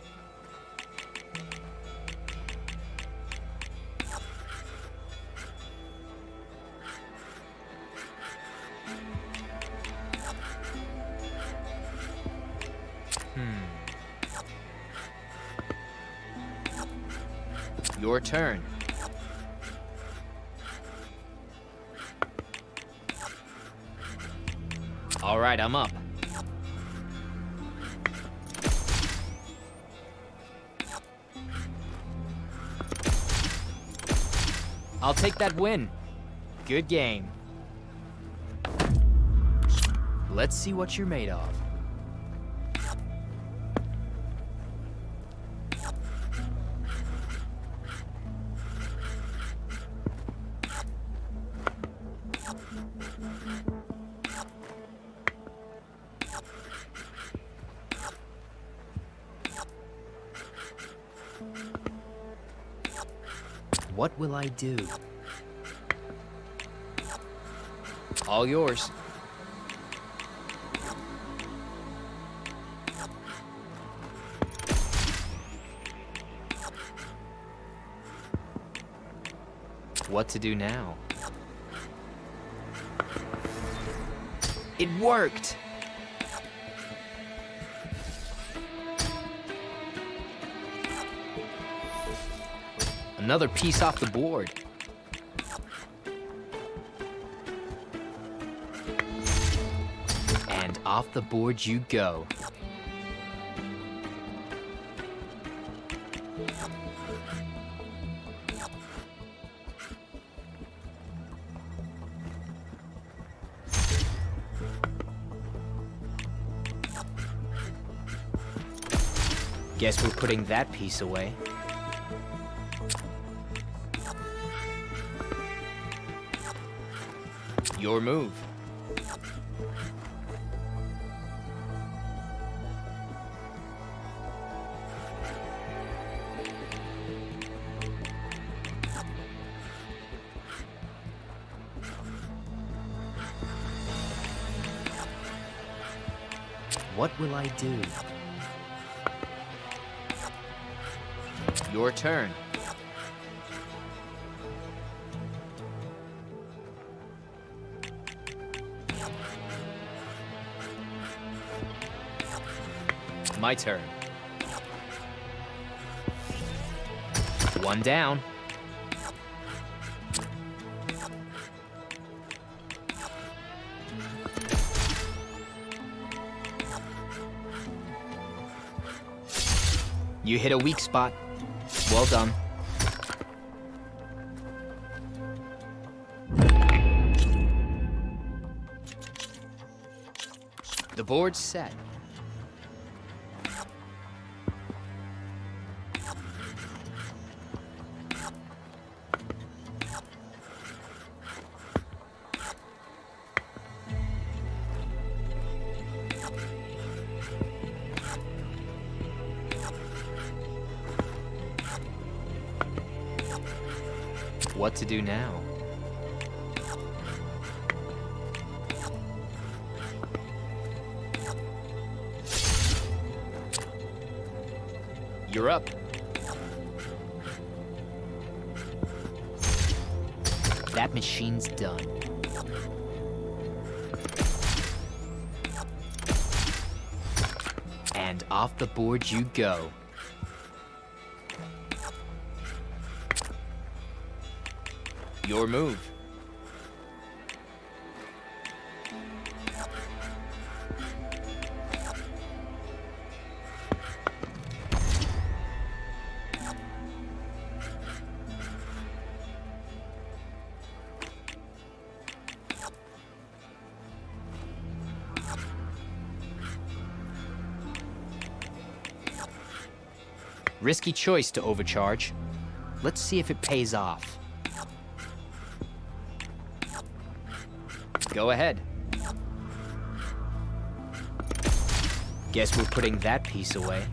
Your turn. All right, I'm up. I'll take that win. Good game. Let's see what you're made of. What will I do? All yours. What to do now? It worked! Another piece off the board. And off the board you go. Guess we're putting that piece away. Your move. What will I do? Your turn. My turn. One down. You hit a weak spot. Well done. The board's set. What to do now? You're up. That machine's done. And off the board you go. Your move. Risky choice to overcharge. Let's see if it pays off. Go ahead. Guess we're putting that piece away.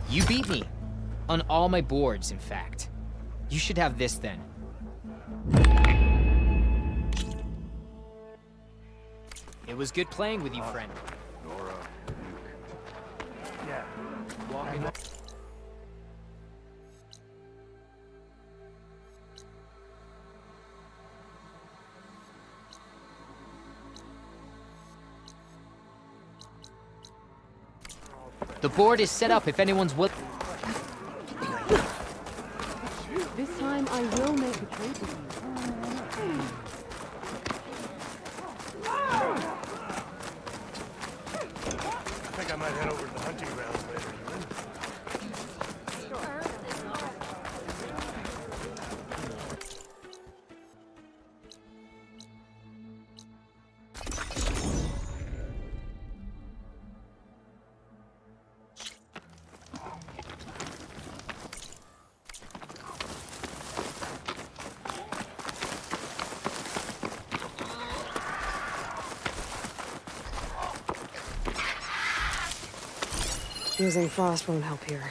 You beat me. On all my boards, in fact. You should have this then. It was good playing with you, friend. Nora, yeah. Walking. The board is set up if anyone's willing. This time I will make a trade with you. I think I might head over to the hunting grounds later, Ewan. Using frost won't help here.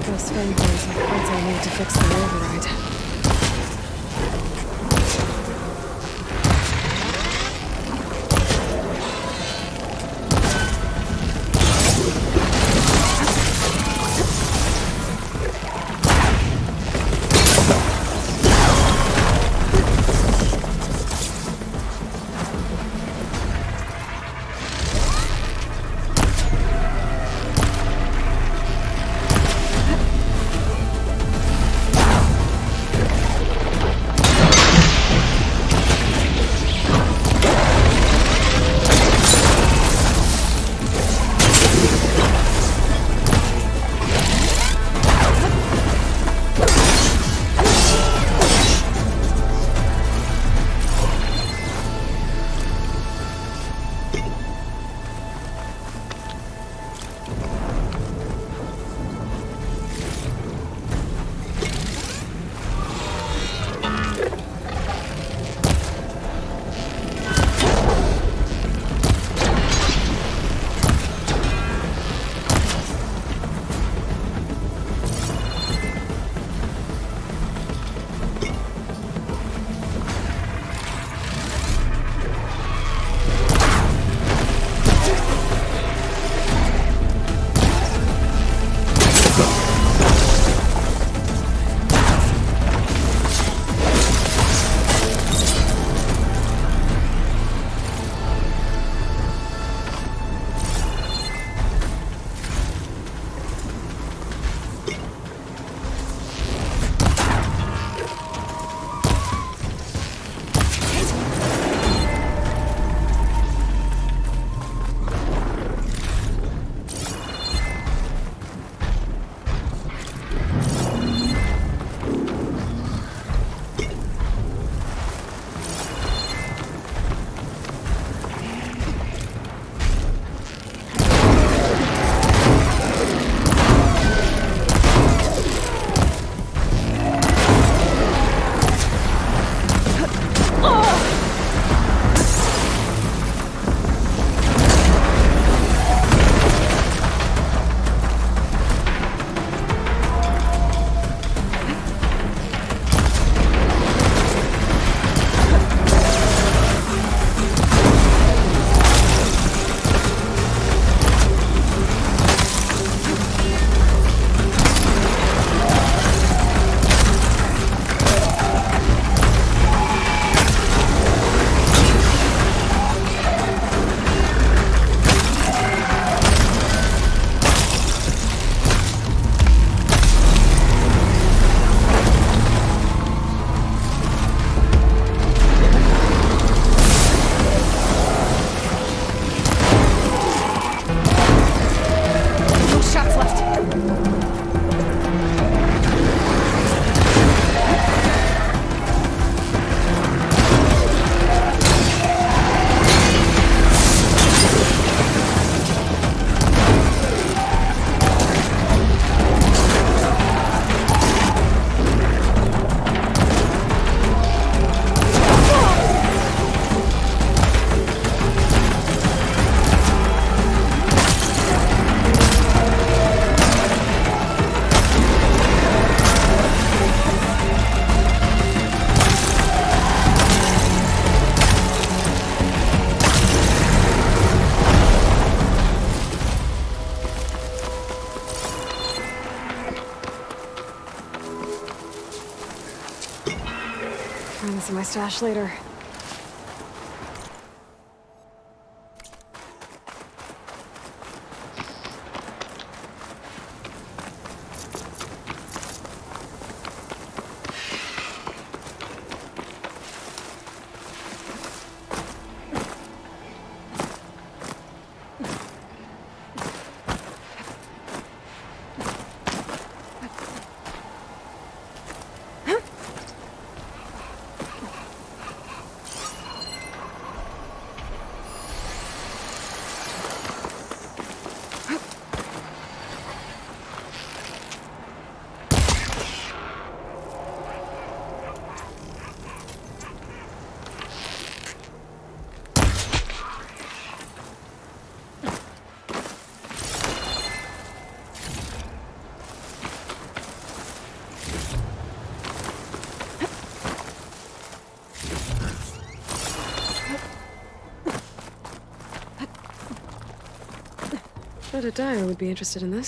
Those phone calls are parts I need to fix the override. Find this in my stash later. Bet a dyer would be interested in this.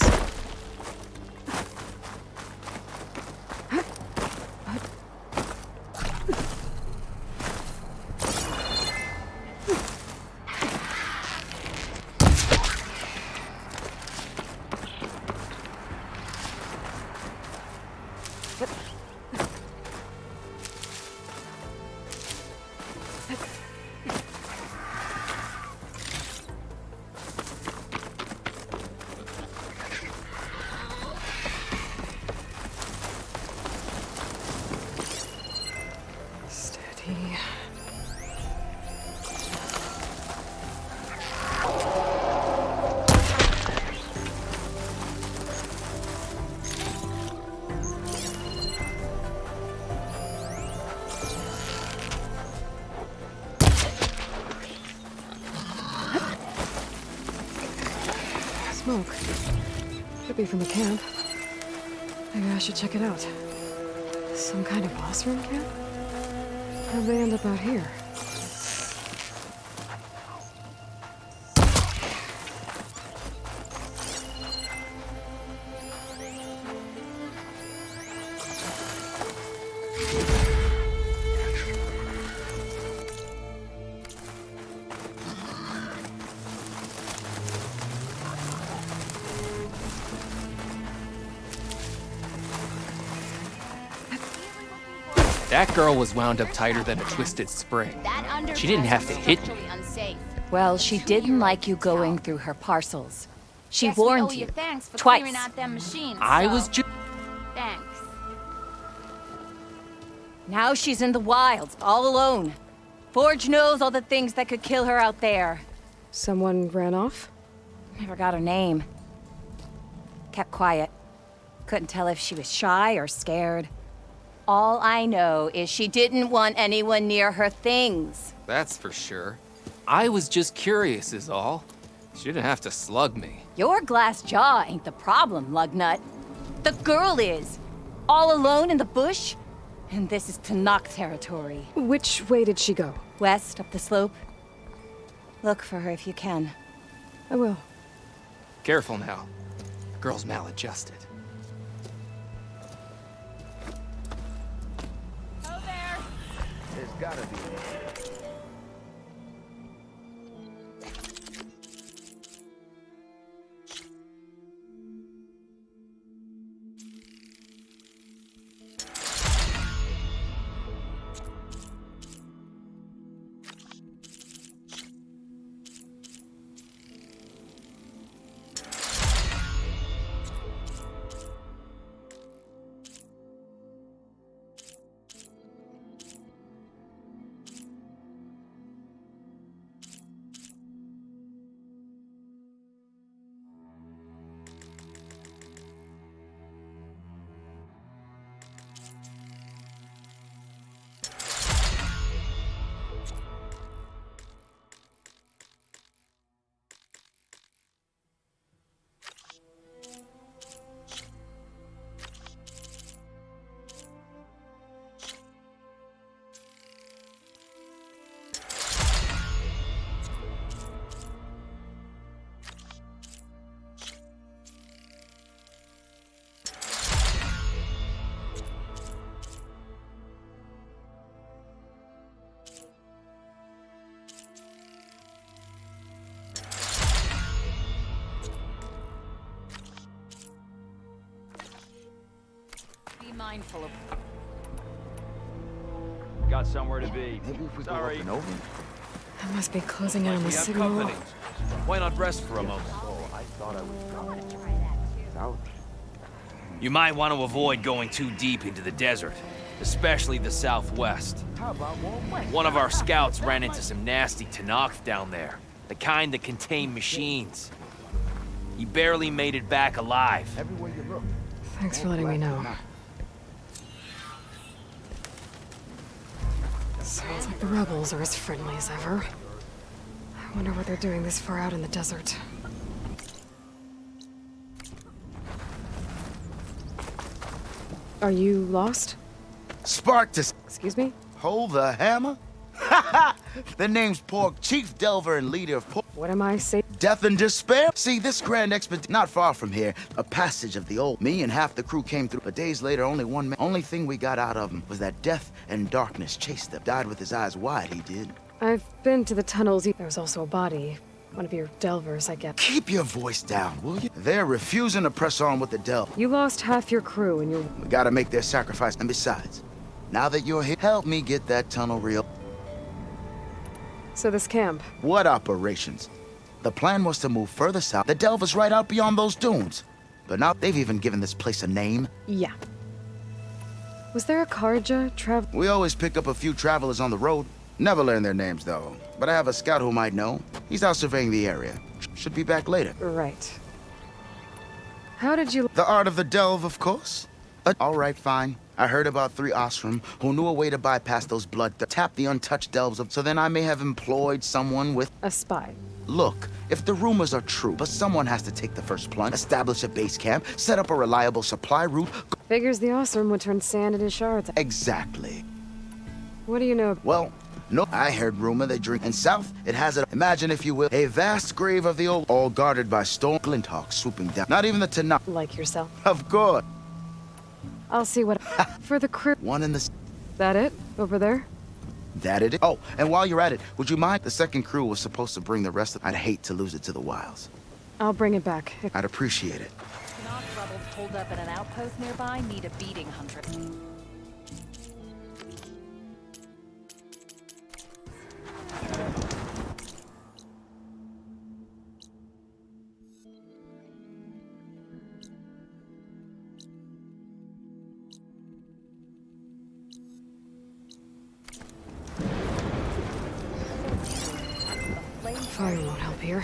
Smoke. Could be from the camp. Maybe I should check it out. Some kind of boss room camp? How'd they end up out here? That girl was wound up tighter than a twisted spring. She didn't have to hit me. Well, she didn't like you going through her parcels. She warned you twice. I was just... Thanks. Now she's in the wilds, all alone. Forge knows all the things that could kill her out there. Someone ran off? Never got her name. Kept quiet. Couldn't tell if she was shy or scared. All I know is she didn't want anyone near her things. That's for sure. I was just curious is all. She didn't have to slug me. Your glass jaw ain't the problem, lugnut. The girl is. All alone in the bush. And this is Tanakh territory. Which way did she go? West, up the slope. Look for her if you can. I will. Careful now. Girl's maladjusted. There's gotta be. line full of... Got somewhere to be. Maybe if we go Sorry. up and over. I must be closing in on the We have signal. company. Why not rest for a moment? Oh, I thought I was coming. South. You might want to avoid going too deep into the desert, especially the southwest. How about more west? One of our scouts ran into some nasty Tanakh down there, the kind that contain machines. He barely made it back alive. Everywhere you look. Thanks for letting me know. Sounds like the rebels are as friendly as ever. I wonder what they're doing this far out in the desert. Are you lost? Spartus. Excuse me? Hold the hammer? The name's Pork, Chief Delver and leader of Pork. What am I saying? Death and despair? See, this grand expedition, not far from here, a passage of the old. Me and half the crew came through, but days later, only one man. Only thing we got out of him was that death and darkness chased them. Died with his eyes wide, he did. I've been to the tunnels. There was also a body. One of your delvers, I get. Keep your voice down, will you? They're refusing to press on with the delve. You lost half your crew and you're... We gotta make their sacrifice, and besides, now that you're here, help me get that tunnel real. So this camp? What operations? The plan was to move further south. The delver's right out beyond those dunes. But now they've even given this place a name. Yeah. Was there a Karja travel? We always pick up a few travelers on the road. Never learn their names, though. But I have a scout who might know. He's out surveying the area. Should be back later. Right. How did you... The art of the delve, of course. All right, fine. I heard about 3 Osram who knew a way to bypass those tap the untouched delves up, so then I may have employed someone with... A spy. Look, if the rumors are true, but someone has to take the first plunge, establish a base camp, set up a reliable supply route... Figures the Osram would turn sand into shards. Exactly. What do you know? Well, no, I heard rumor they drink. And south, it has it. Imagine, if you will, a vast grave of the old, all guarded by storm glinthawks swooping down. Not even the Tanakh. Like yourself. Of course. I'll see what... For the crew... One in the... That it? Over there? That it is. Oh, and while you're at it, would you mind? The second crew was supposed to bring the rest of... I'd hate to lose it to the wilds. I'll bring it back. I'd appreciate it. Tanakh rebels holed up at an outpost nearby need a beating, Hunter. Fire won't help here.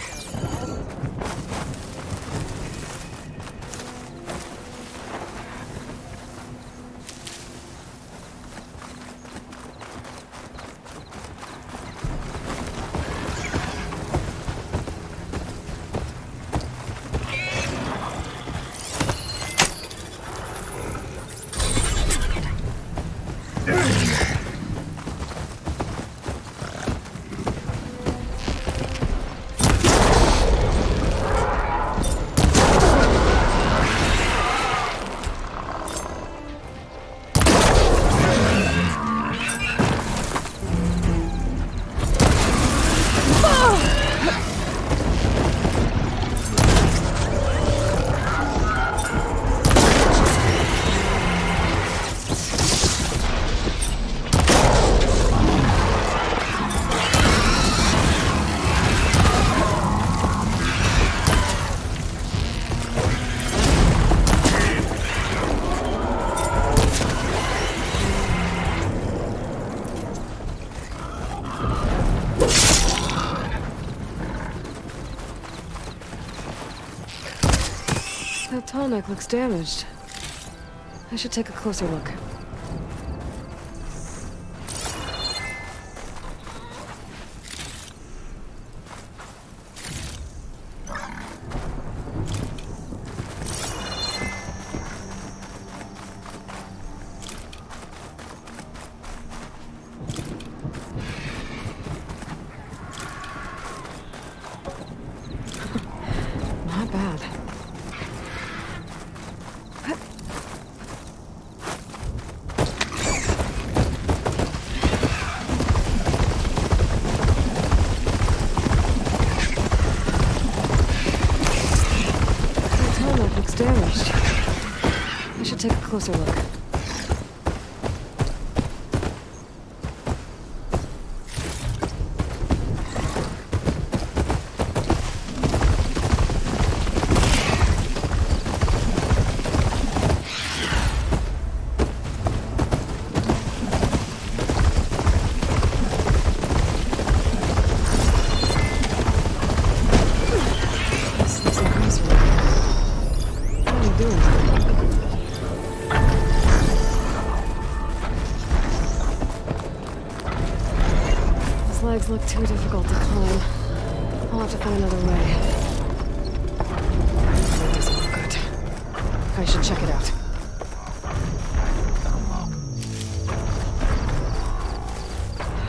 That tall neck looks damaged. I should take a closer look. Not bad. That tall neck looks damaged. I should take a closer look. flags look too difficult to climb. I'll have to find another way. That doesn't look good. I should check it out.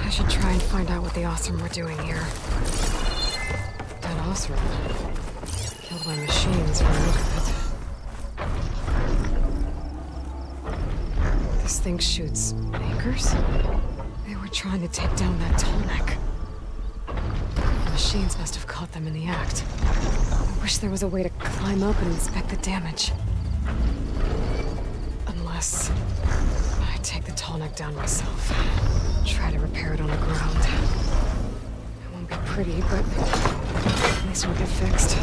I should try and find out what the Osram were doing here. That Osram? Killed by machines from the look of it. This thing shoots anchors? They were trying to take down that tall neck. The machines must have caught them in the act. I wish there was a way to climb up and inspect the damage. Unless I take the tall neck down myself. Try to repair it on the ground. It won't be pretty, but at least it'll get fixed.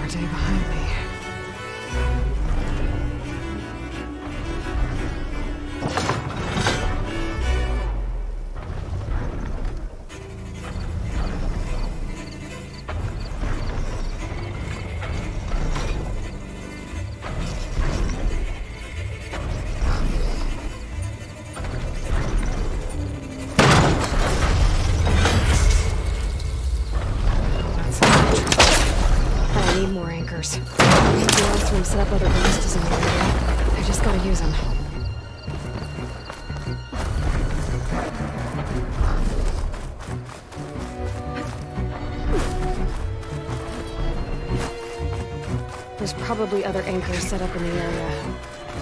Behind me. I need more anchors. The Osram set up other ballistas in the area. I just gotta use them. There's probably other anchors set up in the area.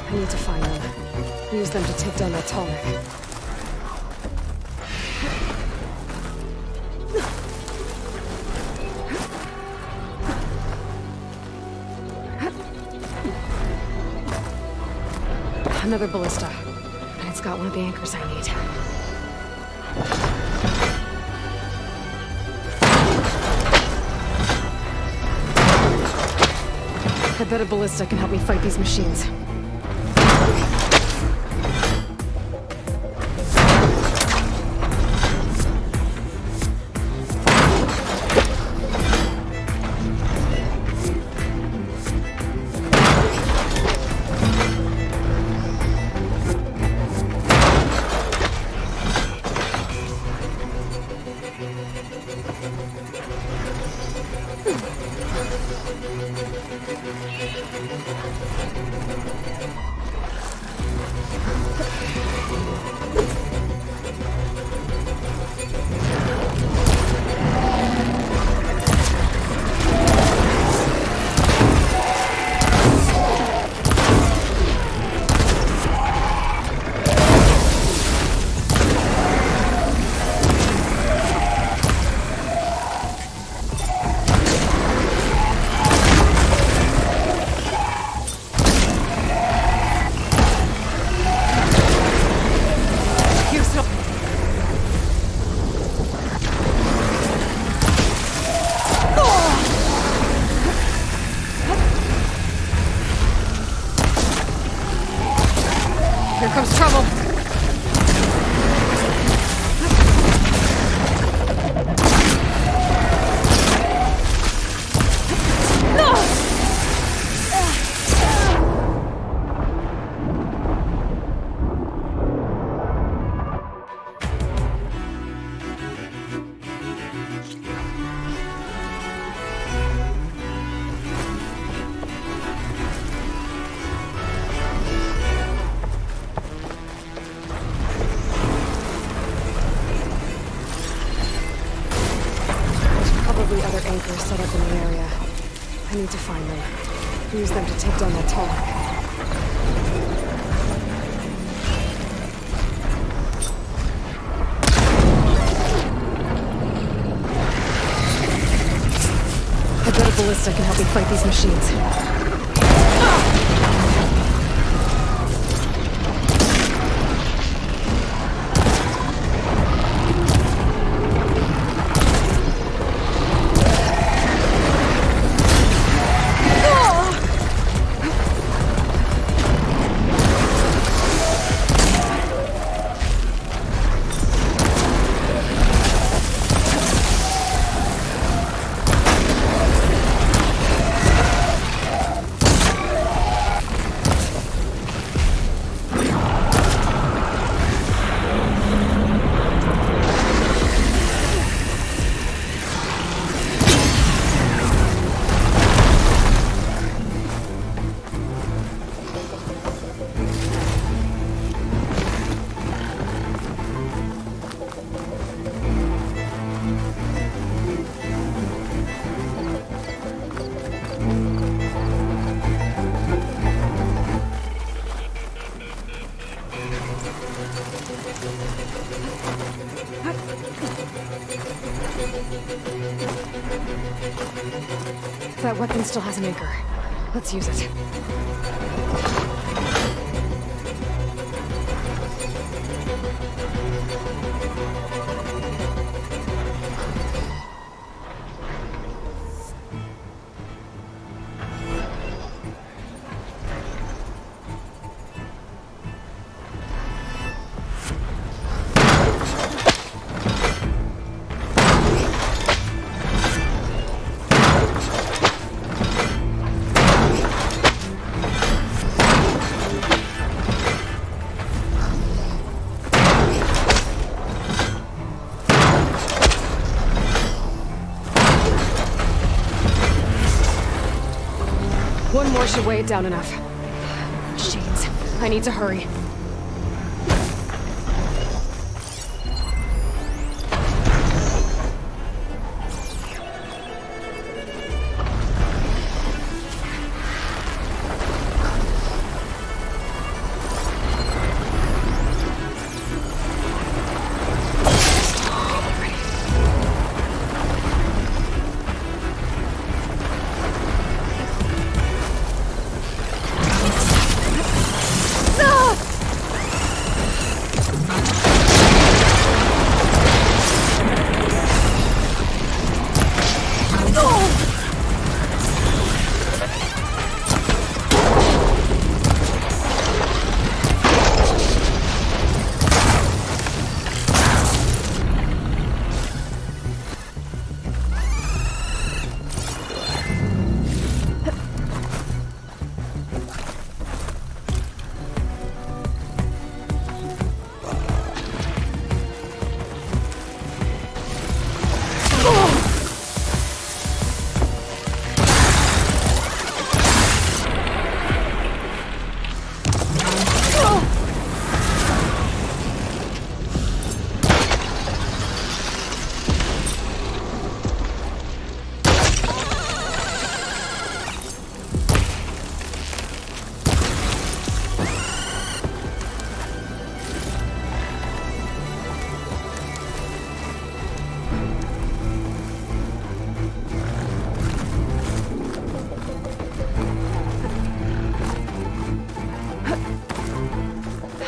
I need to find them. Use them to take down that tall neck. Another ballista. And it's got one of the anchors I need. I bet a ballista can help me fight these machines. Here comes trouble. I need to find them. Use them to take down that tower. I bet a ballista can help me fight these machines. That weapon still has an anchor. Let's use it. One more should weigh it down enough. Machines. I need to hurry.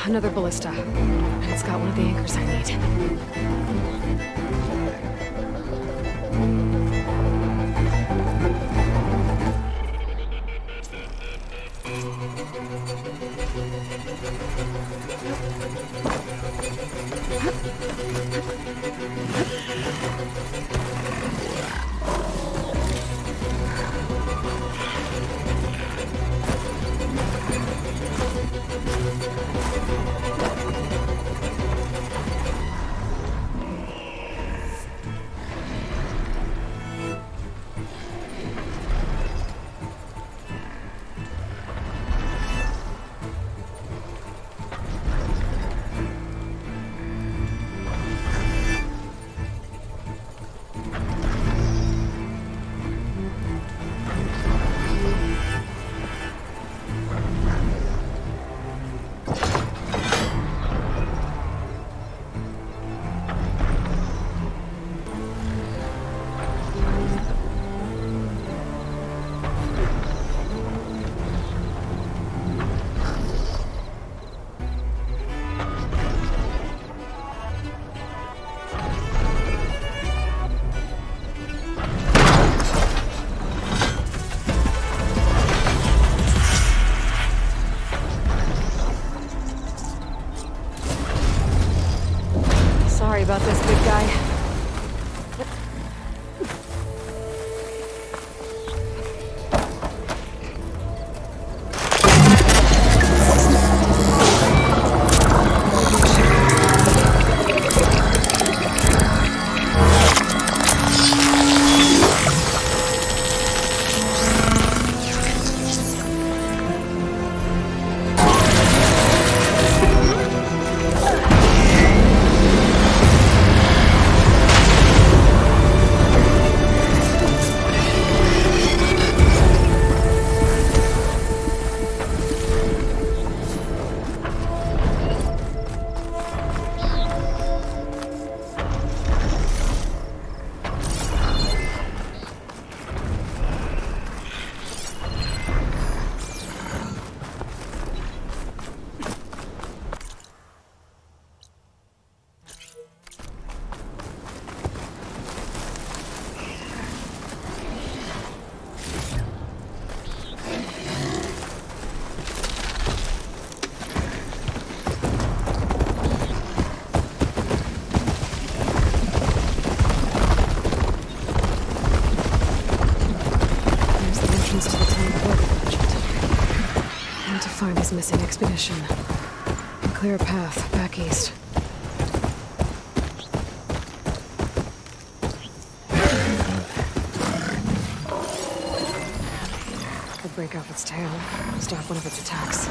Another ballista. And it's got one of the anchors I need. Sorry about this, big guy. Find his missing expedition. And clear a path back east. Could break off its tail, stop one of its attacks.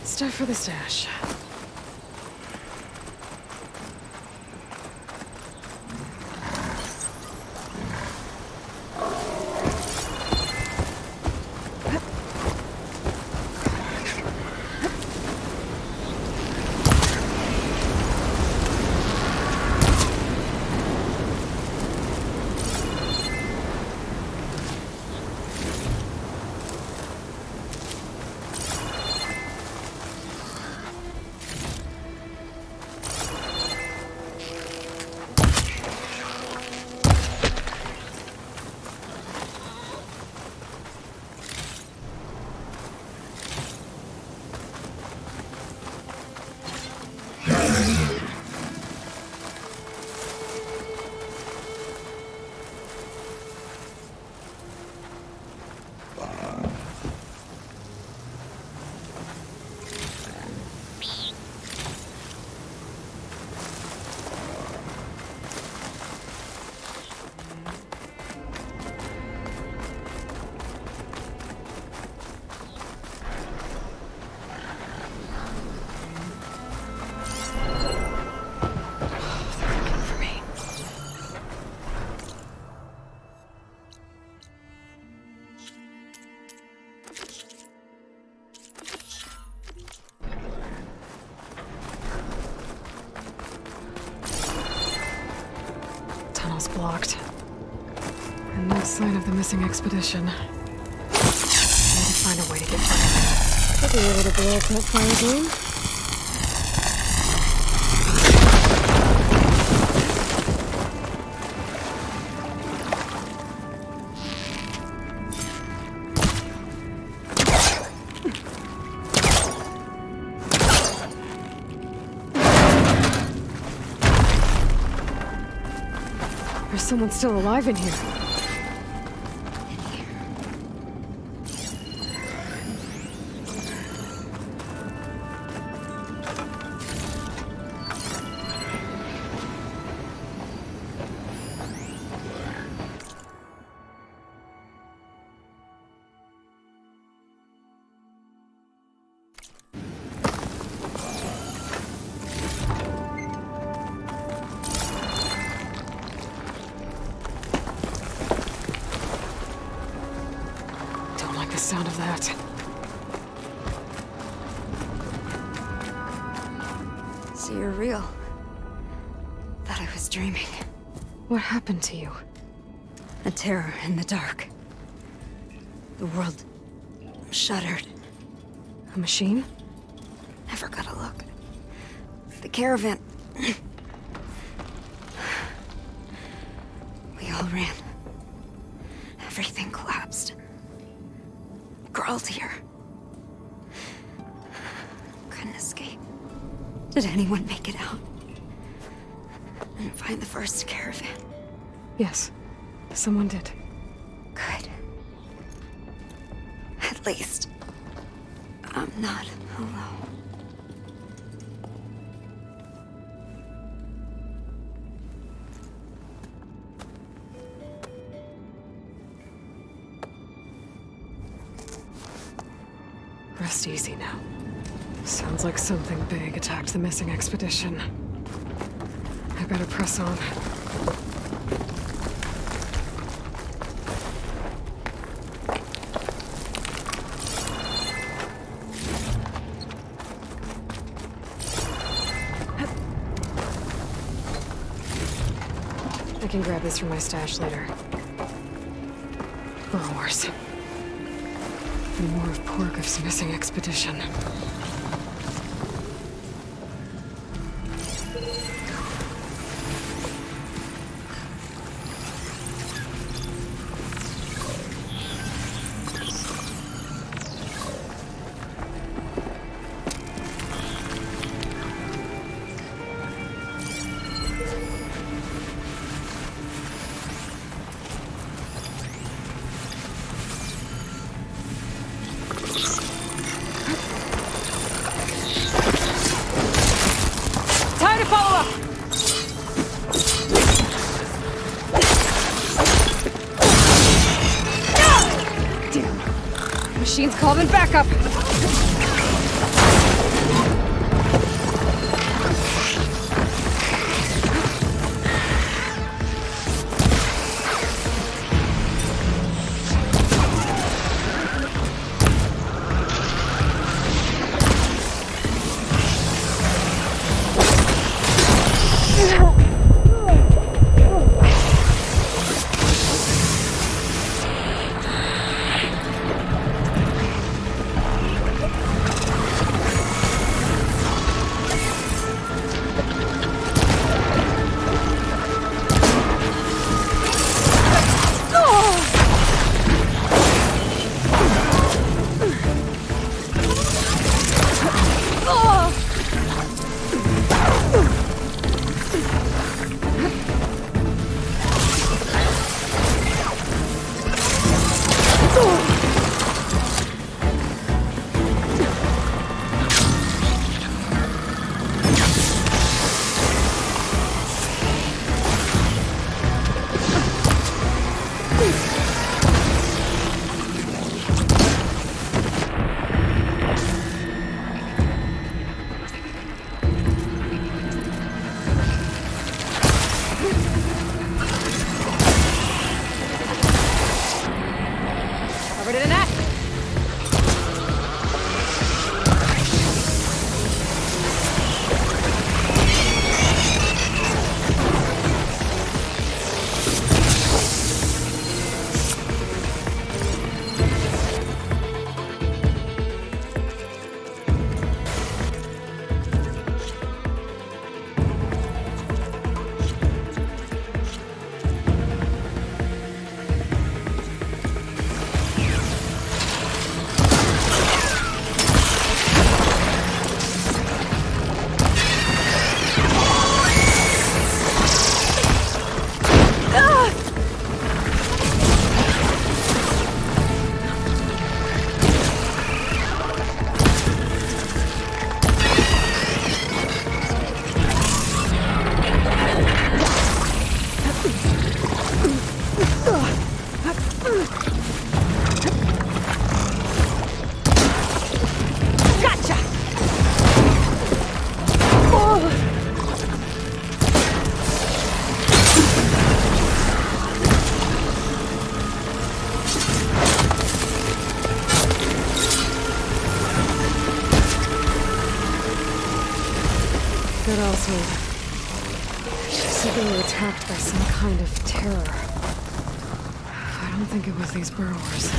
Stuff for the stash. Tunnel's blocked. And no sign of the missing expedition. Need to find a way to get rid of it. I'll be able to blow up that fire game. There's someone still alive in here. The sound of that. So you're real. Thought I was dreaming. What happened to you? A terror in the dark. The world shuddered. A machine? Never got a look. The caravan. We all ran. Everything collapsed. Crawled here. Couldn't escape. Did anyone make it out? And find the first caravan? Yes, someone did. Good. At least, I'm not alone. Rest easy now. Sounds like something big attacked the missing expedition. I better press on. I can grab this from my stash later. Or worse. More of Porgev's missing expedition. Machine's calling backup! that Elsword. She said they were attacked by some kind of terror. I don't think it was these burrowers.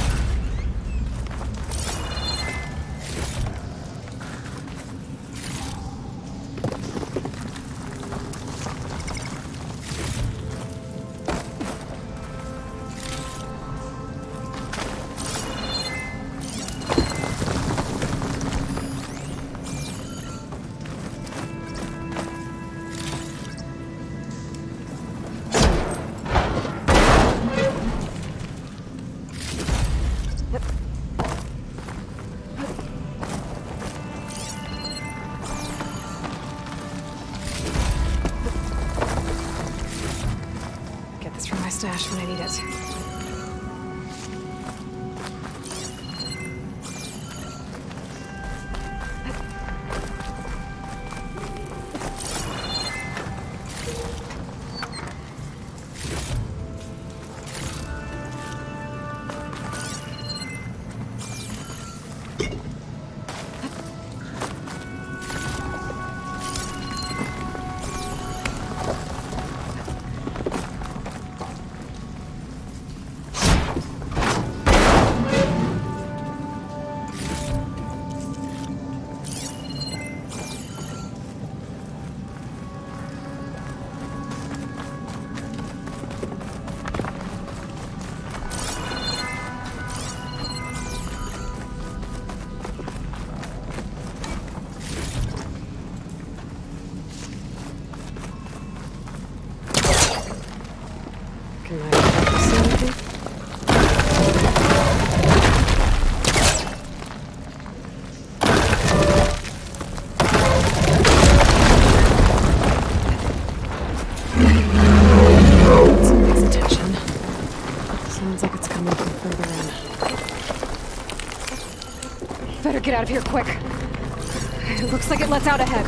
Stash when I need it. Can I help you see anything? Some pays attention. Sounds like it's coming from further in. Better get out of here quick. It looks like it lets out ahead.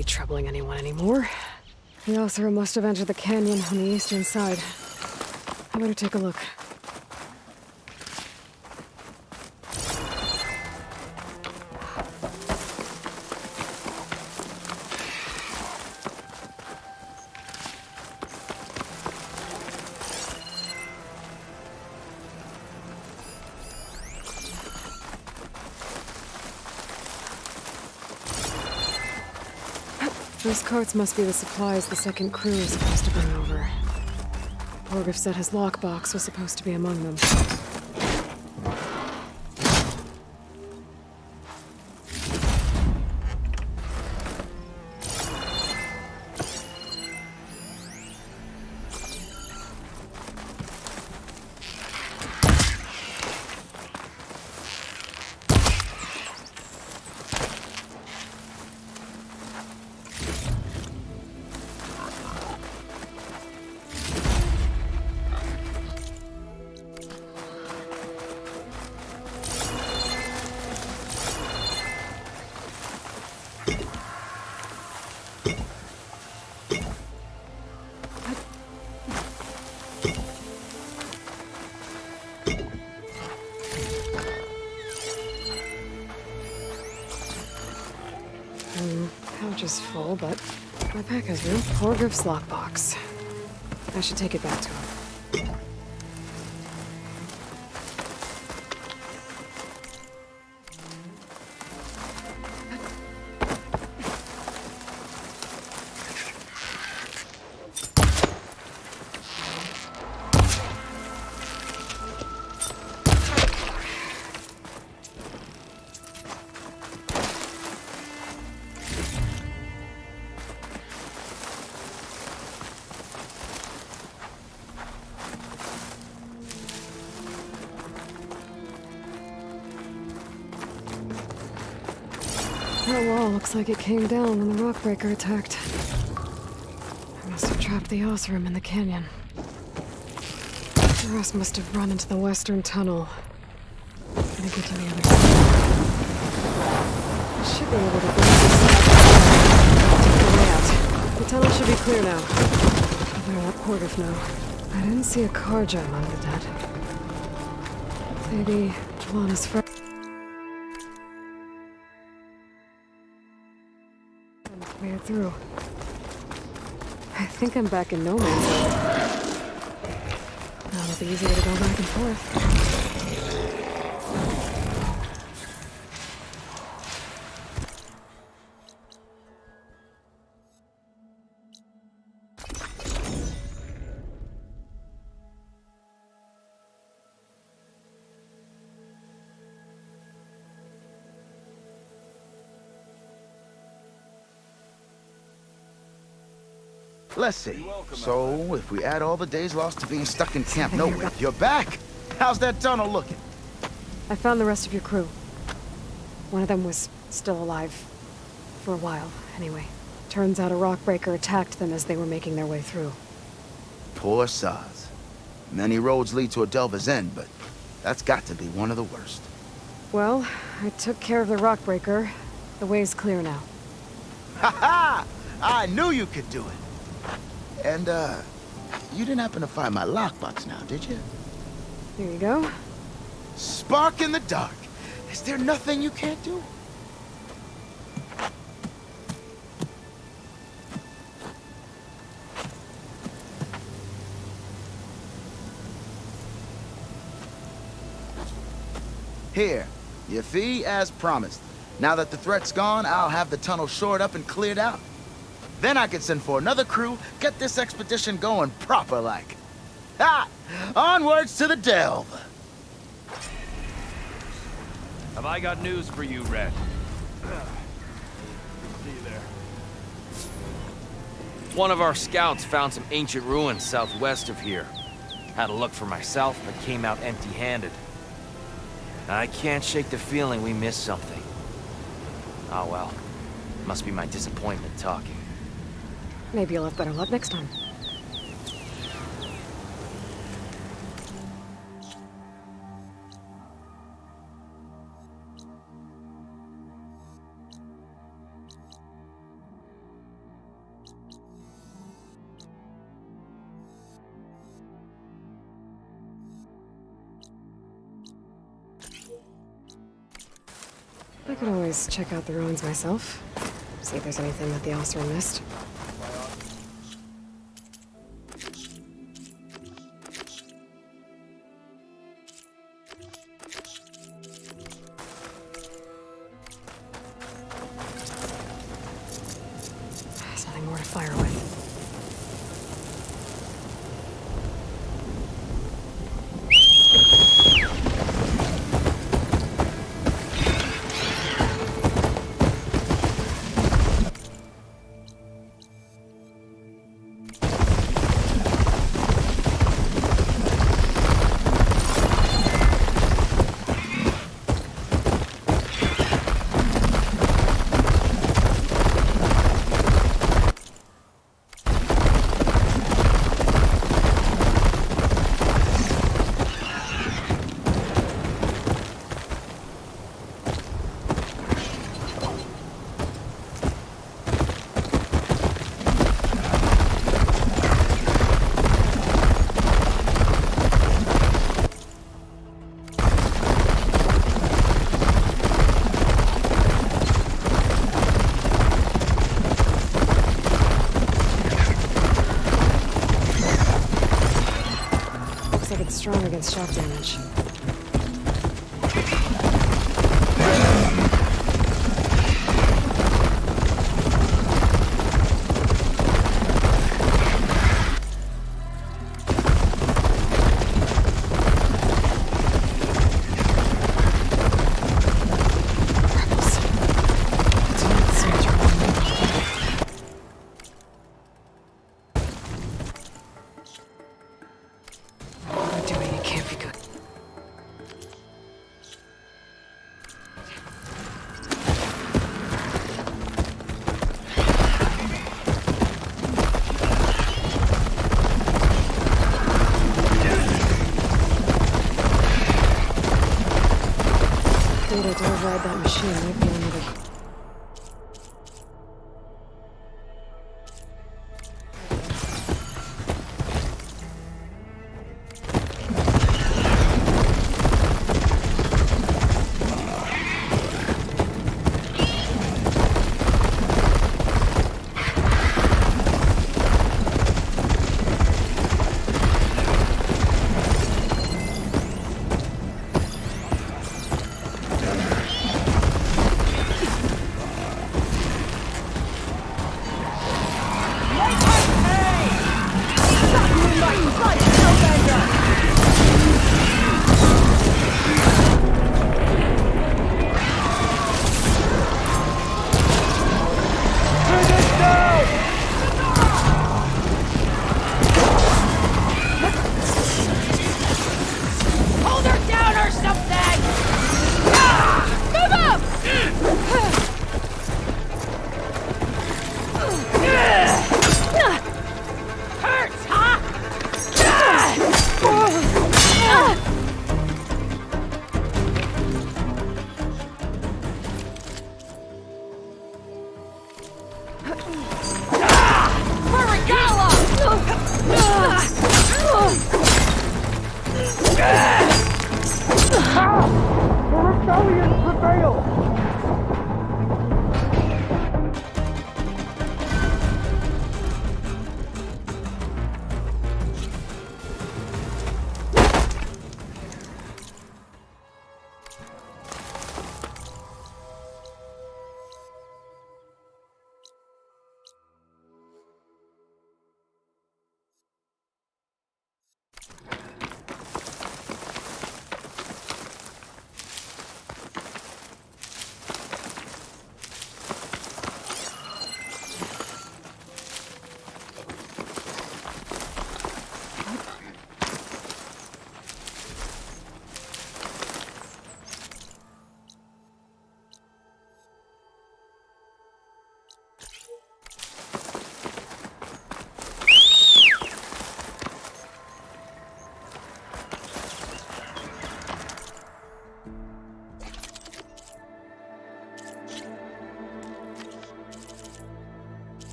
be troubling anyone anymore. The Oseram must have entered the canyon on the eastern side. I better take a look. Those carts must be the supplies the second crew is supposed to bring over. Borgif said his lockbox was supposed to be among them. Pouch is full, but my pack has room. Borgif's lockbox. I should take it back to him. That wall looks like it came down when the rockbreaker attacked. I must have trapped the Oseram in the canyon. The rest must have run into the western tunnel. Gonna get to the other side. I should be able to bring this way out. The tunnel should be clear now. I better let Borgif know. I didn't see a Karja among the dead. Maybe Juana's friend made it through. I think I'm back in no man's land. Now it'll be easier to go back and forth. Let's see. So, if we add all the days lost to being stuck in camp nowhere, you're back! How's that tunnel looking? I found the rest of your crew. One of them was still alive. For a while, anyway. Turns out a rockbreaker attacked them as they were making their way through. Poor sods. Many roads lead to a Delver's End, but that's got to be one of the worst. Well, I took care of the rockbreaker. The way's clear now. Ha ha! I knew you could do it! And, you didn't happen to find my lockbox now, did you? Here you go. Spark in the dark. Is there nothing you can't do? Here, your fee as promised. Now that the threat's gone, I'll have the tunnel shored up and cleared out. Then I can send for another crew, get this expedition going proper-like. Ha! Onwards to the Delve! Have I got news for you, Red? See you there. One of our scouts found some ancient ruins southwest of here. Had a look for myself, but came out empty-handed. I can't shake the feeling we missed something. Oh well. Must be my disappointment talking. Maybe you'll have better luck next time. I could always check out the ruins myself. See if there's anything that the Osra missed. There's nothing more to fire with. Strong against shock damage. Data to override that machine might be another.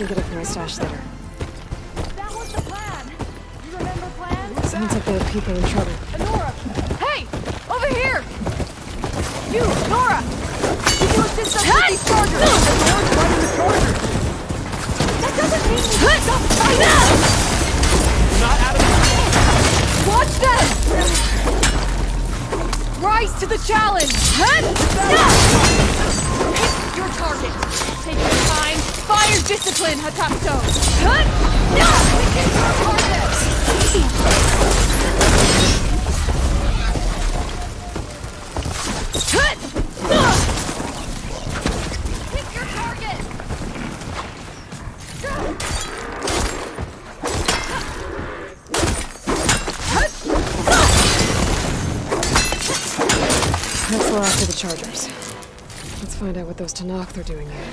can get it from my stash later. That was the plan. You remember plan? Sounds like there are people in trouble. Nora! Hey! Over here! You, Nora! Can you assist us with these chargers? Nora's running the chargers! That doesn't mean we stop fighting! Not out of the... Watch them! Rise to the challenge! Hit your target. Take your time. Fire discipline, Hatakto! Pick your target! Pick your target! Let's go after the chargers. Let's find out what those Tanakh are doing here.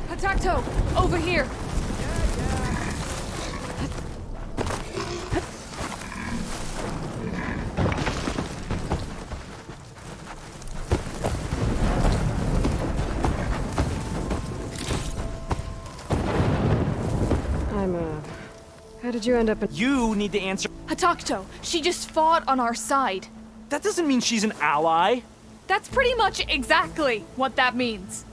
Hatakto, over here! How did you end up in— You need to answer. Hatakto, she just fought on our side. That doesn't mean she's an ally. That's pretty much exactly what that means.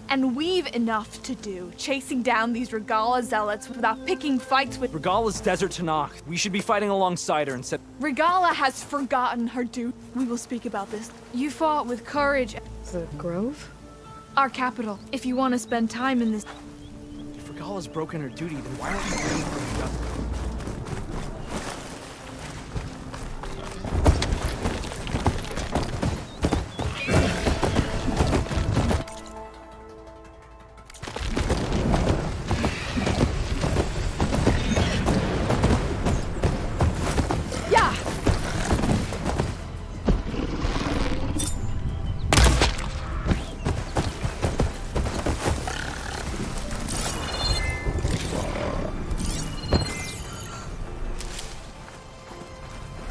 And we've enough to do, chasing down these Regala zealots without picking fights with— Regala's Desert Tanakh. We should be fighting alongside her instead. Regala has forgotten her duty. We will speak about this. You fought with courage. The Grove? Our capital. If you want to spend time in this— If Regala's broken her duty, then why don't we bring her together?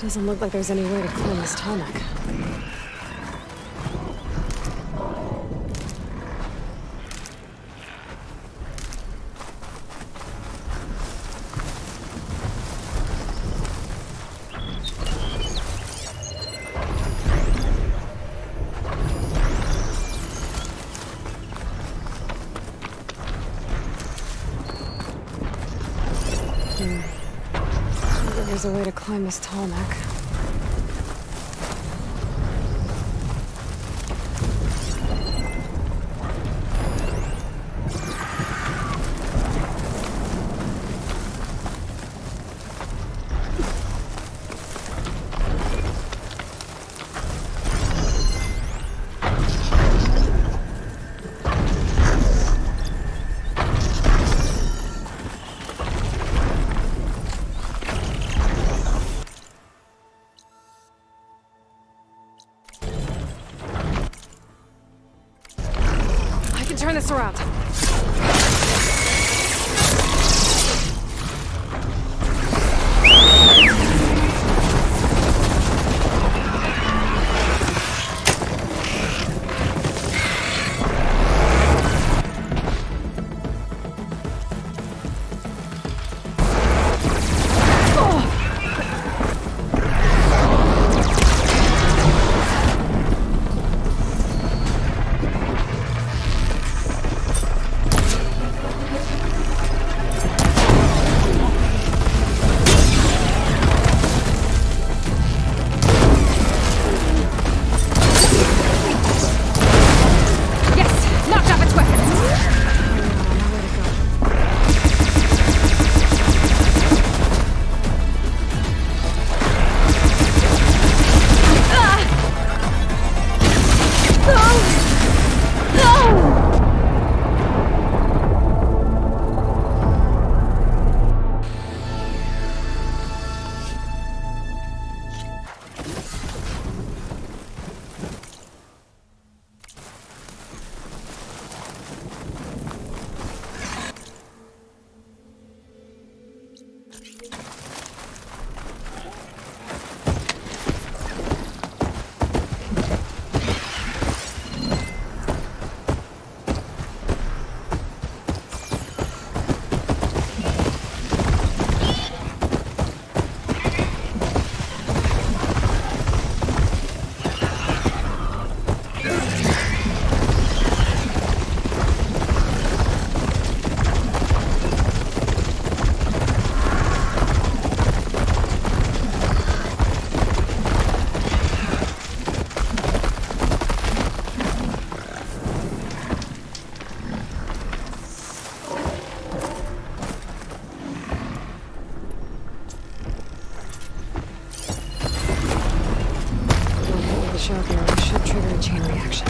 Doesn't look like there's any way to climb this Tanakh. There's a way to climb this Tanakh. Turn this around. show here should trigger a chain reaction.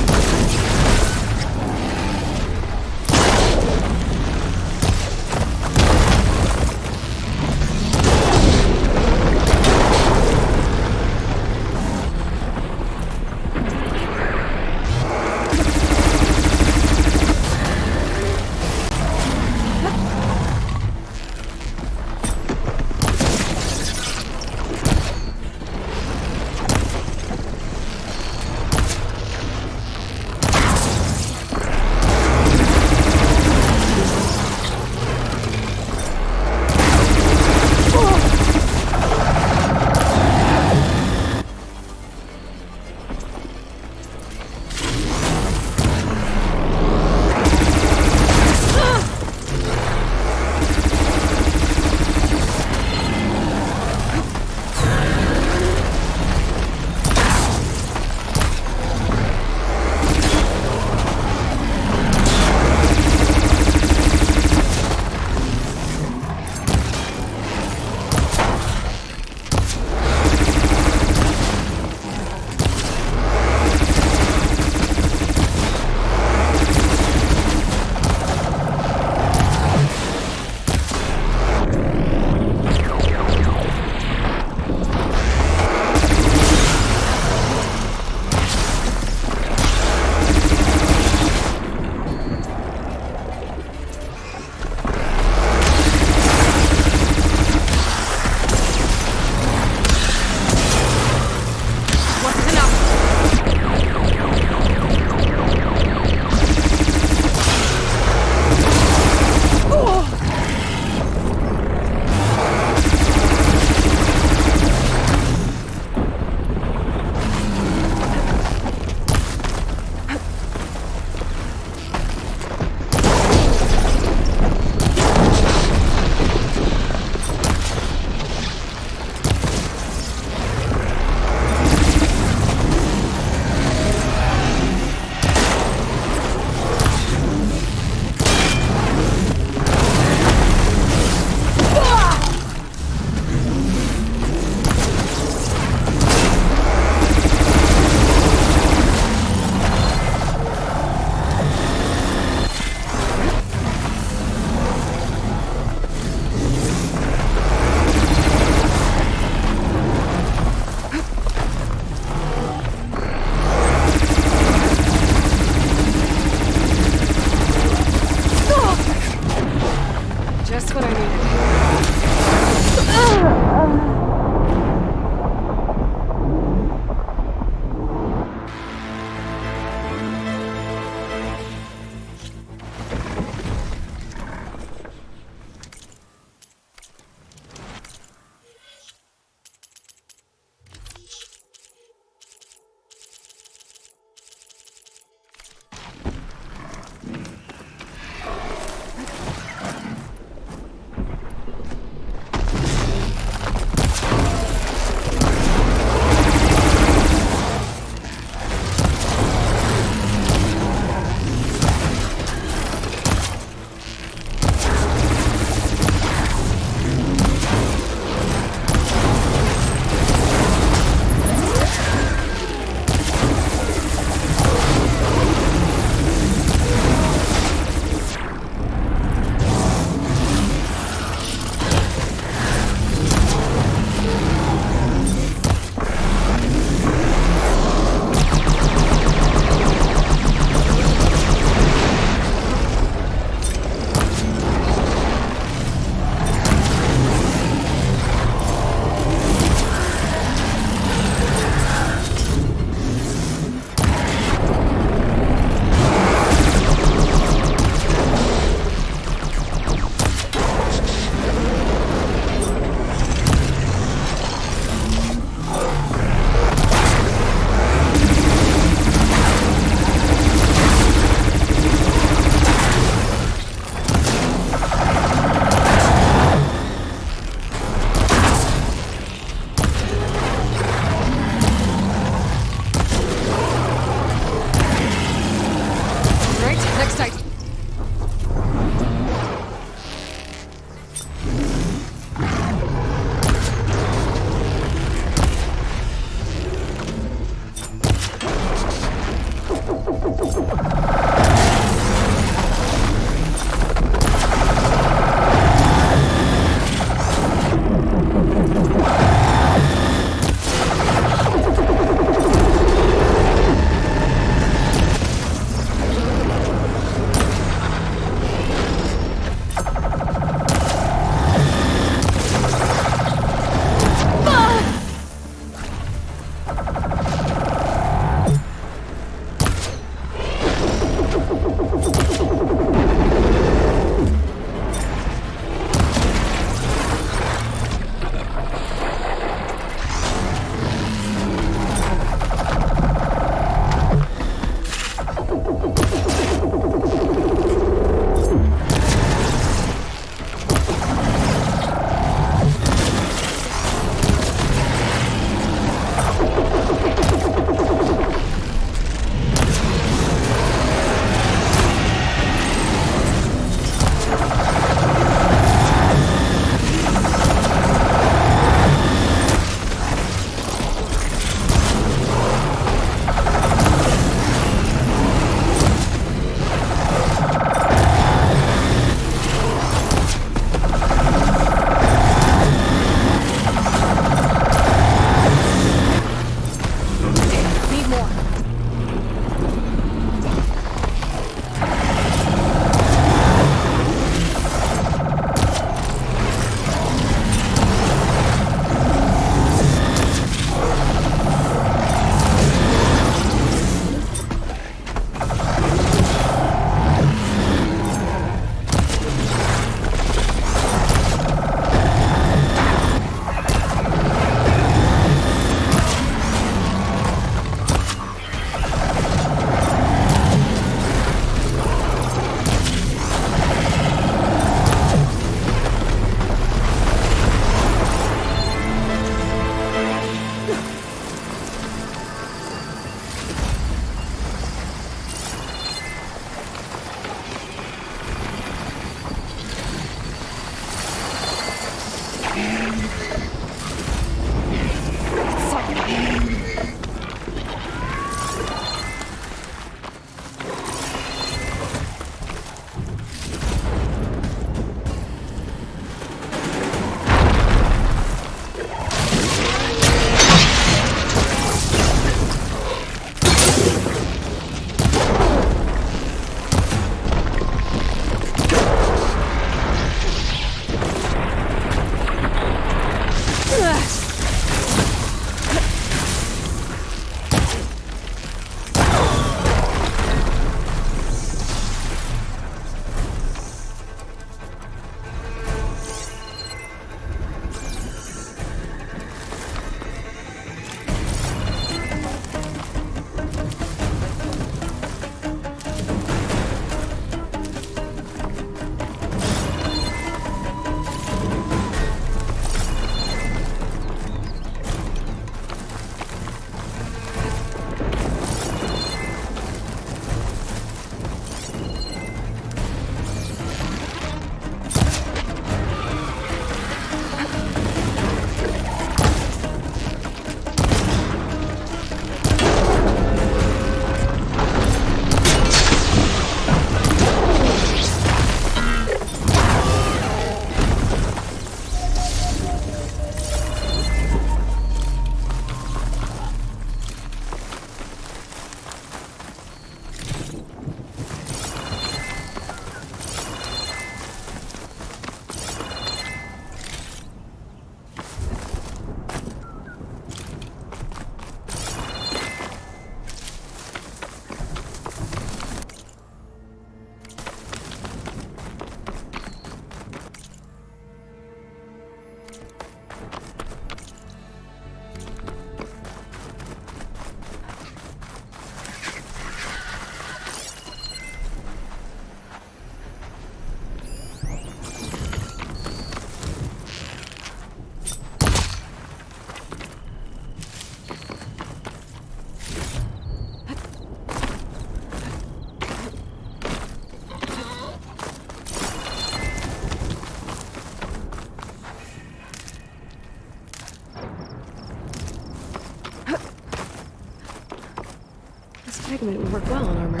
This pigment would work well on armor.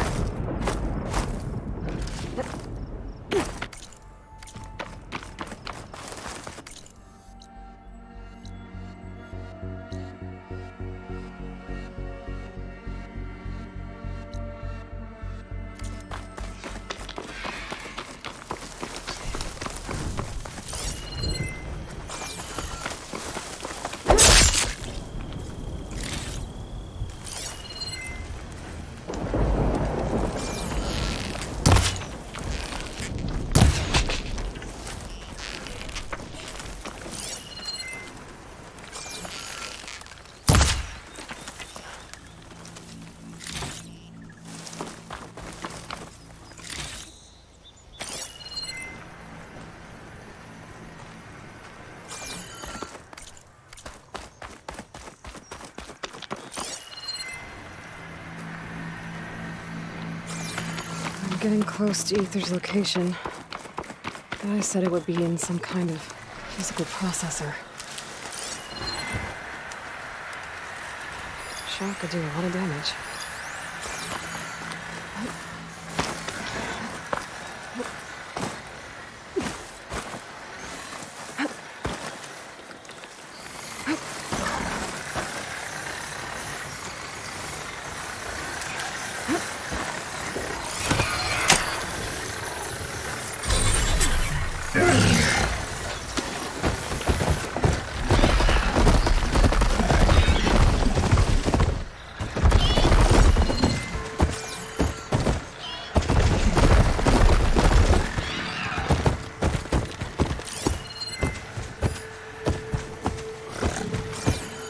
I'm getting close to Ether's location. But I said it would be in some kind of physical processor. Shock could do a lot of damage.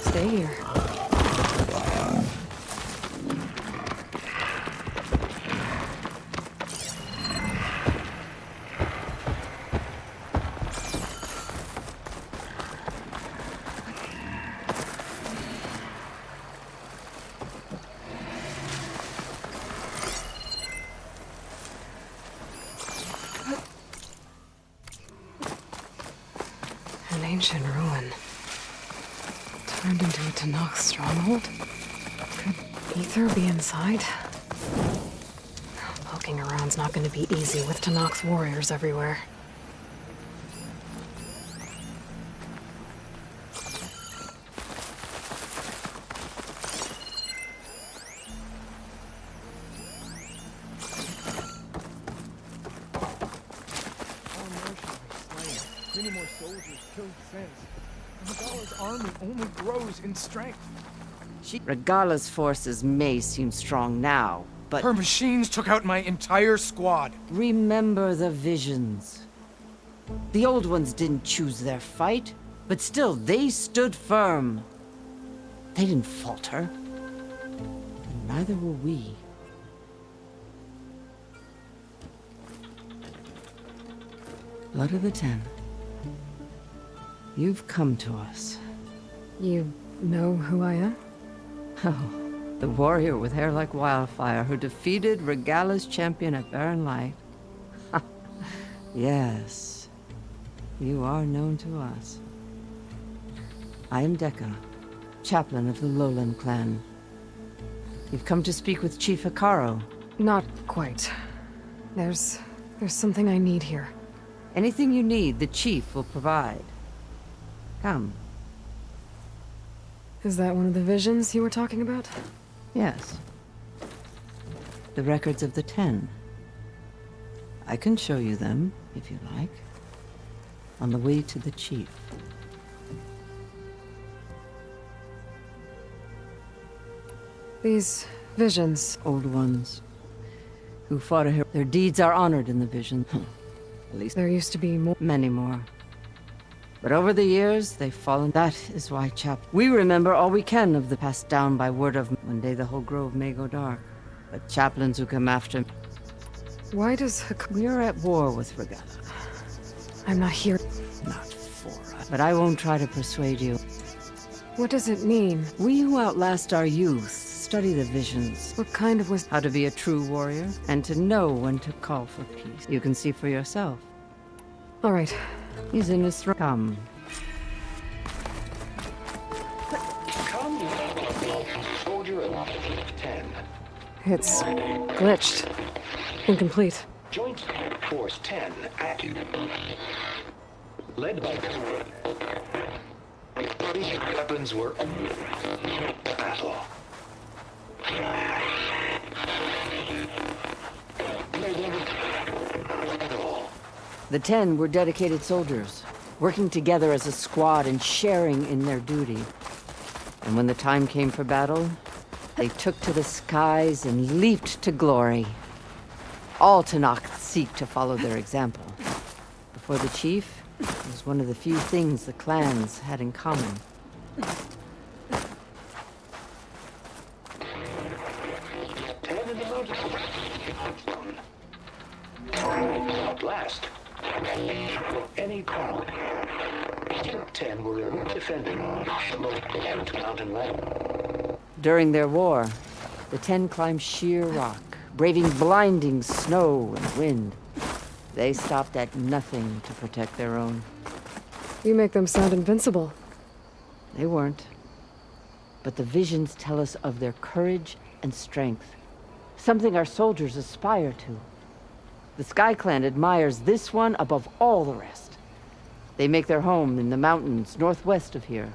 Stay here. An ancient ruin. Turned into a Tanakh stronghold? Could Ether be inside? Poking around's not gonna be easy with Tanakh's warriors everywhere. Many more soldiers killed since. Regala's army only grows in strength. Regala's forces may seem strong now, but... Her machines took out my entire squad. Remember the visions. The old ones didn't choose their fight, but still, they stood firm. They didn't falter. And neither will we. Blood of the Ten. You've come to us. You know who I am? Oh, the warrior with hair like wildfire who defeated Regala's champion at Barren Light. Yes, you are known to us. I am Dekka, chaplain of the Lowland clan. You've come to speak with Chief Hikaru. Not quite. There's something I need here. Anything you need, the chief will provide. Come. Is that one of the visions you were talking about? Yes. The records of the Ten. I can show you them, if you like. On the way to the chief. These visions. Old ones. Who fought a hero. Their deeds are honored in the vision. At least there used to be more. Many more. But over the years, they've fallen. That is why, we remember all we can of the passed down by word of one day the whole grove may go dark. But chaplains who come after... Why does We're at war with Regala. I'm not here. Not for us. But I won't try to persuade you. What does it mean? We who outlast our youth study the visions. What kind of wisdom? How to be a true warrior, and to know when to call for peace. You can see for yourself. All right. He's in his throne. Come. Come, soldier of 10. It's glitched. Incomplete. Joint Force 10 active. Led by weapons were battle. The 10 were dedicated soldiers, working together as a squad and sharing in their duty. And when the time came for battle, they took to the skies and leaped to glory. All Tanakh seek to follow their example. Before the chief, it was one of the few things the clans had in common. At last, any problem. 10 were defending the most mountain land. During their war, the 10 climbed sheer rock, braving blinding snow and wind. They stopped at nothing to protect their own. You make them sound invincible. They weren't. But the visions tell us of their courage and strength, something our soldiers aspire to. The Sky Clan admires this one above all the rest. They make their home in the mountains northwest of here.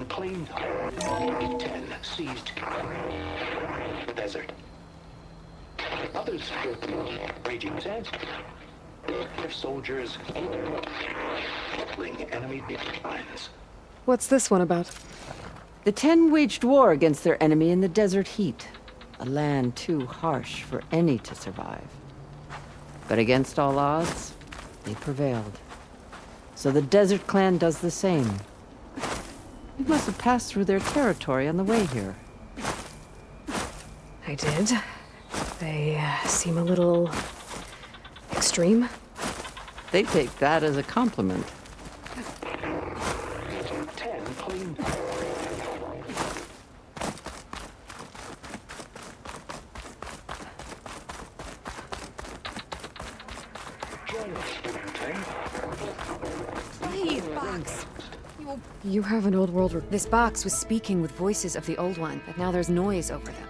Claimed 10 seized the desert. Others raging sands. Their soldiers killing enemy lines. What's this one about? The 10 waged war against their enemy in the desert heat, a land too harsh for any to survive. But against all odds, they prevailed. So the Desert Clan does the same. You must have passed through their territory on the way here. I did. They seem a little extreme. They take that as a compliment. 10 cleaned. Please, Box. You have an old world. This box was speaking with voices of the old one, but now there's noise over them.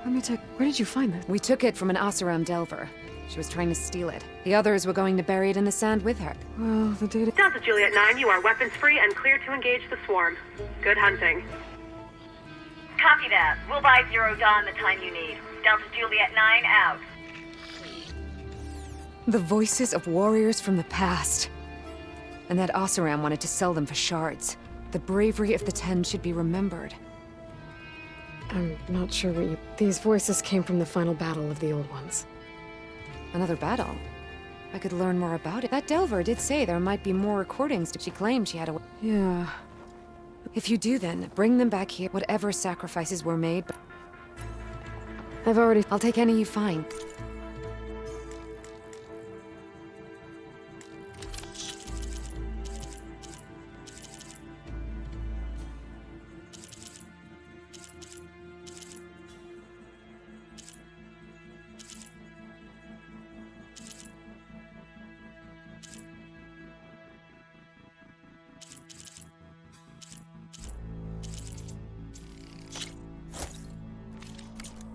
Let me take. Where did you find this? We took it from an Oseram Delver. She was trying to steal it. The others were going to bury it in the sand with her. Well, the data. Delta Juliet 9, you are weapons-free and clear to engage the swarm. Good hunting. Copy that. We'll buy Zero Dawn the time you need. Delta Juliet 9 out. The voices of warriors from the past. And that Oseram wanted to sell them for shards. The bravery of the 10 should be remembered. I'm not sure what you... These voices came from the final battle of the Old Ones. Another battle? I could learn more about it. That Delver did say there might be more recordings. She claimed she had a... Yeah. If you do then, bring them back here. Whatever sacrifices were made... I've already... I'll take any you find.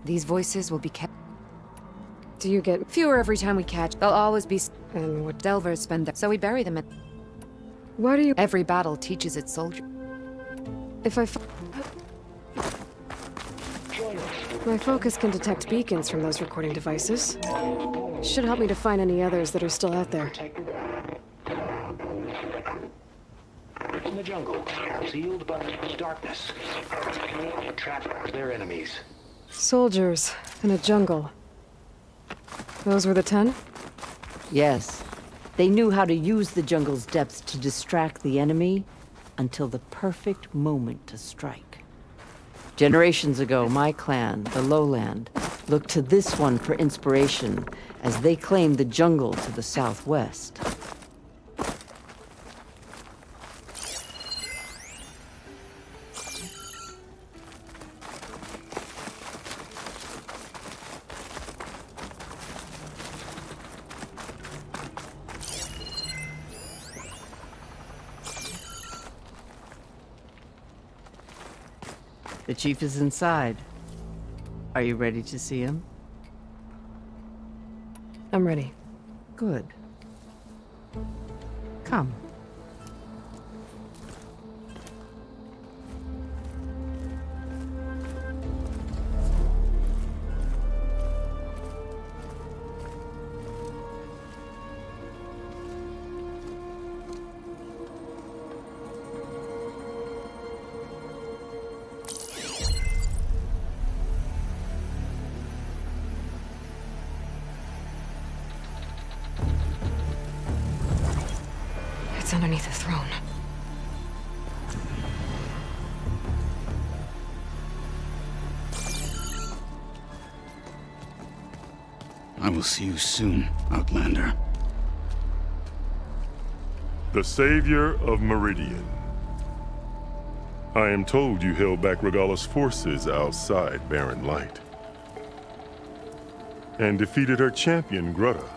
These voices will be kept. Do you get fewer every time we catch? They'll always be. And what Delvers spend there, so we bury them in. Why do you? Every battle teaches its soldier. If I. My focus can detect beacons from those recording devices. Should help me to find any others that are still out there. In the jungle, sealed by darkness. Trap their enemies. Soldiers in a jungle. Those were the 10? Yes. They knew how to use the jungle's depths to distract the enemy until the perfect moment to strike. Generations ago, my clan, the Lowland, looked to this one for inspiration as they claimed the jungle to the southwest. The chief is inside. Are you ready to see him? I'm ready. Good. Come. It's underneath the throne. I will see you soon, Outlander. The savior of Meridian. I am told you held back Regala's forces outside Barren Light. And defeated her champion, Grutta.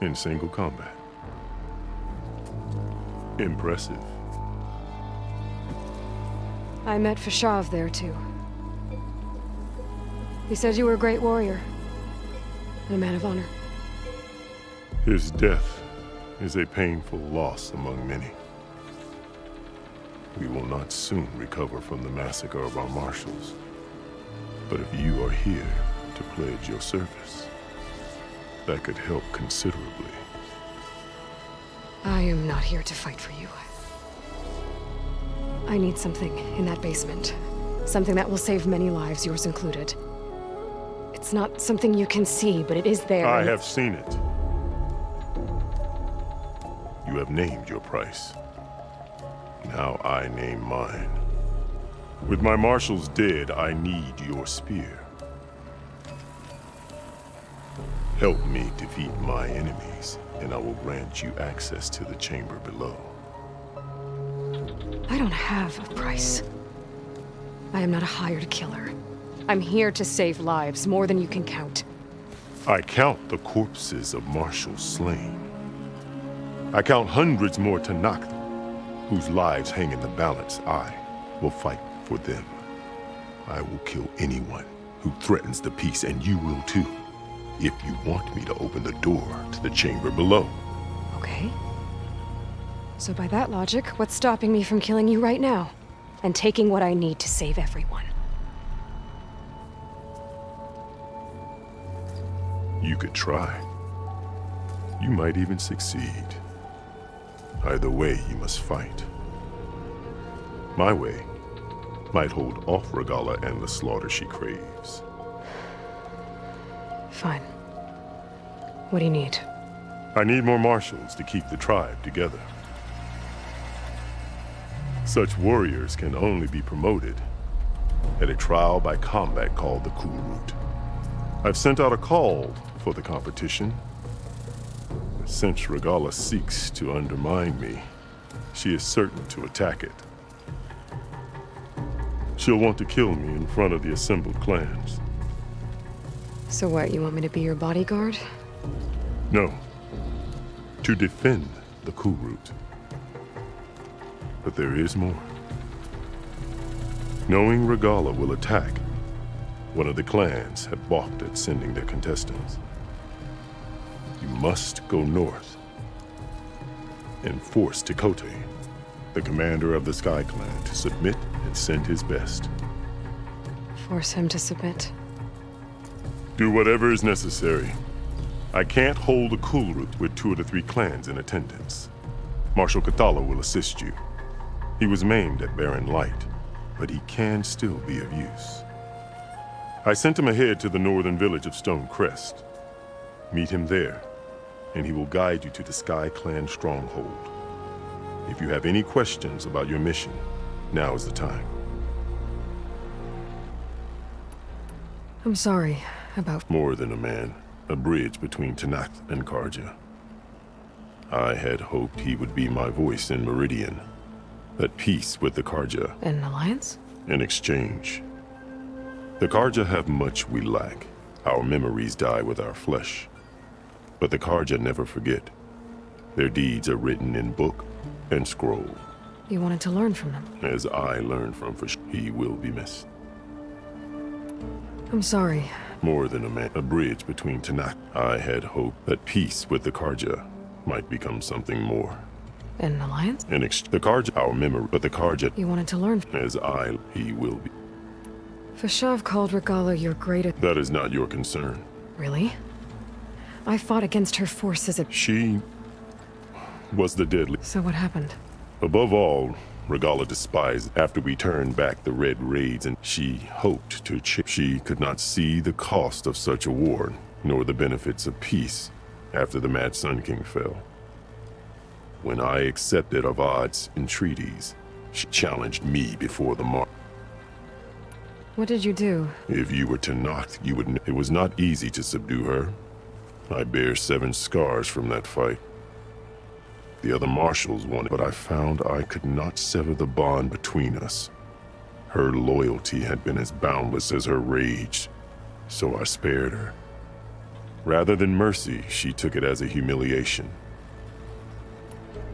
in single combat. Impressive. I met Fashav there, too. He said you were a great warrior. And a man of honor. His death is a painful loss among many. We will not soon recover from the massacre of our marshals. But if you are here to pledge your service, that could help considerably. I am not here to fight for you. I need something in that basement. Something that will save many lives, yours included. It's not something you can see, but it is there. I have seen it. You have named your price. Now I name mine. With my marshals dead, I need your spear. Help me defeat my enemies, and I will grant you access to the chamber below. I don't have a price. I am not a hired killer. I'm here to save lives, more than you can count. I count the corpses of marshals slain. I count hundreds more Tanakh, whose lives hang in the balance. I will fight for them. I will kill anyone who threatens the peace, and you will too, if you want me to open the door to the chamber below. Okay. So by that logic, what's stopping me from killing you right now? And taking what I need to save everyone? You could try. You might even succeed. Either way, you must fight. My way might hold off Regalla and the slaughter she craves. Fine. What do you need? I need more marshals to keep the tribe together. Such warriors can only be promoted at a trial by combat called the Kulrut. I've sent out a call for the competition. Since Regalla seeks to undermine me, she is certain to attack it. She'll want to kill me in front of the assembled clans. So what, you want me to be your bodyguard? No. To defend the Kulrut. But there is more. Knowing Regalla will attack, one of the clans have balked at sending their contestants. You must go north and force Tekote, the commander of the Sky Clan, to submit and send his best. Force him to submit. Do whatever is necessary. I can't hold a Kulrut with 2 of the 3 clans in attendance. Marshal Kathala will assist you. He was maimed at Barren Light, but he can still be of use. I sent him ahead to the northern village of Stone Crest. Meet him there, and he will guide you to the Sky Clan stronghold. If you have any questions about your mission, now is the time. I'm sorry about... More than a man, a bridge between Tanakh and Karja. I had hoped he would be my voice in Meridian, at peace with the Karja. An alliance? In exchange. The Karja have much we lack. Our memories die with our flesh. But the Karja never forget. Their deeds are written in book and scroll. You wanted to learn from them? As I learned from Fish, he will be missed. I'm sorry. More than a man, a bridge between Tanakh. I had hoped that peace with the Karja might become something more. An alliance? The Karja, our memory, but the Karja... You wanted to learn... As he will be. Fashav called Regalla your greatest... That is not your concern. Really? I fought against her forces at... She was the deadly... So what happened? Above all, Regalla despised after we turned back the Red Raids, and she hoped to She could not see the cost of such a war, nor the benefits of peace after the Mad Sun King fell. When I accepted Avad's entreaties, she challenged me before the mark. What did you do? If you were Tanakh, you would know. It was not easy to subdue her. I bear 7 scars from that fight. The other marshals wanted, but I found I could not sever the bond between us. Her loyalty had been as boundless as her rage, so I spared her. Rather than mercy, she took it as a humiliation.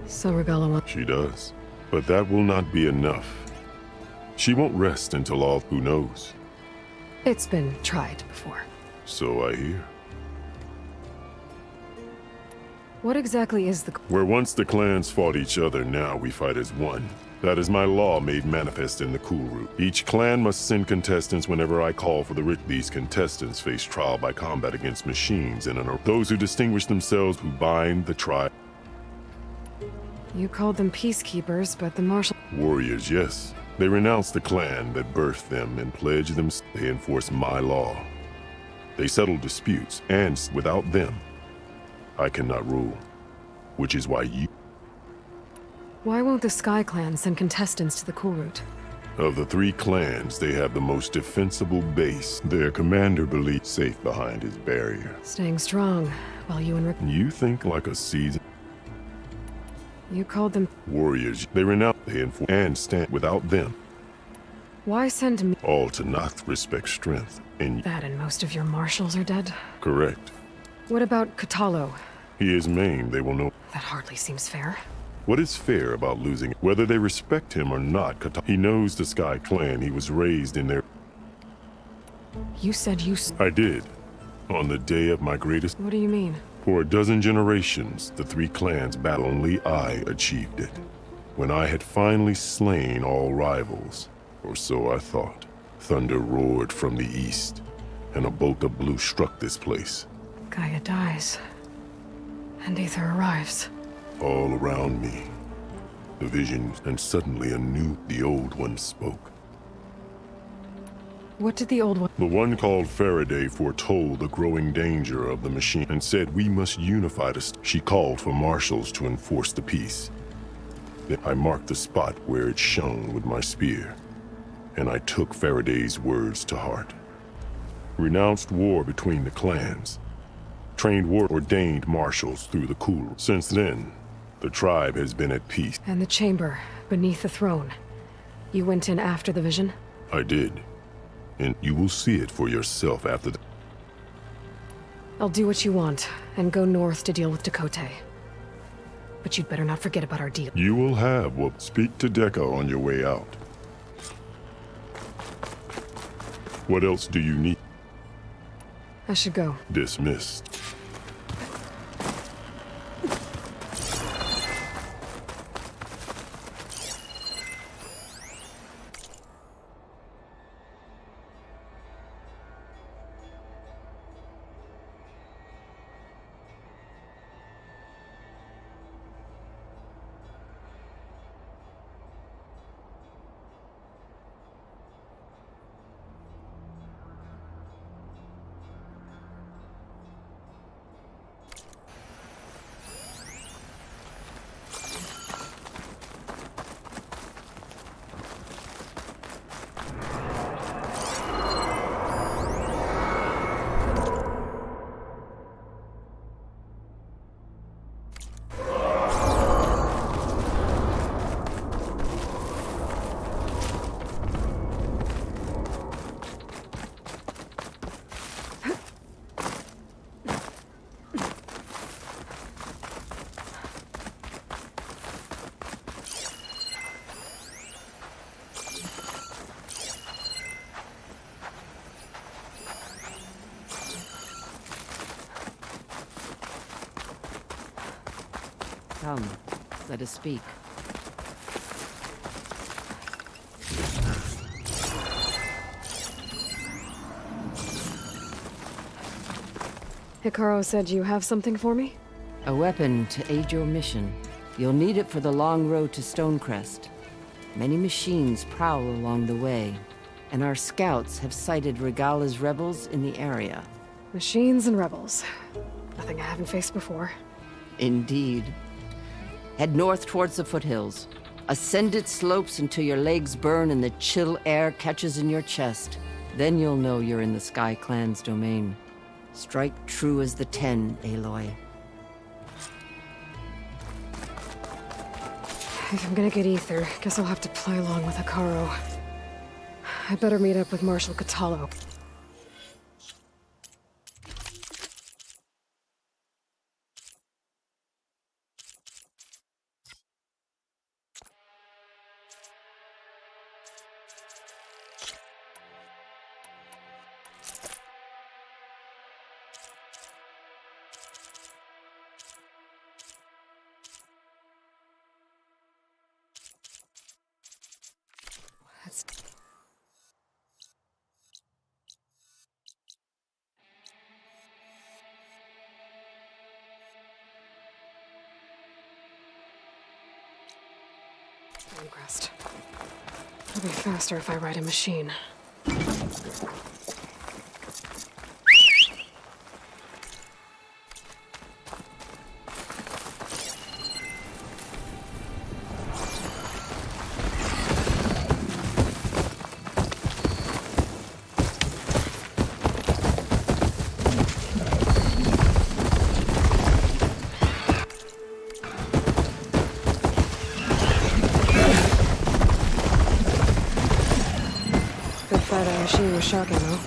So Regala wants... She does. But that will not be enough. She won't rest until all who knows. It's been tried before. So I hear. What exactly is the... Where once the clans fought each other, now we fight as one. That is my law made manifest in the Cool Route. Each clan must send contestants whenever I call for the writ. These contestants face trial by combat against machines and those who distinguish themselves who bind the tribe. You called them peacekeepers, but the marshal... Warriors, yes. They renounce the clan that birthed them and pledge them. They enforce my law. They settle disputes, and without them, I cannot rule. Which is why you... Why won't the Sky Clan send contestants to the Cool Route? Of the 3 clans, they have the most defensible base. Their commander believes safe behind his barrier. Staying strong, while you and Rick... You think like a seasoned... You called them... Warriors. They renounce, they enforce, and stand without them. Why send me... All to not respect strength, and... That and most of your marshals are dead? Correct. What about Katalo? He is maimed, they will know... That hardly seems fair. What is fair about losing? Whether they respect him or not, he knows the Sky Clan. He was raised in their... You said you... I did. On the day of my greatest... What do you mean? For a dozen generations, the 3 clans battled. Only I achieved it. When I had finally slain all rivals, or so I thought, thunder roared from the east, and a bolt of blue struck this place. Gaia dies. And Aether arrives. All around me, the vision, and suddenly the old one spoke. What did the old one... The one called Faraday foretold the growing danger of the machine and said we must unify the... She called for marshals to enforce the peace. Then I marked the spot where it shone with my spear, and I took Faraday's words to heart. Renounced war between the clans, trained ordained marshals through the Cool. Since then, the tribe has been at peace. And the chamber, beneath the throne. You went in after the vision? I did. And you will see it for yourself after the... I'll do what you want, and go north to deal with Dakota. But you'd better not forget about our deal. You will have what... Speak to Deca on your way out. What else do you need? I should go. Dismissed. Come, let us speak. Hikaru said you have something for me? A weapon to aid your mission. You'll need it for the long road to Stonecrest. Many machines prowl along the way, and our scouts have sighted Regala's rebels in the area. Machines and rebels. Nothing I haven't faced before. Indeed. Head north towards the foothills. Ascend its slopes until your legs burn and the chill air catches in your chest. Then you'll know you're in the Sky Clan's domain. Strike true as the 10, Aloy. If I'm gonna get Aether, guess I'll have to play along with Hikaru. I better meet up with Marshal Katalo. Crest. It'll be faster if I ride a machine. That machine was shocking, though.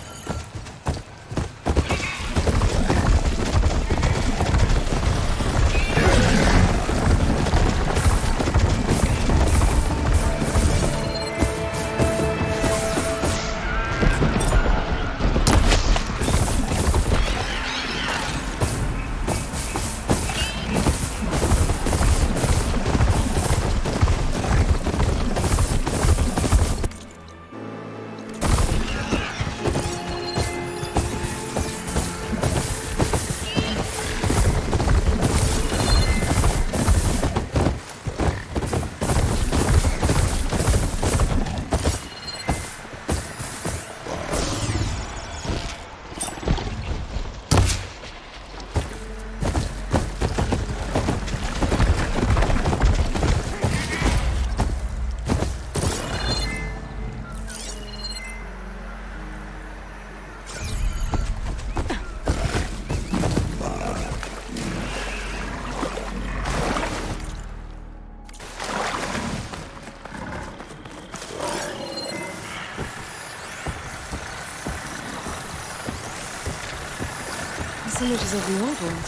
Images of the old world.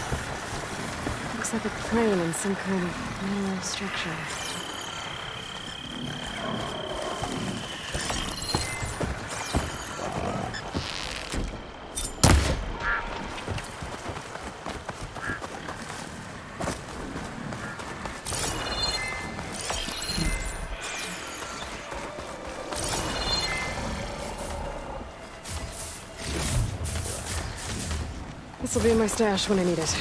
Looks like a plane and some kind of mineral structure. This'll be in my stash when I need it.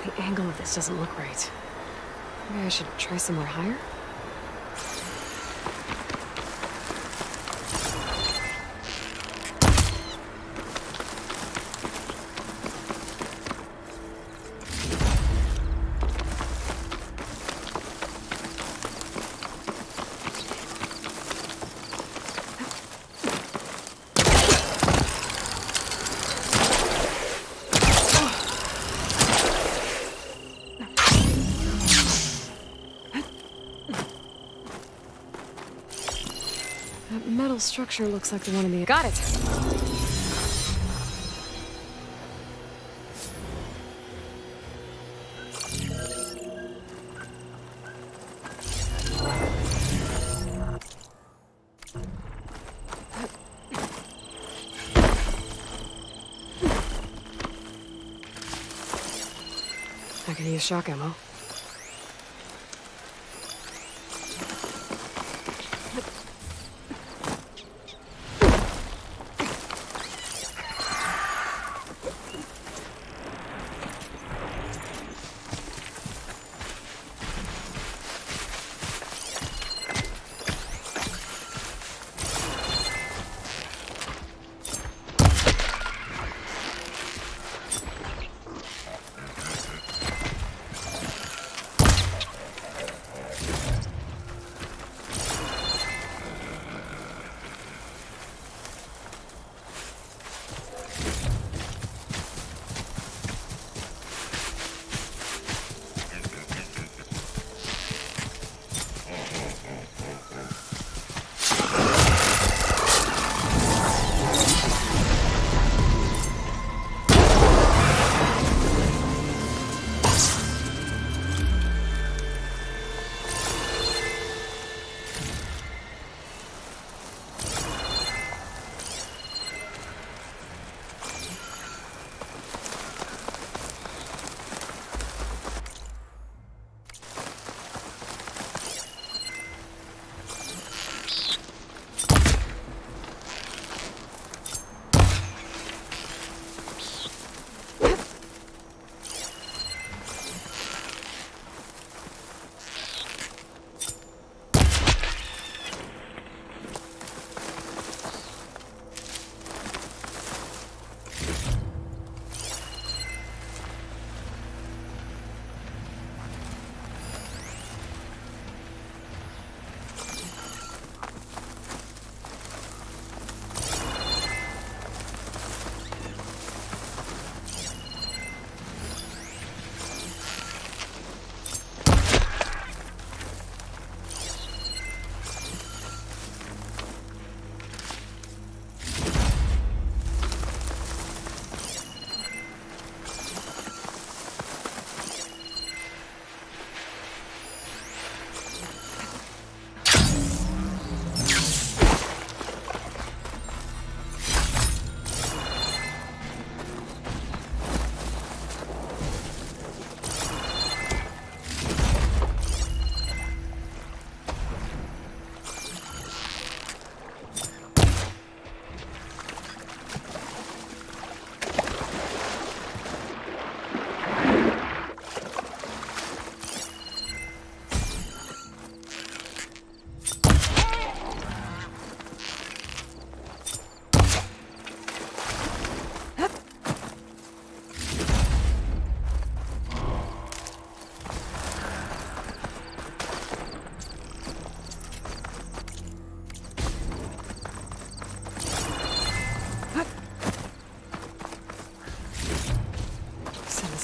The angle of this doesn't look right. Maybe I should try somewhere higher? That metal structure looks like the one in the... Got it! use shock ammo.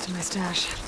To my stash.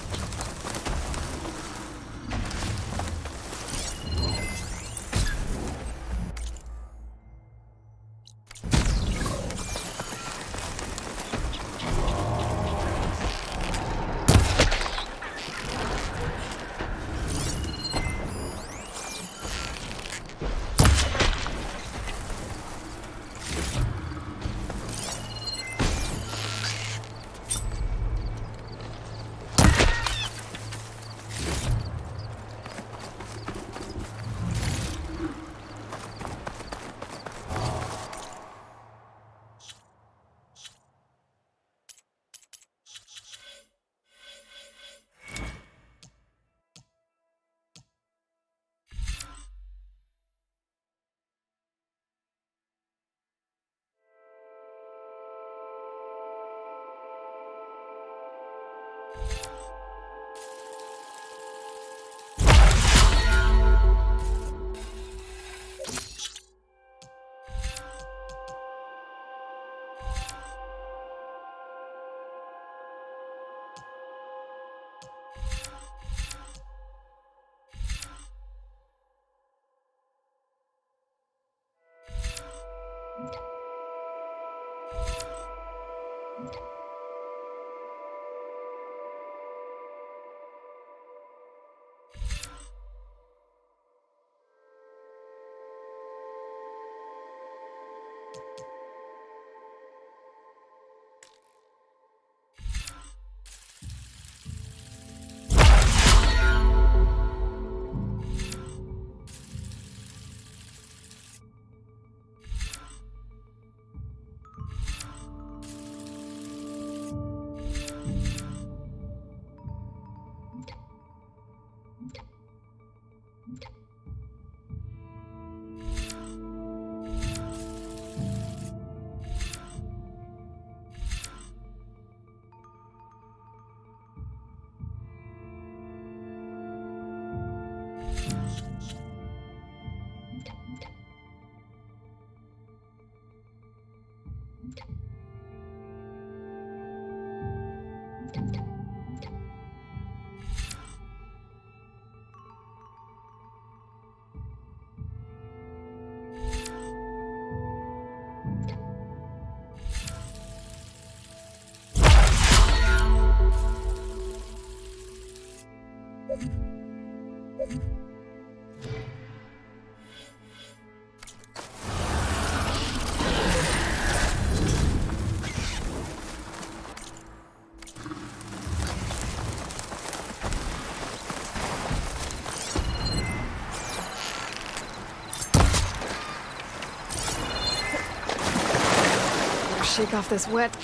Shake off this wet.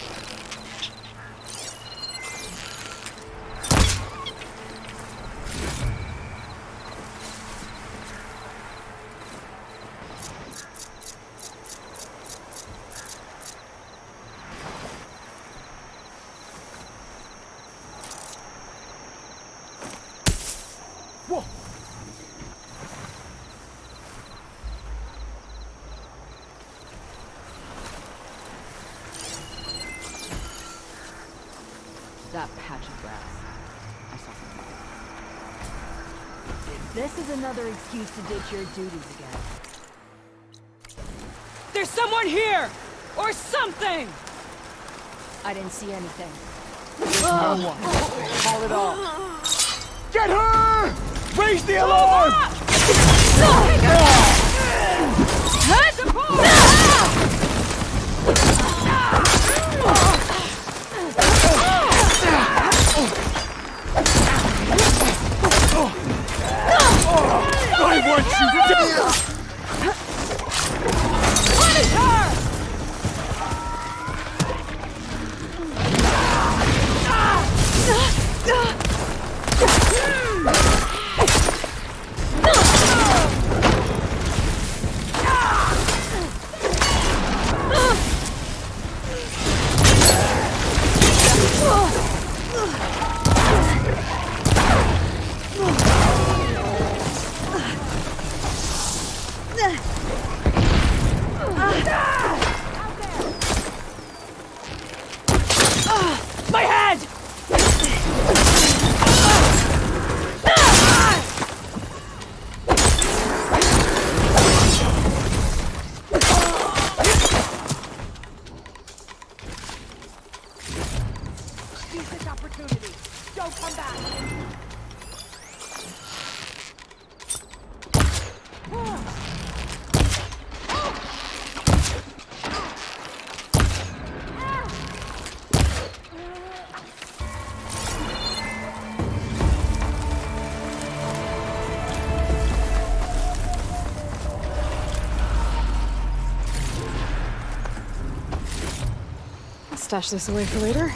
Whoa! That patch of grass. I saw something. This is another excuse to ditch your duties again. There's someone here! Or something! I didn't see anything. No one. Call it off. Get her! Raise the alarm! I want you dead! Punish her! My head! Seize this opportunity. Don't come back. I'll stash this away for later.